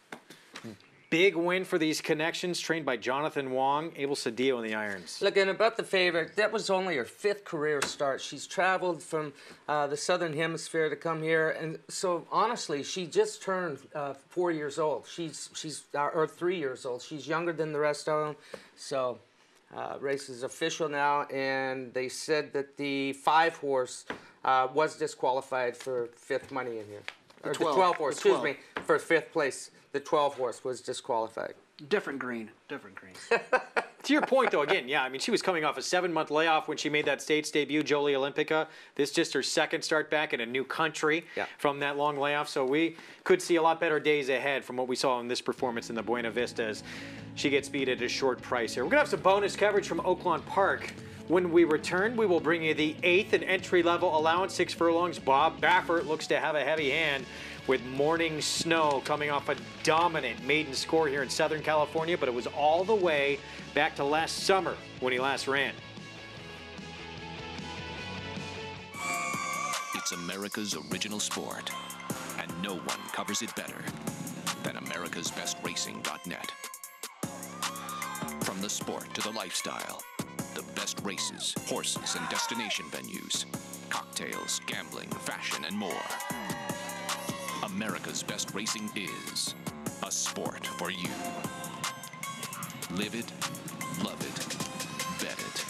Big win for these connections, trained by Jonathan Wong. Abel Cedillo in the irons. Look, and about the favorite, that was only her 5th career start. She's traveled from the Southern Hemisphere to come here, and so honestly, she just turned 4 years old. Or 3 years old. She's younger than the rest of them. So race is official now, and they said that the 5-horse was disqualified for 5th money in here. Or the 12-horse, excuse me, for 5th place. The 12-horse was disqualified. Different green. Different green. To your point, though, again, yeah, I mean, she was coming off a 7-month layoff when she made that States debut, Jolie Olympica. This just her 2nd start back in a new country from that long layoff. So we could see a lot better days ahead from what we saw in this performance in the Buena Vista as she gets beat at a short price here. We're going to have some bonus coverage from Oaklawn Park. When we return, we will bring you the 8th and entry-level allowance, 6 furlongs. Bob Baffert looks to have a heavy hand with morning snow coming off a dominant maiden score here in Southern California, but it was all the way back to last summer when he last ran. It's America's original sport, and no one covers it better than americasbestracing.net. From the sport to the lifestyle, the best races, horses, and destination venues, cocktails, gambling, fashion, and more. America's Best Racing is a sport for you. Live it, love it, bet it.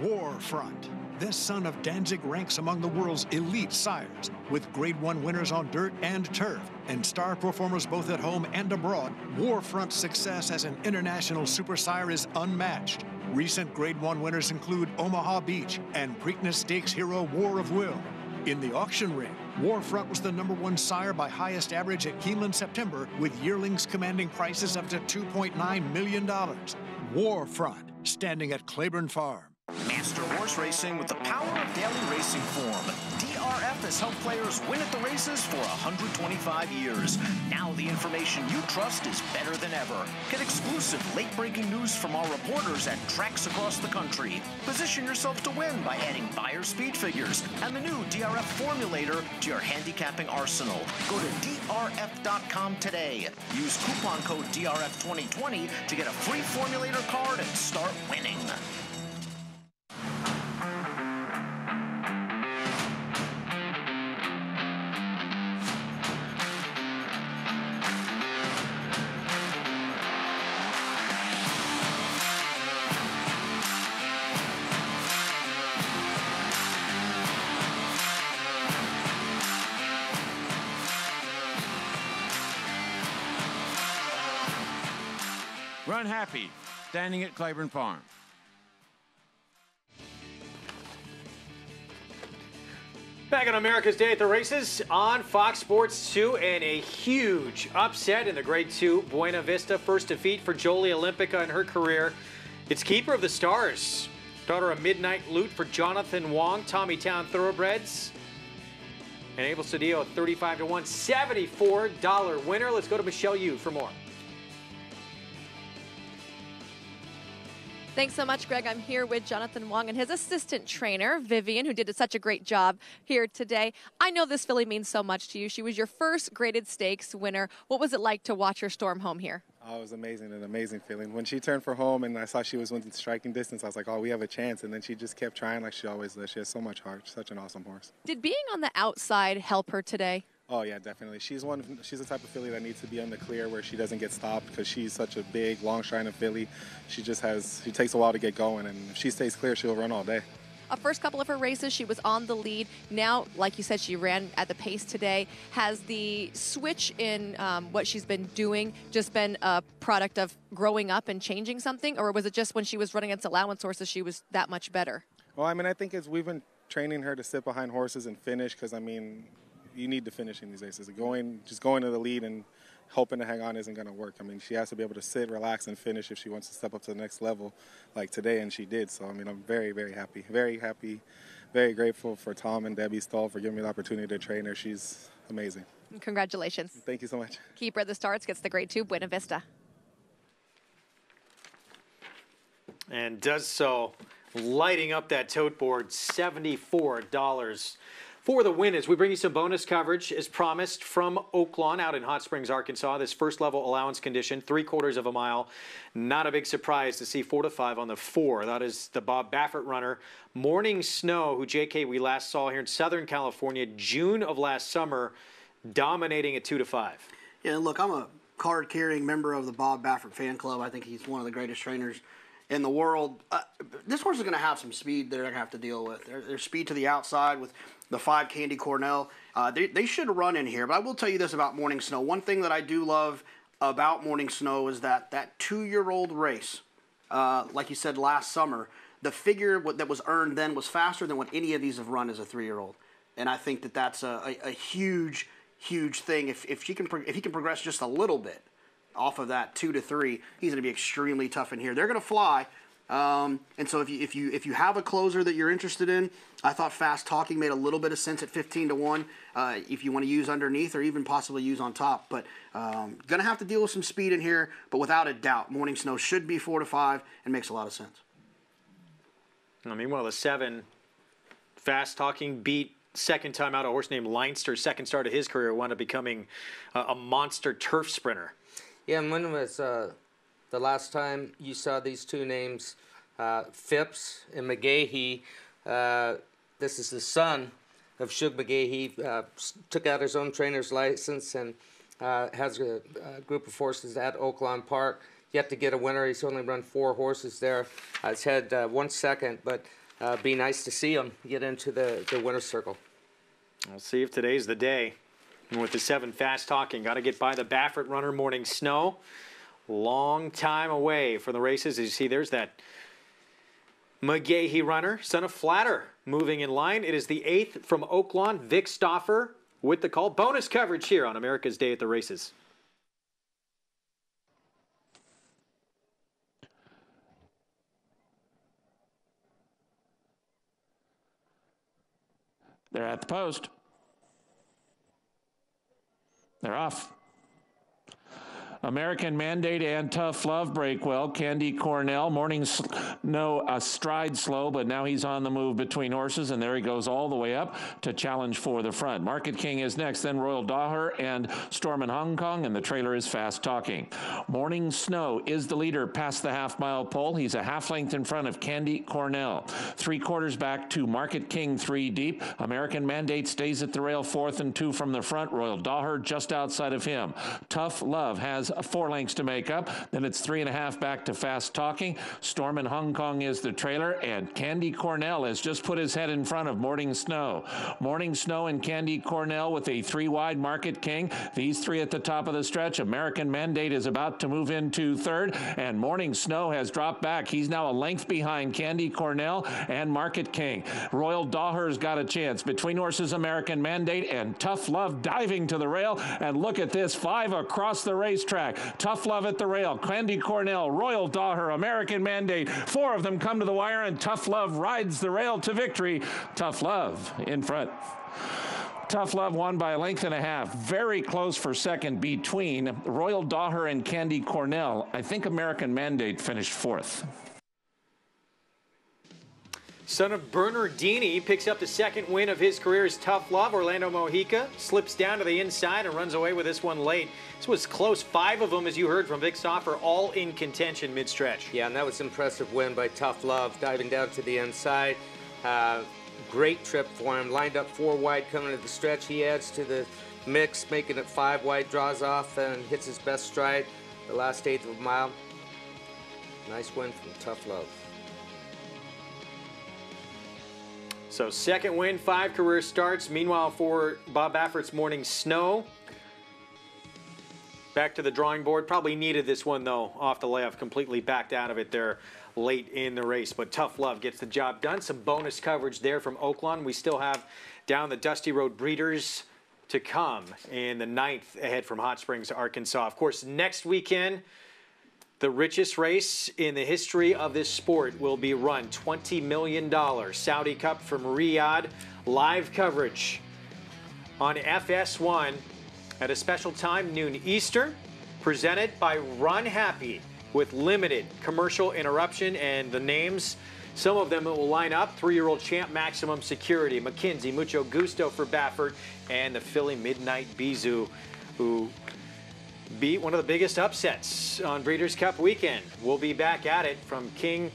Warfront. This son of Danzig ranks among the world's elite sires, with Grade 1 winners on dirt and turf, and star performers both at home and abroad. Warfront's success as an international super sire is unmatched. Recent Grade 1 winners include Omaha Beach and Preakness Stakes hero War of Will. In the auction ring, Warfront was the #1 sire by highest average at Keeneland September, with yearlings commanding prices up to $2.9 million. Warfront, standing at Claiborne Farm. Master horse racing with the power of daily racing form. DRF has helped players win at the races for 125 years. Now the information you trust is better than ever. Get exclusive late-breaking news from our reporters at tracks across the country. Position yourself to win by adding Buyer speed figures and the new DRF formulator to your handicapping arsenal. Go to DRF.com today. Use coupon code DRF2020 to get a free formulator card and start winning. Run happy, standing at Claiborne Farm. Back on America's Day at the Races on Fox Sports 2, and a huge upset in the Grade 2 Buena Vista. First defeat for Jolie Olympica in her career. It's keeper of the Stars, daughter of Midnight Loot for Jonathan Wong, Tommytown Thoroughbreds. And Abel Cedillo, 35-1, $74 winner. Let's go to Michelle Yu for more. Thanks so much, Greg. I'm here with Jonathan Wong and his assistant trainer, Vivian, who did such a great job here today. I know this filly means so much to you. She was your first graded stakes winner. What was it like to watch her storm home here? Oh, it was amazing, an amazing feeling. When she turned for home and I saw she was within striking distance, I was like, oh, we have a chance. And then she just kept trying like she always does. She has so much heart. Such an awesome horse. Did being on the outside help her today? Oh, yeah, definitely. She's the type of filly that needs to be on the clear where she doesn't get stopped because she's such a big, long-striding filly. She takes a while to get going, and if she stays clear, she'll run all day. First couple of her races, she was on the lead. Now, like you said, she ran at the pace today. Has the switch in what she's been doing just been a product of growing up and changing something, or was it just when she was running against allowance horses she was that much better? Well, I mean, I think we've been training her to sit behind horses and finish because, I mean, you need to finish in these races. Just going to the lead and hoping to hang on isn't going to work. I mean, she has to be able to sit, relax, and finish if she wants to step up to the next level like today, and she did. So, I mean, I'm very, very happy. Very happy, very grateful for Tom and Debbie Stoll for giving me the opportunity to train her. She's amazing. Congratulations. Thank you so much. Keeper of the Stars gets the Grade 2 Buena Vista. And does so lighting up that tote board, $74 for the win. As we bring you some bonus coverage as promised from Oaklawn out in Hot Springs, Arkansas. This first level allowance condition, 3/4 of a mile. Not a big surprise to see 4 to 5 on the 4. That is the Bob Baffert runner. Morning Snow, who JK we last saw here in Southern California, June of last summer, dominating at 2 to 5. Yeah, look, I'm a card-carrying member of the Bob Baffert fan club. I think he's one of the greatest trainers in the world. This horse is going to have some speed they're going to have to deal with. There's speed to the outside with the 5 Candy Cornell. They should run in here, but I will tell you this about Morning Snow. One thing that I do love about Morning Snow is that 2-year-old race, like you said last summer, the figure that was earned then was faster than what any of these have run as a 3-year-old. And I think that's a huge, huge thing. If he can progress just a little bit off of that 2 to 3, he's going to be extremely tough in here. They're going to fly. And so if you have a closer that you're interested in, I thought Fast Talking made a little bit of sense at 15-1. If you want to use underneath or even possibly use on top, but gonna have to deal with some speed in here. But without a doubt, Morning Snow should be 4 to 5 and makes a lot of sense. I mean, well, the 7 Fast Talking beat second time out a horse named Leinster, second start of his career, wound up becoming a monster turf sprinter. Yeah, and when was the last time you saw these two names, Phipps and McGahee? This is the son of Shug McGahee, took out his own trainer's license and has a group of horses at Oaklawn Park. Yet to get a winner. He's only run 4 horses there. He's had 1 second, but be nice to see him get into the winner's circle. We'll see if today's the day. And with the 7 Fast Talking, got to get by the Baffert runner, Morning Snow. Long time away for the races. As you see, there's that McGahee runner, son of Flatter, moving in line. It is the 8th from Oaklawn, Vic Stauffer with the call. Bonus coverage here on America's Day at the Races. They're at the post. They're off. American Mandate and Tough Love break well. Candy Cornell, Morning Snow, a stride slow, but now he's on the move between horses, and there he goes all the way up to challenge for the front. Market King is next, then Royal Daher and Storm in Hong Kong, and the trailer is Fast Talking. Morning Snow is the leader past the half-mile pole. He's a half length in front of Candy Cornell. 3/4 back to Market King, 3 deep. American Mandate stays at the rail, 4th and 2 from the front. Royal Daher just outside of him. Tough Love has 4 lengths to make up. Then it's 3.5 back to Fast Talking. Storm in Hong Hong Kong is the trailer, and Candy Cornell has just put his head in front of Morning Snow. Morning Snow and Candy Cornell with a 3-wide Market King. These three at the top of the stretch. American Mandate is about to move into third, and Morning Snow has dropped back. He's now a length behind Candy Cornell and Market King. Royal Daher's got a chance. Between horses, American Mandate and Tough Love diving to the rail. And look at this, 5 across the racetrack. Tough Love at the rail. Candy Cornell, Royal Daher, American Mandate. 4 of them come to the wire, and Tough Love rides the rail to victory. Tough Love in front. Tough Love won by a length and a half. Very close for second between Royal Daher and Candy Cornell. I think American Mandate finished 4th. Son of Bernardini picks up the second win of his career as Tough Love. Orlando Mojica slips down to the inside and runs away with this one late. This was close. 5 of them, as you heard from Vic Soffer, all in contention mid-stretch. Yeah, and that was an impressive win by Tough Love, diving down to the inside. Great trip for him. Lined up 4 wide coming to the stretch. He adds to the mix, making it 5 wide, draws off, and hits his best stride the last 1/8 of a mile. Nice win from Tough Love. So second win, 5 career starts. Meanwhile, for Bob Baffert's Morning Snow, back to the drawing board. Probably needed this one, though, off the layoff. Completely backed out of it there late in the race. But Tough Love gets the job done. Some bonus coverage there from Oaklawn. We still have down the Dusty Road Breeders to come in the 9th ahead from Hot Springs, Arkansas. Of course, next weekend, the richest race in the history of this sport will be run. $20 million. Saudi Cup from Riyadh. Live coverage on FS1 at a special time, noon Eastern. Presented by Run Happy with limited commercial interruption. And the names, some of them will line up. 3-year-old Champ Maximum Security, McKinsey, Mucho Gusto for Baffert, and the Philly Midnight Bizou, who beat one of the biggest upsets on Breeders' Cup weekend. We'll be back at it from King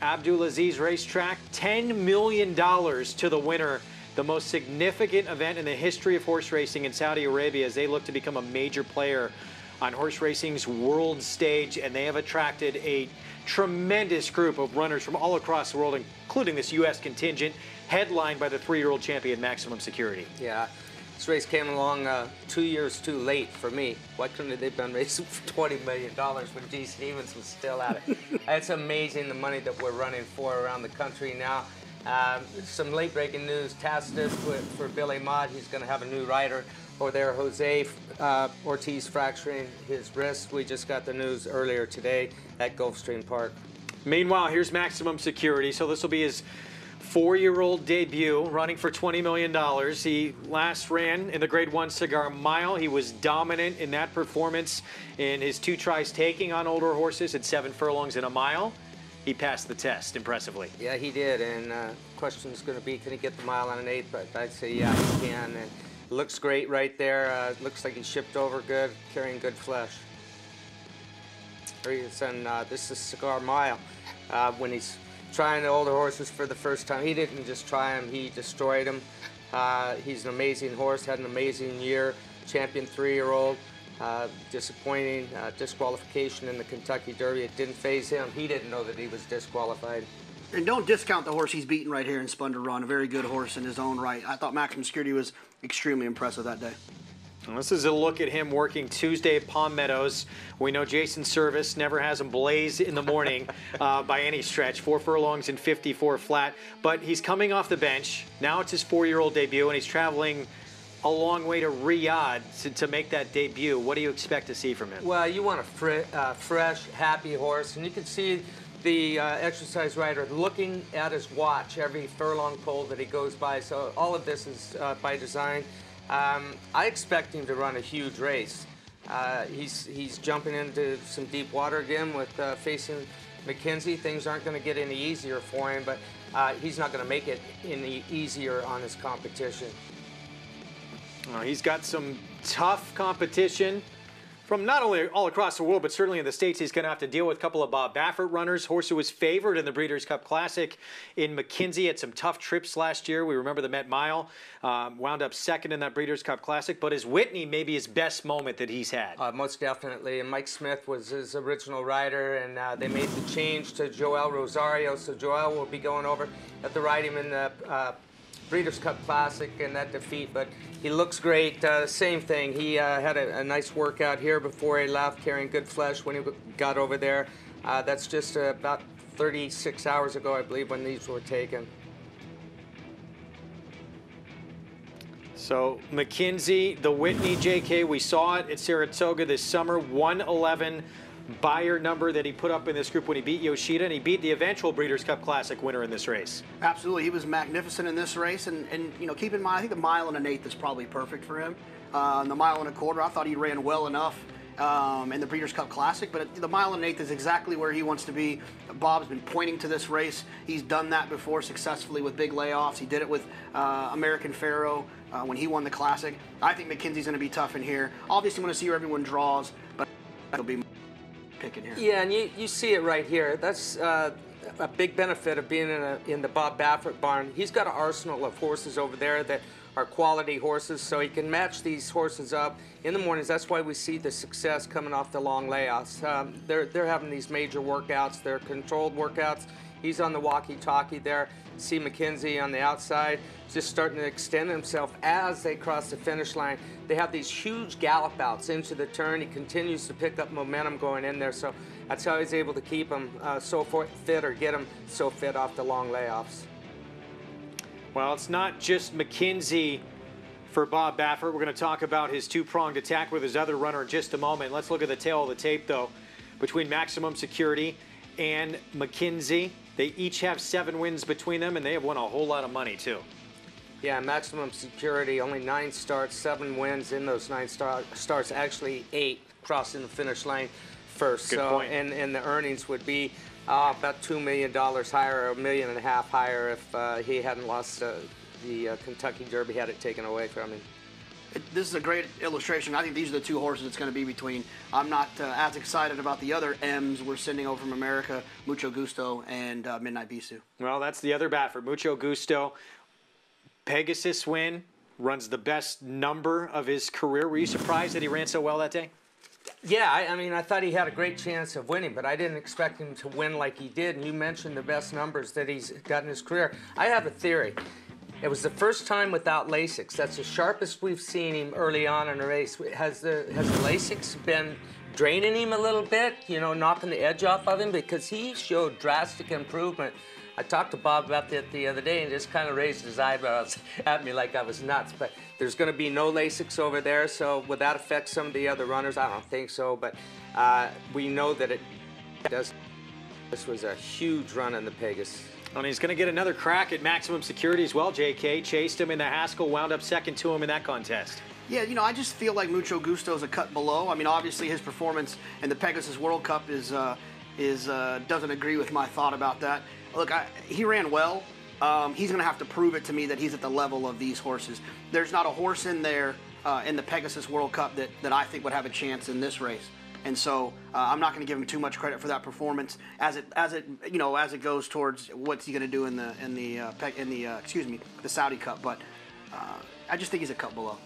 Abdulaziz Racetrack. $10 million to the winner. The most significant event in the history of horse racing in Saudi Arabia as they look to become a major player on horse racing's world stage. And they have attracted a tremendous group of runners from all across the world, including this U.S. contingent, headlined by the 3-year-old champion Maximum Security. Yeah. This race came along 2 years too late for me. Why couldn't they have been racing for $20 million when G. Stevens was still at it? It's amazing the money that we're running for around the country now. Some late-breaking news. Tacitus for Billy Mott. He's going to have a new rider over there. Jose Ortiz fracturing his wrist. We just got the news earlier today at Gulfstream Park. Meanwhile, here's Maximum Security. So this will be his 4-year-old debut, running for $20 million. He last ran in the Grade 1 Cigar Mile. He was dominant in that performance in his 2 tries taking on older horses at 7 furlongs in a mile. He passed the test impressively. Yeah, he did. And question is going to be, can he get the mile on an 8? But I'd say, yeah, he can. And it looks great right there. Looks like he shipped over good, carrying good flesh. And this is Cigar Mile. When he's trying the older horses for the first time, he didn't just try them, he destroyed them. He's an amazing horse, had an amazing year. Champion 3-year-old. Disappointing disqualification in the Kentucky Derby. It didn't faze him. He didn't know that he was disqualified. And don't discount the horse he's beaten right here in Spun to Run. A very good horse in his own right. I thought Maximum Security was extremely impressive that day. And this is a look at him working Tuesday at Palm Meadows. We know Jason Service never has him blaze in the morning by any stretch. 4 furlongs and 54 flat. But he's coming off the bench. Now it's his 4-year-old debut, and he's traveling a long way to Riyadh to make that debut. What do you expect to see from him? Well, you want a fresh, happy horse, and you can see the exercise rider looking at his watch every furlong pole that he goes by. So all of this is by design. I expect him to run a huge race. He's jumping into some deep water again with facing McKenzie. Things aren't going to get any easier for him, but he's not going to make it any easier on his competition. He's got some tough competition From not only all across the world, but certainly in the States, he's going to have to deal with a couple of Bob Baffert runners. Horse who was favored in the Breeders' Cup Classic in McKenzie, had some tough trips last year. We remember the Met Mile, wound up second in that Breeders' Cup Classic. But is Whitney maybe his best moment that he's had? Most definitely. And Mike Smith was his original rider, and they made the change to Joel Rosario. So Joel will be going over to ride him in the Breeders' Cup Classic in that defeat, but he looks great. Same thing. He had a nice workout here before he left, carrying good flesh when he got over there. That's just about 36 hours ago, I believe, when these were taken. So McKenzie, the Whitney, JK, we saw it at Saratoga this summer, 111 Beyer number that he put up in this group when he beat Yoshida, and he beat the eventual Breeders' Cup Classic winner in this race. Absolutely, he was magnificent in this race, and you know, keep in mind, I think the 1 1/8 is probably perfect for him. The 1 1/4, I thought he ran well enough in the Breeders' Cup Classic, but the 1 1/8 is exactly where he wants to be. Bob's been pointing to this race. He's done that before successfully with big layoffs. He did it with American Pharoah when he won the Classic. I think McKenzie's going to be tough in here. Obviously, want to see where everyone draws, but that'll be picking here. Yeah, and you see it right here. That's a big benefit of being in the Bob Baffert barn. He's got an arsenal of horses over there that are quality horses, so he can match these horses up in the mornings. That's why we see the success coming off the long layouts. They're having these major workouts. They're controlled workouts. He's on the walkie-talkie there. See McKenzie on the outside, just starting to extend himself as they cross the finish line. They have these huge gallop outs into the turn. He continues to pick up momentum going in there, so that's how he's able to keep him so fit, or get him so fit off the long layoffs. Well, it's not just McKenzie for Bob Baffert. We're going to talk about his two-pronged attack with his other runner in just a moment. Let's look at the tail of the tape, though. Between Maximum Security and McKenzie, they each have 7 wins between them, and they have won a whole lot of money, too. Yeah, Maximum Security, only 9 starts, 7 wins in those 9 starts, actually 8 crossing the finish line first. Good point. And the earnings would be about $2 million higher, or $1.5 million higher if he hadn't lost the Kentucky Derby, had it taken away from him. This is a great illustration. I think these are the 2 horses it's going to be between. I'm not as excited about the other M's we're sending over from America, Mucho Gusto and Midnight Bisou. Well, that's the other Baffert, Mucho Gusto. Pegasus win, runs the best number of his career. Were you surprised that he ran so well that day? Yeah, I mean, I thought he had a great chance of winning, but I didn't expect him to win like he did. And you mentioned the best numbers that he's got in his career. I have a theory. It was the first time without Lasix. That's the sharpest we've seen him early on in the race. Has the Lasix been draining him a little bit, you know, knocking the edge off of him? Because he showed drastic improvement. I talked to Bob about that the other day and just kind of raised his eyebrows at me like I was nuts. But there's going to be no Lasix over there, so would that affect some of the other runners? I don't think so, but we know that it does. This was a huge run in the Pegasus. And he's going to get another crack at Maximum Security as well, JK. Chased him in the Haskell, wound up second to him in that contest. Yeah, you know, I just feel like Mucho Gusto is a cut below. I mean, obviously his performance in the Pegasus World Cup doesn't agree with my thought about that. Look, he ran well. He's going to have to prove it to me that he's at the level of these horses. There's not a horse in there in the Pegasus World Cup that I think would have a chance in this race. And so I'm not going to give him too much credit for that performance as it goes towards what's he going to do in the Saudi Cup. But I just think he's a cut below.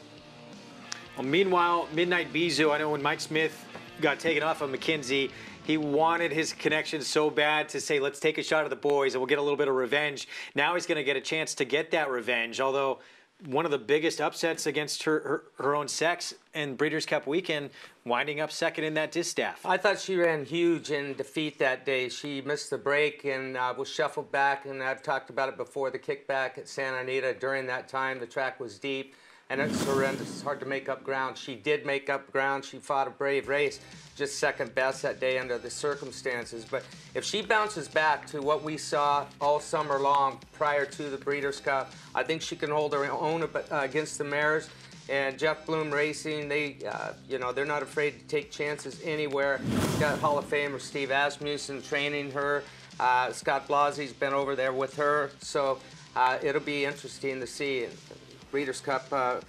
Well, meanwhile, Midnight Bisou, I know when Mike Smith got taken off of McKenzie, he wanted his connection so bad to say, let's take a shot at the boys and we'll get a little bit of revenge. Now he's going to get a chance to get that revenge, although one of the biggest upsets against her own sex in Breeders' Cup weekend, winding up second in that distaff. I thought she ran huge in defeat that day. She missed the break and was shuffled back, and I've talked about it before, the kickback at Santa Anita. During that time, the track was deep, and it's horrendous. It's hard to make up ground. She did make up ground. She fought a brave race, just second best that day under the circumstances. But if she bounces back to what we saw all summer long prior to the Breeders' Cup, I think she can hold her own against the mares. And Jeff Bloom Racing, they're not afraid to take chances anywhere. Got Hall of Famer Steve Asmussen training her. Scott Blasi's been over there with her. So it'll be interesting to see. Breeders' Cup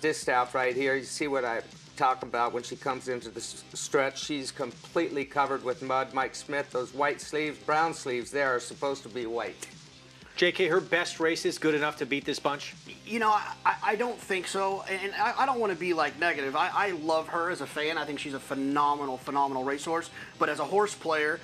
distaff right here. You see what I talk about when she comes into the stretch, she's completely covered with mud. Mike Smith, those white sleeves, brown sleeves there are supposed to be white. JK, her best race is good enough to beat this bunch? You know, I don't think so, and I don't want to be like negative. I love her as a fan. I think she's a phenomenal racehorse. But as a horse player,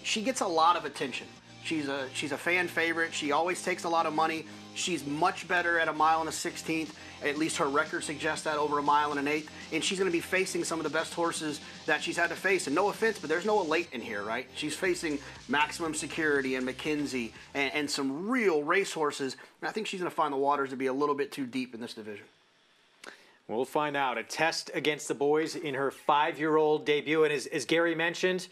she gets a lot of attention. She's a fan favorite. She always takes a lot of money. She's much better at a mile and a 16th. At least her record suggests that, over a mile and an 1/8. And she's going to be facing some of the best horses that she's had to face. And no offense, but there's no elite in here, right? She's facing Maximum Security and McKenzie and some real racehorses. And I think she's going to find the waters to be a little bit too deep in this division. We'll find out. A test against the boys in her 5-year-old debut. And as Gary mentioned,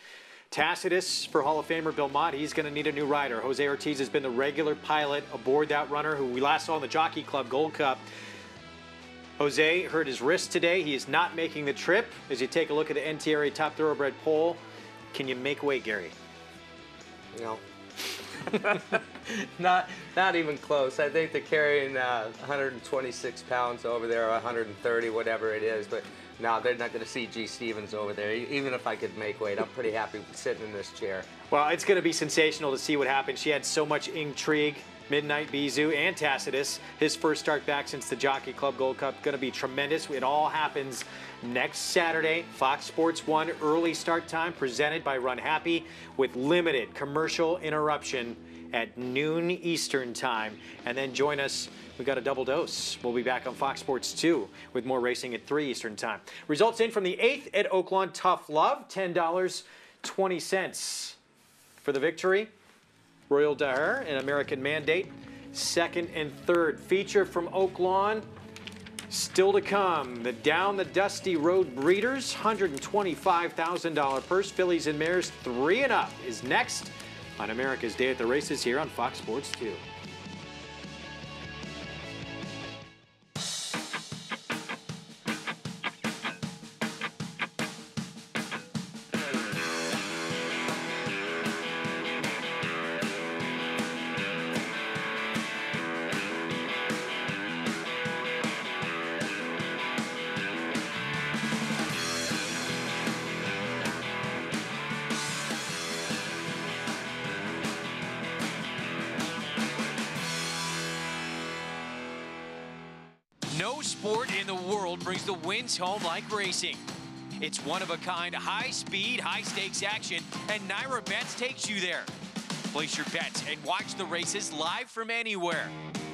Tacitus for Hall of Famer Bill Mott, he's going to need a new rider. Jose Ortiz has been the regular pilot aboard that runner who we last saw in the Jockey Club Gold Cup. Jose hurt his wrist today. He is not making the trip. As you take a look at the NTRA Top Thoroughbred poll, can you make weight, Gary? No. Not even close. I think they're carrying 126 pounds over there, or 130, whatever it is. But no, they're not going to see G. Stevens over there. Even if I could make weight, I'm pretty happy sitting in this chair. Well, it's going to be sensational to see what happens. She had so much intrigue. Midnight Bisou and Tacitus, his first start back since the Jockey Club Gold Cup, going to be tremendous. It all happens next Saturday, Fox Sports 1, early start time, presented by Run Happy, with limited commercial interruption at noon Eastern time. And then join us, we've got a double dose. We'll be back on Fox Sports 2 with more racing at 3 Eastern time. Results in from the 8th at Oaklawn, Tough Love, $10.20 for the victory. Royal Daher, an American Mandate, 2nd and 3rd. Feature from Oaklawn, still to come. The Down the Dusty Road Breeders, $125,000 purse. Fillies and Mares, 3 and up, is next on America's Day at the Races here on Fox Sports 2. No sport in the world brings the wins home like racing. It's one-of-a-kind, high-speed, high-stakes action, and Naira Bets takes you there. Place your bets and watch the races live from anywhere.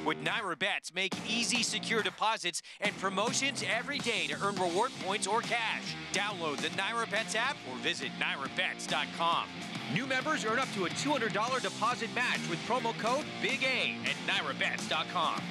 With Naira Bets, make easy, secure deposits and promotions every day to earn reward points or cash. Download the Naira Bets app or visit NairaBets.com. New members earn up to a $200 deposit match with promo code Big A at NairaBets.com.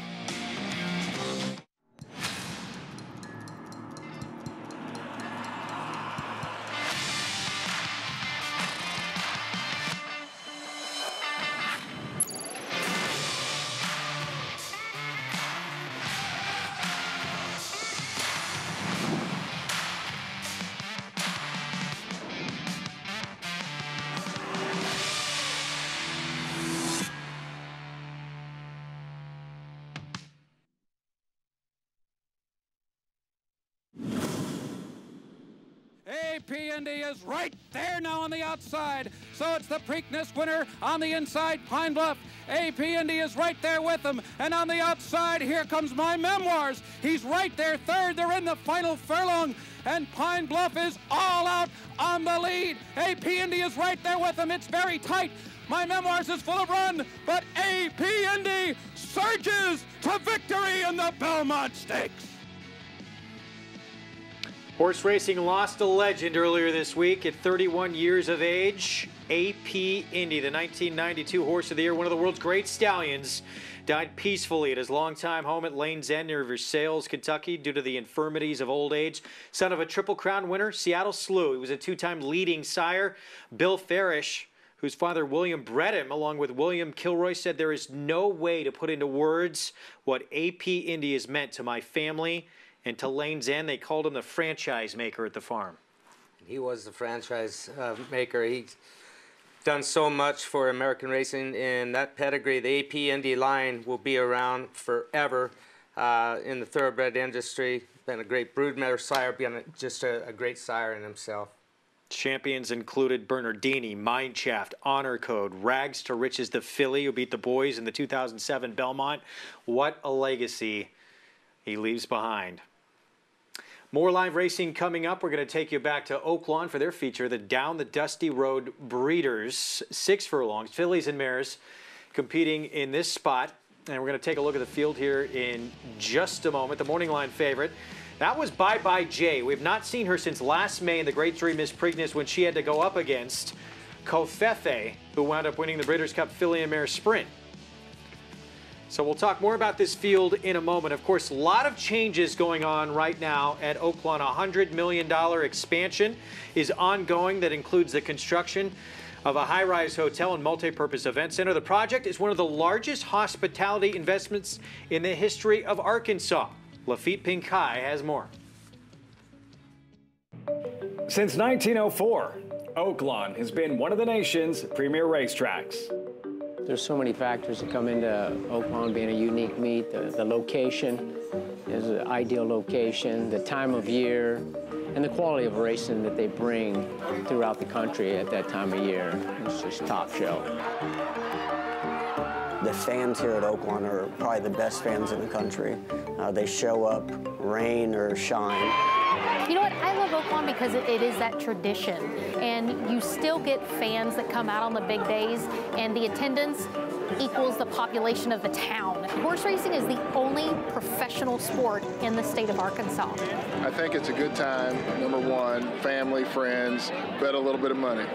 AP&D is right there now on the outside. So it's the Preakness winner on the inside, Pine Bluff. AP&D is right there with him. And on the outside, here comes My Memoirs. He's right there, 3rd. They're in the final furlong. And Pine Bluff is all out on the lead. AP&D is right there with him. It's very tight. My Memoirs is full of run, but AP&D surges to victory in the Belmont Stakes. Horse racing lost a legend earlier this week at 31 years of age. AP Indy, the 1992 Horse of the Year, one of the world's great stallions, died peacefully at his longtime home at Lane's End near Versailles, Kentucky, due to the infirmities of old age. Son of a Triple Crown winner, Seattle Slew. He was a 2-time leading sire. Bill Farish, whose father William bred him, along with William Kilroy, said, "There is no way to put into words what AP Indy has meant to my family and to Lane's End." They called him the franchise maker at the farm. He was the franchise maker. He's done so much for American racing, and that pedigree, the AP Indy line, will be around forever. in the thoroughbred industry. Been a great broodmare sire, been just a great sire in himself. Champions included Bernardini, Mineshaft, Honor Code, Rags to Riches, the filly who beat the boys in the 2007 Belmont. What a legacy he leaves behind. More live racing coming up. We're going to take you back to Oaklawn for their feature, the Down the Dusty Road Breeders. 6 furlongs, fillies and mares competing in this spot. And we're going to take a look at the field here in just a moment. The morning line favorite, that was Bye Bye Jay. We've not seen her since last May in the Grade 3 Miss Preakness when she had to go up against Kofefe, who wound up winning the Breeders' Cup Filly and Mare Sprint. So we'll talk more about this field in a moment. Of course, a lot of changes going on right now at Oaklawn. A $100 million expansion is ongoing that includes the construction of a high-rise hotel and multi-purpose event center. The project is one of the largest hospitality investments in the history of Arkansas. Lafitte Pinkai has more. Since 1904, Oaklawn has been one of the nation's premier racetracks. There's so many factors that come into Oaklawn being a unique meet. The location is an ideal location, the time of year, and the quality of racing that they bring throughout the country at that time of year. It's just top show. The fans here at Oaklawn are probably the best fans in the country. They show up, rain or shine. You know what? I love Oaklawn because it is that tradition. And you still get fans that come out on the big days, and the attendance equals the population of the town. Horse racing is the only professional sport in the state of Arkansas. I think it's a good time. Number one, family, friends, bet a little bit of money.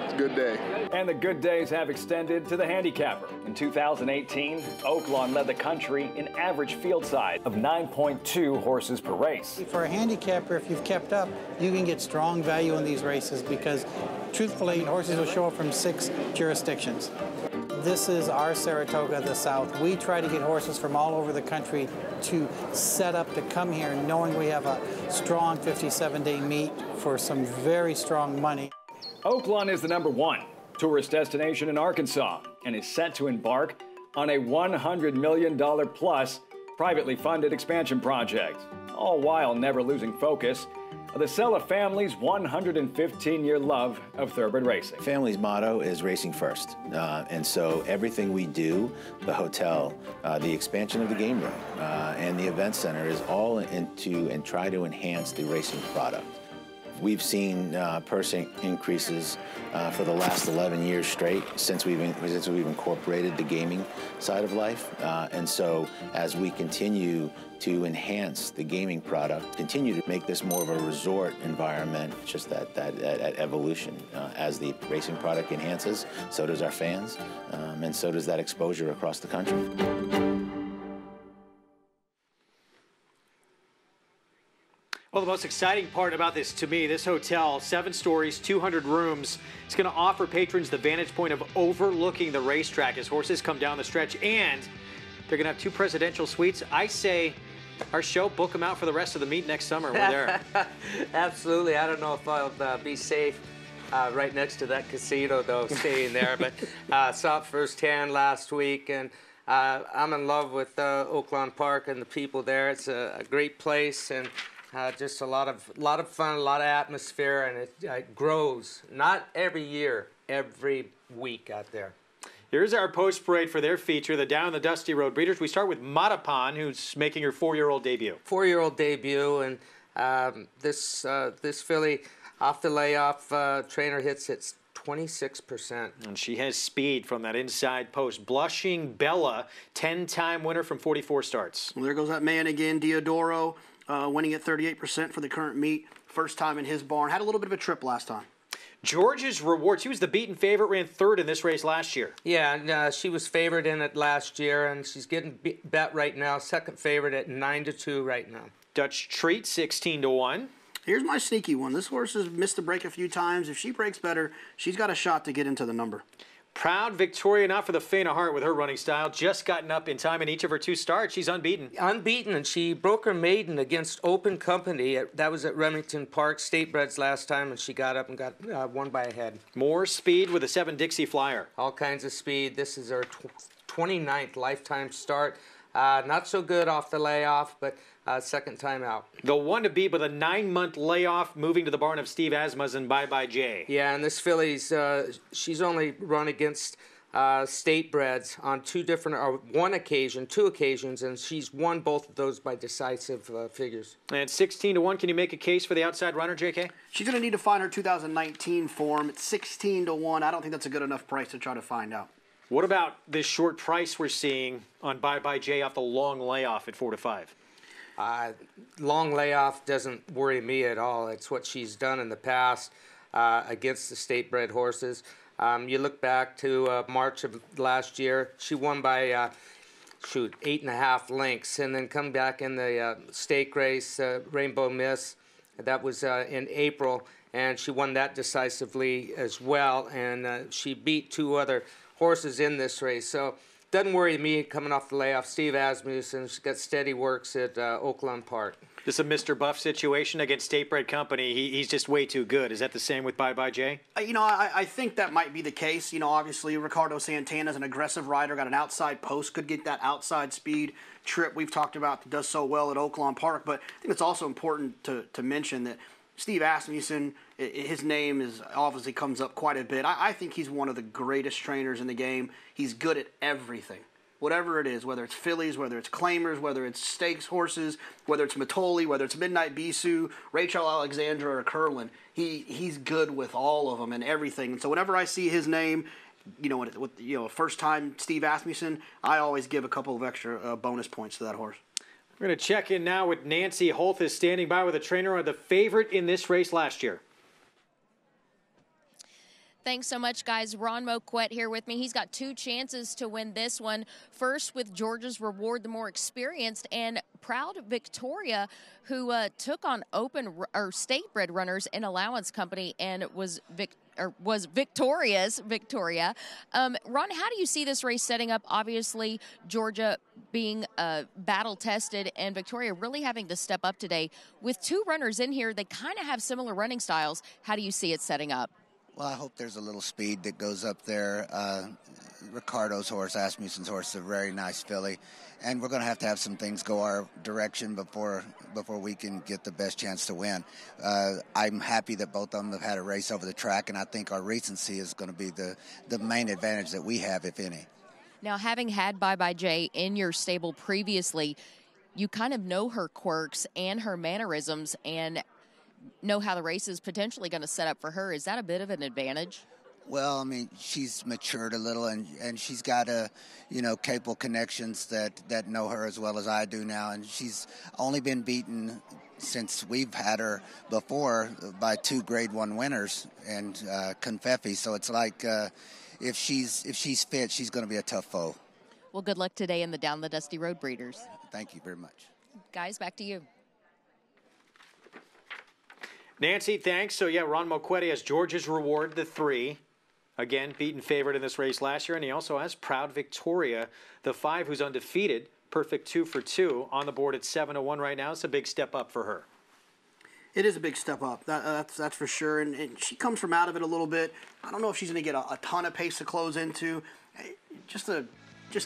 It's a good day. And the good days have extended to the handicapper. In 2018, Oaklawn led the country in average field size of 9.2 horses per race. For a handicapper, if you've kept up, you can get strong value in these races because, truthfully, horses will show up from 6 jurisdictions. This is our Saratoga of the South. We try to get horses from all over the country to set up to come here knowing we have a strong 57-day meet for some very strong money. Oaklawn is the #1 tourist destination in Arkansas and is set to embark on a $100 million plus privately funded expansion project, all while never losing focus of the Sella family's 115-year love of thoroughbred racing. Family's motto is racing first, and so everything we do, the hotel, the expansion of the game room, and the event center is all into and try to enhance the racing product. We've seen purse increases for the last 11 years straight since we've incorporated the gaming side of life. And so as we continue to enhance the gaming product, continue to make this more of a resort environment, just that evolution. As the racing product enhances, so does our fans, and so does that exposure across the country. Well, the most exciting part about this, to me, this hotel, 7 stories, 200 rooms, it's going to offer patrons the vantage point of overlooking the racetrack as horses come down the stretch, and they're going to have 2 presidential suites. I say our show, book them out for the rest of the meet next summer. We're there. Absolutely. I don't know if I'll be safe right next to that casino, though, staying there, but saw it firsthand last week, and I'm in love with Oaklawn Park and the people there. It's a great place, and just a lot of fun, a lot of atmosphere, and it grows. Not every year, every week out there. Here's our post parade for their feature, the Down the Dusty Road Breeders. We start with Matapan, who's making her 4-year-old debut. 4-year-old debut, and this filly off the layoff trainer hits 26%. And she has speed from that inside post. Blushing Bella, 10-time winner from 44 starts. Well, there goes that man again, Diodoro. Winning at 38% for the current meet. First time in his barn. Had a little bit of a trip last time. George's Reward. She was the beaten favorite, ran 3rd in this race last year. Yeah, and she was favored in it last year, and she's getting bet right now. Second favorite at 9-2 right now. Dutch Treat, 16-1. Here's my sneaky one. This horse has missed the break a few times. If she breaks better, she's got a shot to get into the number. Proud Victoria, not for the faint of heart with her running style. Just gotten up in time in each of her 2 starts. She's unbeaten. Unbeaten, and she broke her maiden against Open Company. That was at Remington Park, Statebreds last time, and she got up and got won by a head. More speed with a 7 Dixie Flyer. All kinds of speed. This is her 29th lifetime start. Not so good off the layoff, but second time out. The one to beat with a 9-month layoff, moving to the barn of Steve Asmussen, Bye Bye Jay. Yeah, and this filly's, she's only run against state breds on two occasions, and she's won both of those by decisive figures. And 16-1, can you make a case for the outside runner, JK? She's going to need to find her 2019 form. It's 16-1. I don't think that's a good enough price to try to find out. What about this short price we're seeing on Bye Bye Jay off the long layoff at 4-5? Long layoff doesn't worry me at all. It's what she's done in the past against the state-bred horses. You look back to March of last year, she won by 8.5 lengths, and then come back in the stake race, Rainbow Miss. That was in April, and she won that decisively as well, and she beat two other horses in this race. So doesn't worry me coming off the layoff. Steve Asmussen, she's got steady works at Oakland Park. This is a Mr. Buff situation against State Bred Company. He's just way too good. Is that the same with Bye Bye Jay? I think that might be the case. Obviously, Ricardo Santana's an aggressive rider, got an outside post, could get that outside speed. Trip we've talked about does so well at Oakland Park. But I think it's also important to mention that Steve Asmussen, his name is obviously comes up quite a bit. I think he's one of the greatest trainers in the game. He's good at everything. Whatever it is, whether it's fillies, whether it's claimers, whether it's stakes horses, whether it's Matoli, whether it's Midnight Bisou, Rachel Alexandra, or Curlin, he's good with all of them and everything. And so whenever I see his name, first time Steve Asmussen, I always give a couple of extra bonus points to that horse. We're going to check in now with Nancy Holthus, standing by with a trainer on the favorite in this race last year. Thanks so much, guys. Ron Moquette here with me. He's got two chances to win this one. First with Georgia's Reward, the more experienced, and Proud Victoria, who took on state-bred runners in Allowance Company and was Victoria. Ron, how do you see this race setting up? Obviously, Georgia being battle-tested and Victoria really having to step up today. With two runners in here, they kind of have similar running styles. How do you see it setting up? Well, I hope there's a little speed that goes up there. Ricardo's horse, Asmussen's horse, is a very nice filly. And we're going to have some things go our direction before we can get the best chance to win. I'm happy that both of them have had a race over the track, and I think our recency is going to be the main advantage that we have, if any. Now, having had Bye Bye Jay in your stable previously, you kind of know her quirks and her mannerisms and know how the race is potentially going to set up for her. Is that a bit of an advantage? Well, I mean, she's matured a little, and she's got capable connections that know her as well as I do now, and she's only been beaten since we've had her before by two Grade 1 winners and Confetti. So it's like if she's fit, she's going to be a tough foe. Well, good luck today in the Down the Dusty Road Breeders. Thank you very much. Guys, back to you. Nancy, thanks. So, yeah, Ron Moquette has Georgia's Reward, the 3. Again, beaten favorite in this race last year. And he also has Proud Victoria, the 5, who's undefeated. Perfect 2 for 2 on the board at 7-1 right now. It's a big step up for her. It is a big step up. That's for sure. And she comes from out of it a little bit. I don't know if she's going to get a ton of pace to close into. Just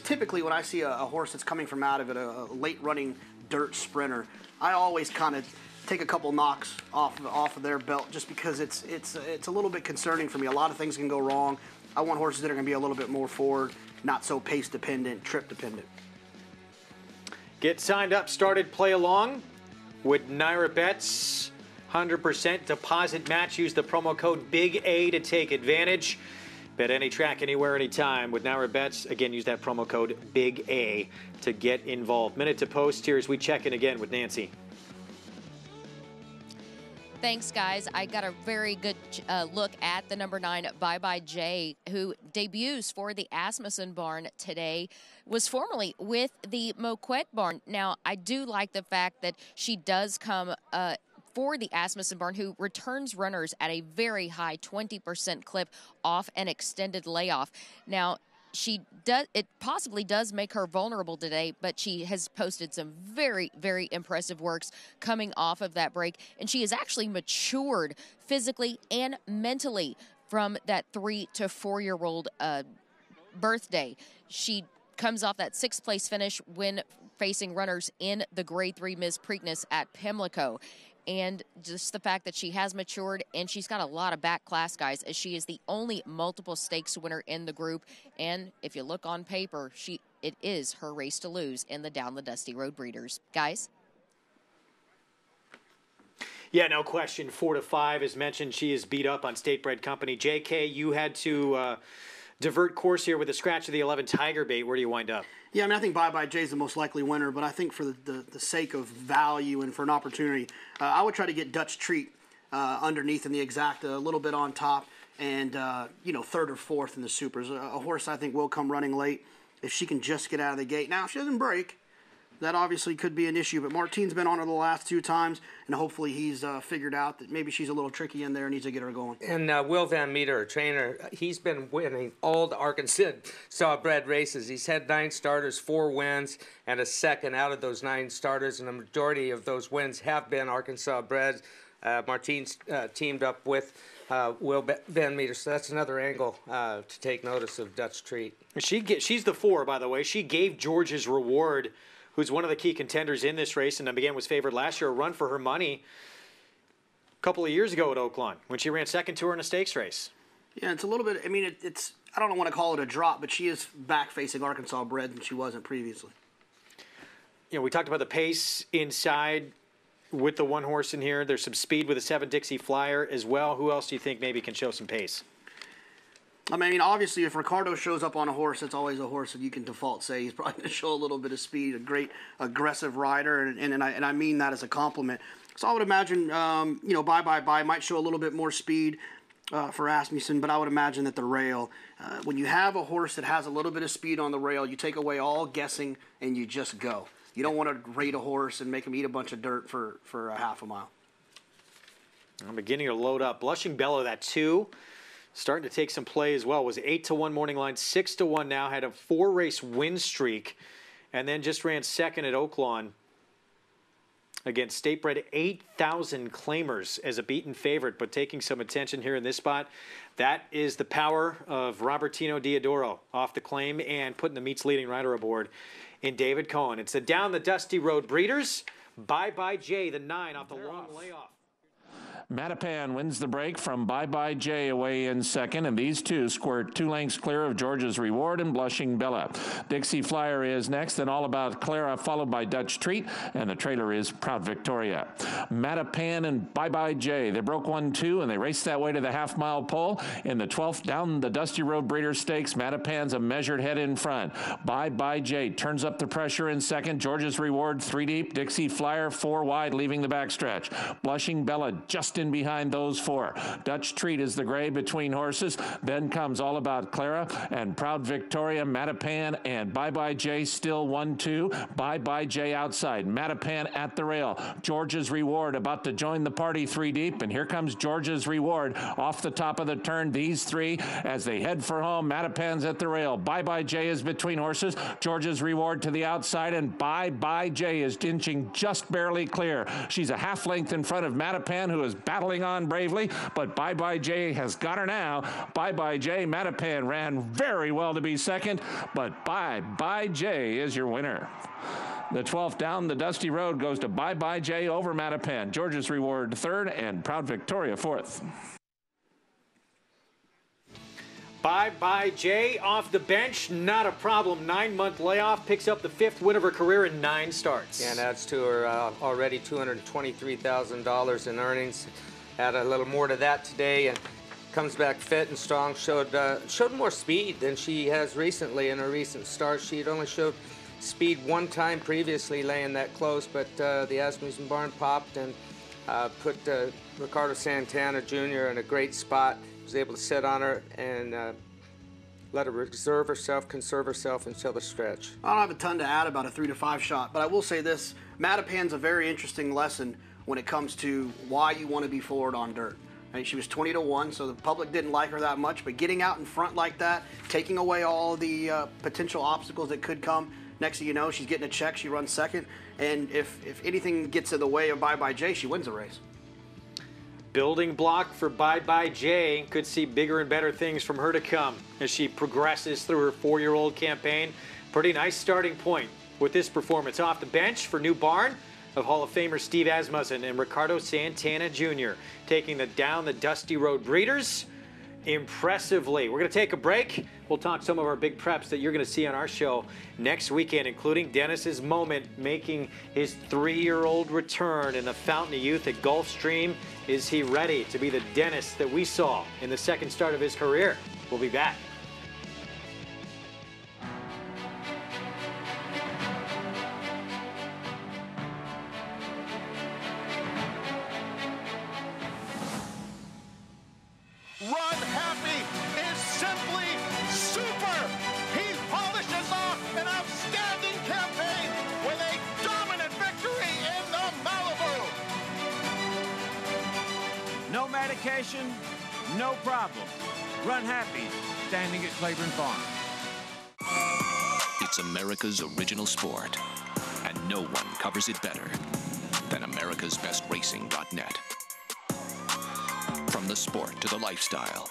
typically when I see a horse that's coming from out of it, a late-running dirt sprinter, I always kind of take a couple knocks off of their belt just because it's a little bit concerning for me. A lot of things can go wrong. I want horses that are going to be a little bit more forward, not so pace dependent, trip dependent. Get signed up, started, play along with Naira Bets. 100% deposit match. Use the promo code Big A to take advantage. Bet any track, anywhere, anytime with Naira Bets. Again, use that promo code Big A to get involved. Minute to post here as we check in again with Nancy. Thanks, guys. I got a very good look at the number 9, Bye Bye Jay, who debuts for the Asmussen barn today, was formerly with the Moquette barn. Now, I do like the fact that she does come for the Asmussen barn, who returns runners at a very high 20% clip off an extended layoff. Now, it possibly does make her vulnerable today, but she has posted some very, very impressive works coming off of that break, and she has actually matured physically and mentally from that 3 to 4-year-old birthday. She comes off that 6th place finish when facing runners in the Grade 3 Ms. Preakness at Pimlico. And just the fact that she has matured and she's got a lot of back class guys, as she is the only multiple stakes winner in the group. And if you look on paper, it is her race to lose in the Down the Dusty Road Breeders. Guys? Yeah, no question. 4 to 5, as mentioned, she is beat up on State Bred Company. JK, you had to divert course here with a scratch of the 11 Tiger bait. Where do you wind up? Yeah, I mean, I think Bye Bye Jay's the most likely winner, but I think for the sake of value and for an opportunity, I would try to get Dutch Treat underneath in the exacta, a little bit on top, and, 3rd or 4th in the supers. A horse I think will come running late if she can just get out of the gate. Now, if she doesn't break, that obviously could be an issue, but Martine's been on her the last 2 times, and hopefully he's figured out that maybe she's a little tricky in there and needs to get her going. And Will Van Meter, a trainer, he's been winning all the Arkansas bred races. He's had 9 starters, 4 wins, and a second out of those 9 starters, and the majority of those wins have been Arkansas bred. Martine's teamed up with Will Van Meter, so that's another angle to take notice of Dutch Treat. She's the 4, by the way. She gave George's Reward, who's one of the key contenders in this race and again was favored last year, a run for her money a couple of years ago at Oaklawn when she ran second to her in a stakes race. Yeah, it's a little bit, I mean, it's I don't want to call it a drop, but she is back facing Arkansas bred than she wasn't previously. We talked about the pace inside with the one horse in here. There's some speed with a 7 Dixie Flyer as well. Who else do you think maybe can show some pace? I mean, obviously, if Ricardo shows up on a horse, it's always a horse that you can default say he's probably going to show a little bit of speed, a great aggressive rider, and I mean that as a compliment. So I would imagine, Bye might show a little bit more speed for Asmussen, but I would imagine that the rail, when you have a horse that has a little bit of speed on the rail, you take away all guessing and you just go. You don't want to rate a horse and make him eat a bunch of dirt for a half a mile. I'm beginning to load up. Blushing Bella, that 2. Starting to take some play as well. Was 8 to 1 morning line, 6 to 1 now. Had a 4-race win streak, and then just ran second at Oaklawn against State Bred 8,000 claimers as a beaten favorite, but taking some attention here in this spot. That is the power of Robertino Diodoro off the claim and putting the meet's leading rider aboard in David Cohen. It's the Down the Dusty Road Breeders. Bye Bye Jay, the 9 off the long layoff. Mattapan wins the break from Bye Bye Jay away in second, and these two squirt 2 lengths clear of George's Reward and Blushing Bella. Dixie Flyer is next, then All About Clara, followed by Dutch Treat, and the trailer is Proud Victoria. Mattapan and Bye Bye Jay, they broke 1-2, and they raced that way to the half-mile pole. In the 12th Down the Dusty Road Breeders' Stakes, Mattapan's a measured head in front. Bye Bye Jay turns up the pressure in second. George's Reward 3 deep. Dixie Flyer 4 wide, leaving the backstretch. Blushing Bella just in behind those 4. Dutch Treat is the gray between horses. Then comes All About Clara and Proud Victoria. Mattapan and Bye Bye Jay still 1-2. Bye Bye Jay outside. Mattapan at the rail. George's Reward about to join the party 3 deep. And here comes George's Reward off the top of the turn. These 3 as they head for home. Mattapan's at the rail. Bye Bye Jay is between horses. George's Reward to the outside. And Bye Bye Jay is inching just barely clear. She's a half length in front of Mattapan, who is battling on bravely, but Bye Bye Jay has got her now. Bye Bye Jay, Mattapan ran very well to be second, but Bye Bye Jay is your winner. The 12th Down the Dusty Road goes to Bye Bye Jay over Mattapan. George's Reward 3rd and Proud Victoria 4th. Bye Bye Jay off the bench, not a problem. 9-month layoff, picks up the 5th win of her career in 9 starts. And adds to her already $223,000 in earnings. Add a little more to that today, and comes back fit and strong. Showed more speed than she has recently in her recent starts. She had only showed speed 1 time previously, laying that close, but the Asmussen barn popped and put Ricardo Santana Jr. in a great spot. Was able to sit on her and let her conserve herself until the stretch. I don't have a ton to add about a 3 to 5 shot, but I will say this: Mattapan's a very interesting lesson when it comes to why you want to be forward on dirt. Right? She was 20 to 1, so the public didn't like her that much, but getting out in front like that, taking away all the potential obstacles that could come. Next thing you know, she's getting a check, she runs second, and if anything gets in the way of Bye Bye Jay, she wins the race. Building block for Bye Bye Jay. Could see bigger and better things from her to come as she progresses through her 4-year-old campaign. Pretty nice starting point with this performance. Off the bench for New Barn of Hall of Famer Steve Asmussen and Ricardo Santana Jr. taking down the Dusty Road Breeders impressively. We're going to take a break. We'll talk some of our big preps that you're going to see on our show next weekend, including Dennis's moment making his 3-year-old return in the Fountain of Youth at Gulfstream. Is he ready to be the Dennis that we saw in the second start of his career? We'll be back. Run Happy is simply super. He polishes off an outstanding campaign with a dominant victory in the Malibu. No medication, no problem. Run Happy, standing at Claiborne Farm. It's America's original sport, and no one covers it better than americasbestracing.net. From the sport to the lifestyle,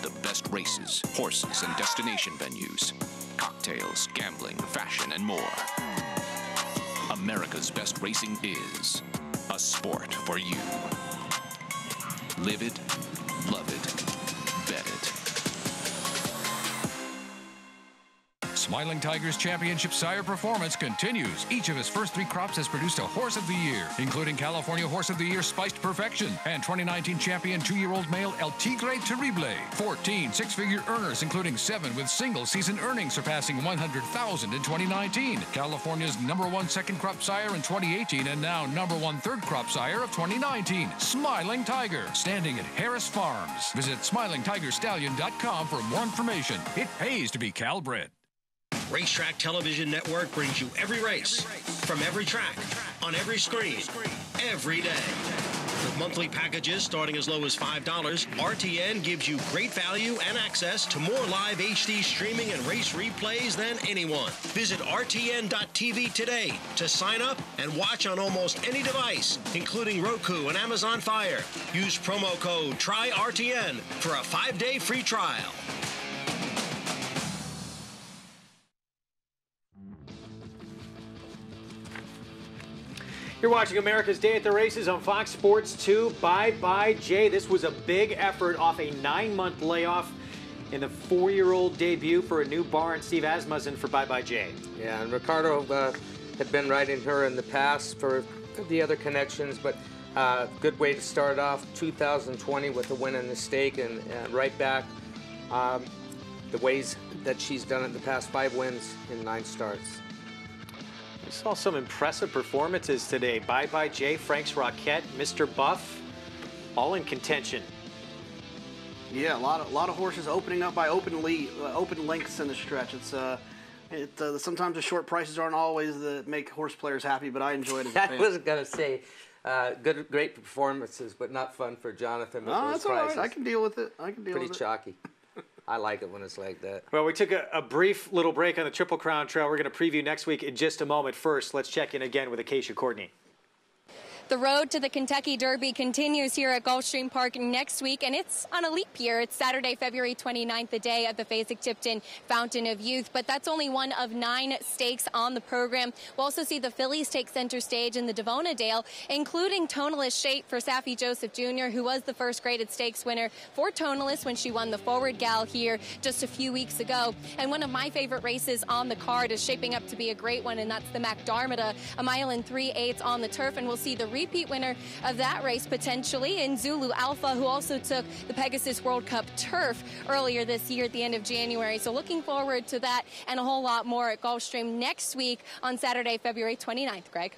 the best races, horses, and destination venues, cocktails, gambling, fashion, and more. America's Best Racing is a sport for you. Live it, love it, bet it. Smiling Tigers Championship sire performance continues. Each of his first 3 crops has produced a Horse of the Year, including California Horse of the Year Spiced Perfection and 2019 champion 2-year-old male El Tigre Terrible. 14 6-figure earners, including 7 with single-season earnings surpassing $100,000 in 2019. California's #1 second crop sire in 2018 and now #1 third crop sire of 2019. Smiling Tiger, standing at Harris Farms. Visit SmilingTigerStallion.com for more information. It pays to be Cal-bred. Racetrack Television Network brings you every race, from every track, on every screen, every day. With monthly packages starting as low as $5, RTN gives you great value and access to more live HD streaming and race replays than anyone. Visit RTN.tv today to sign up and watch on almost any device, including Roku and Amazon Fire. Use promo code TRYRTN for a 5-day free trial. You're watching America's Day at the Races on Fox Sports 2. Bye-bye, Jay. This was a big effort off a 9-month layoff in the 4-year-old debut for a New Barn, Steve Asmussen for Bye-bye, Jay. Yeah, and Ricardo had been riding her in the past for the other connections, but good way to start off 2020 with a win in the stake and right back the ways that she's done it the past 5 wins in 9 starts. We saw some impressive performances today. Bye-bye Jay, Frank's Rocket, Mr. Buff, all in contention. Yeah, a lot of horses opening up by open lengths in the stretch. It's sometimes the short prices aren't always that make horse players happy, but I enjoyed it. I wasn't gonna say great performances, but not fun for Jonathan. No, that's all right. I can deal with it. Pretty chalky. I like it when it's like that. Well, we took a brief little break on the Triple Crown Trail. We're going to preview next week in just a moment. First, let's check in again with Acacia Courtney. The road to the Kentucky Derby continues here at Gulfstream Park next week, and it's on a leap year. It's Saturday, February 29th, the day of the Fasig-Tipton Fountain of Youth, but that's only one of 9 stakes on the program. We'll also see the fillies take center stage in the Devona Dale, including Tonalist Shape for Saffie Joseph Jr., who was the first graded stakes winner for Tonalist when she won the Forward Gal here just a few weeks ago. And one of my favorite races on the card is shaping up to be a great one, and that's the McDarmida, a 1 3/8 on the turf, and we'll see the repeat winner of that race potentially in Zulu Alpha, who also took the Pegasus World Cup turf earlier this year at the end of January. So looking forward to that and a whole lot more at Gulfstream next week on Saturday, February 29th. Greg.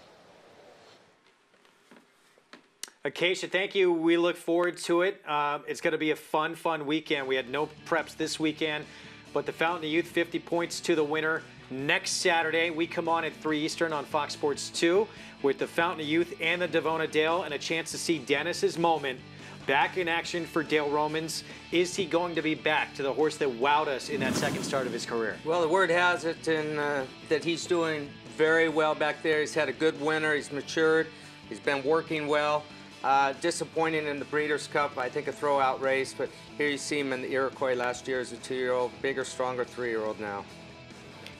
Acacia, thank you. We look forward to it. It's going to be a fun weekend. We had no preps this weekend, but the Fountain of Youth, 50 points to the winner. Next Saturday, we come on at 3 Eastern on Fox Sports 2 with the Fountain of Youth and the Devona Dale, and a chance to see Dennis's moment back in action for Dale Romans. Is he going to be back to the horse that wowed us in that second start of his career? Well, the word has it that he's doing very well back there. He's had a good winter. He's matured. He's been working well. Disappointing in the Breeders' Cup, I think a throw-out race, but here you see him in the Iroquois last year as a 2-year-old, bigger, stronger 3-year-old now.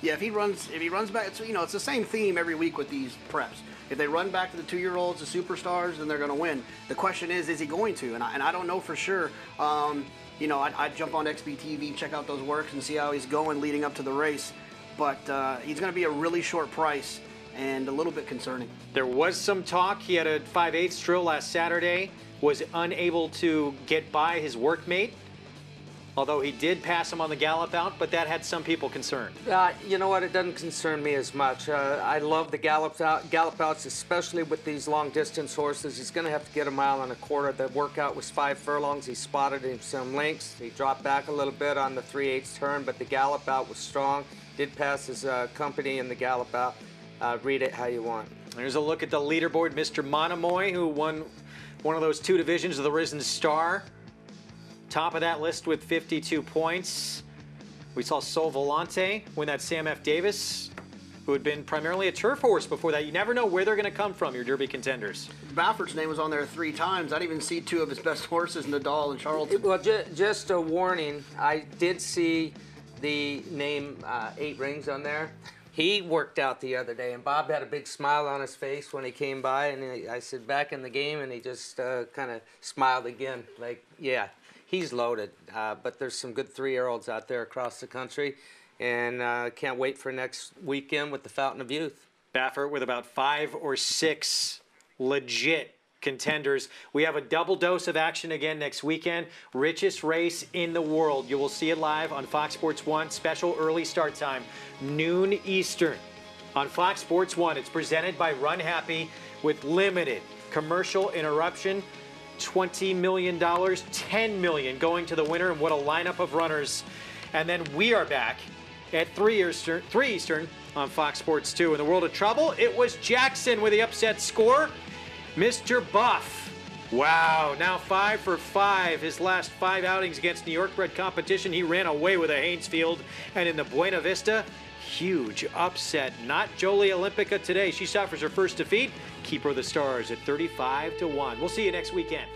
Yeah, if he runs back, it's, it's the same theme every week with these preps. If they run back to the 2-year-olds, the superstars, then they're going to win. The question is he going to? And I don't know for sure. I'd jump on XBTV, check out those works, and see how he's going leading up to the race. But he's going to be a really short price and a little bit concerning. There was some talk. He had a 5/8 drill last Saturday, was unable to get by his workmate, although he did pass him on the gallop out, but that had some people concerned. You know what? It doesn't concern me as much. I love the gallop outs, especially with these long distance horses. He's going to have to get a mile and a quarter. The workout was 5 furlongs. He spotted him some lengths. He dropped back a little bit on the 3/8 turn, but the gallop out was strong. Did pass his company in the gallop out. Read it how you want. There's a look at the leaderboard. Mr. Monomoy, who won one of those 2 divisions of the Risen Star. Top of that list with 52 points. We saw Sol Volante win that Sam F. Davis, who had been primarily a turf horse before that. You never know where they're going to come from, your Derby contenders. Baffert's name was on there 3 times. I didn't even see 2 of his best horses, Nadal and Charlton. Well, just a warning. I did see the name 8 Rings on there. He worked out the other day, and Bob had a big smile on his face when he came by, and I said, back in the game, and he just kind of smiled again, like, yeah, he's loaded. But there's some good 3-year-olds out there across the country, and can't wait for next weekend with the Fountain of Youth. Baffert with about 5 or 6 legit contenders. We have a double dose of action again next weekend. Richest race in the world. You will see it live on Fox Sports 1. Special early start time, noon Eastern on Fox Sports 1. It's presented by Run Happy with limited commercial interruption. $20 million, $10 million going to the winner, and what a lineup of runners. And then we are back at 3 Eastern on Fox Sports 2. In the world of trouble, it was Jackson with the upset score. Mr. Buff, wow, now 5 for 5. His last 5 outings against New York bred competition, he ran away with a Haynesfield. And in the Buena Vista, huge upset. Not Jolie Olympica today. She suffers her first defeat. Keeper of the Stars at 35-1. We'll see you next weekend.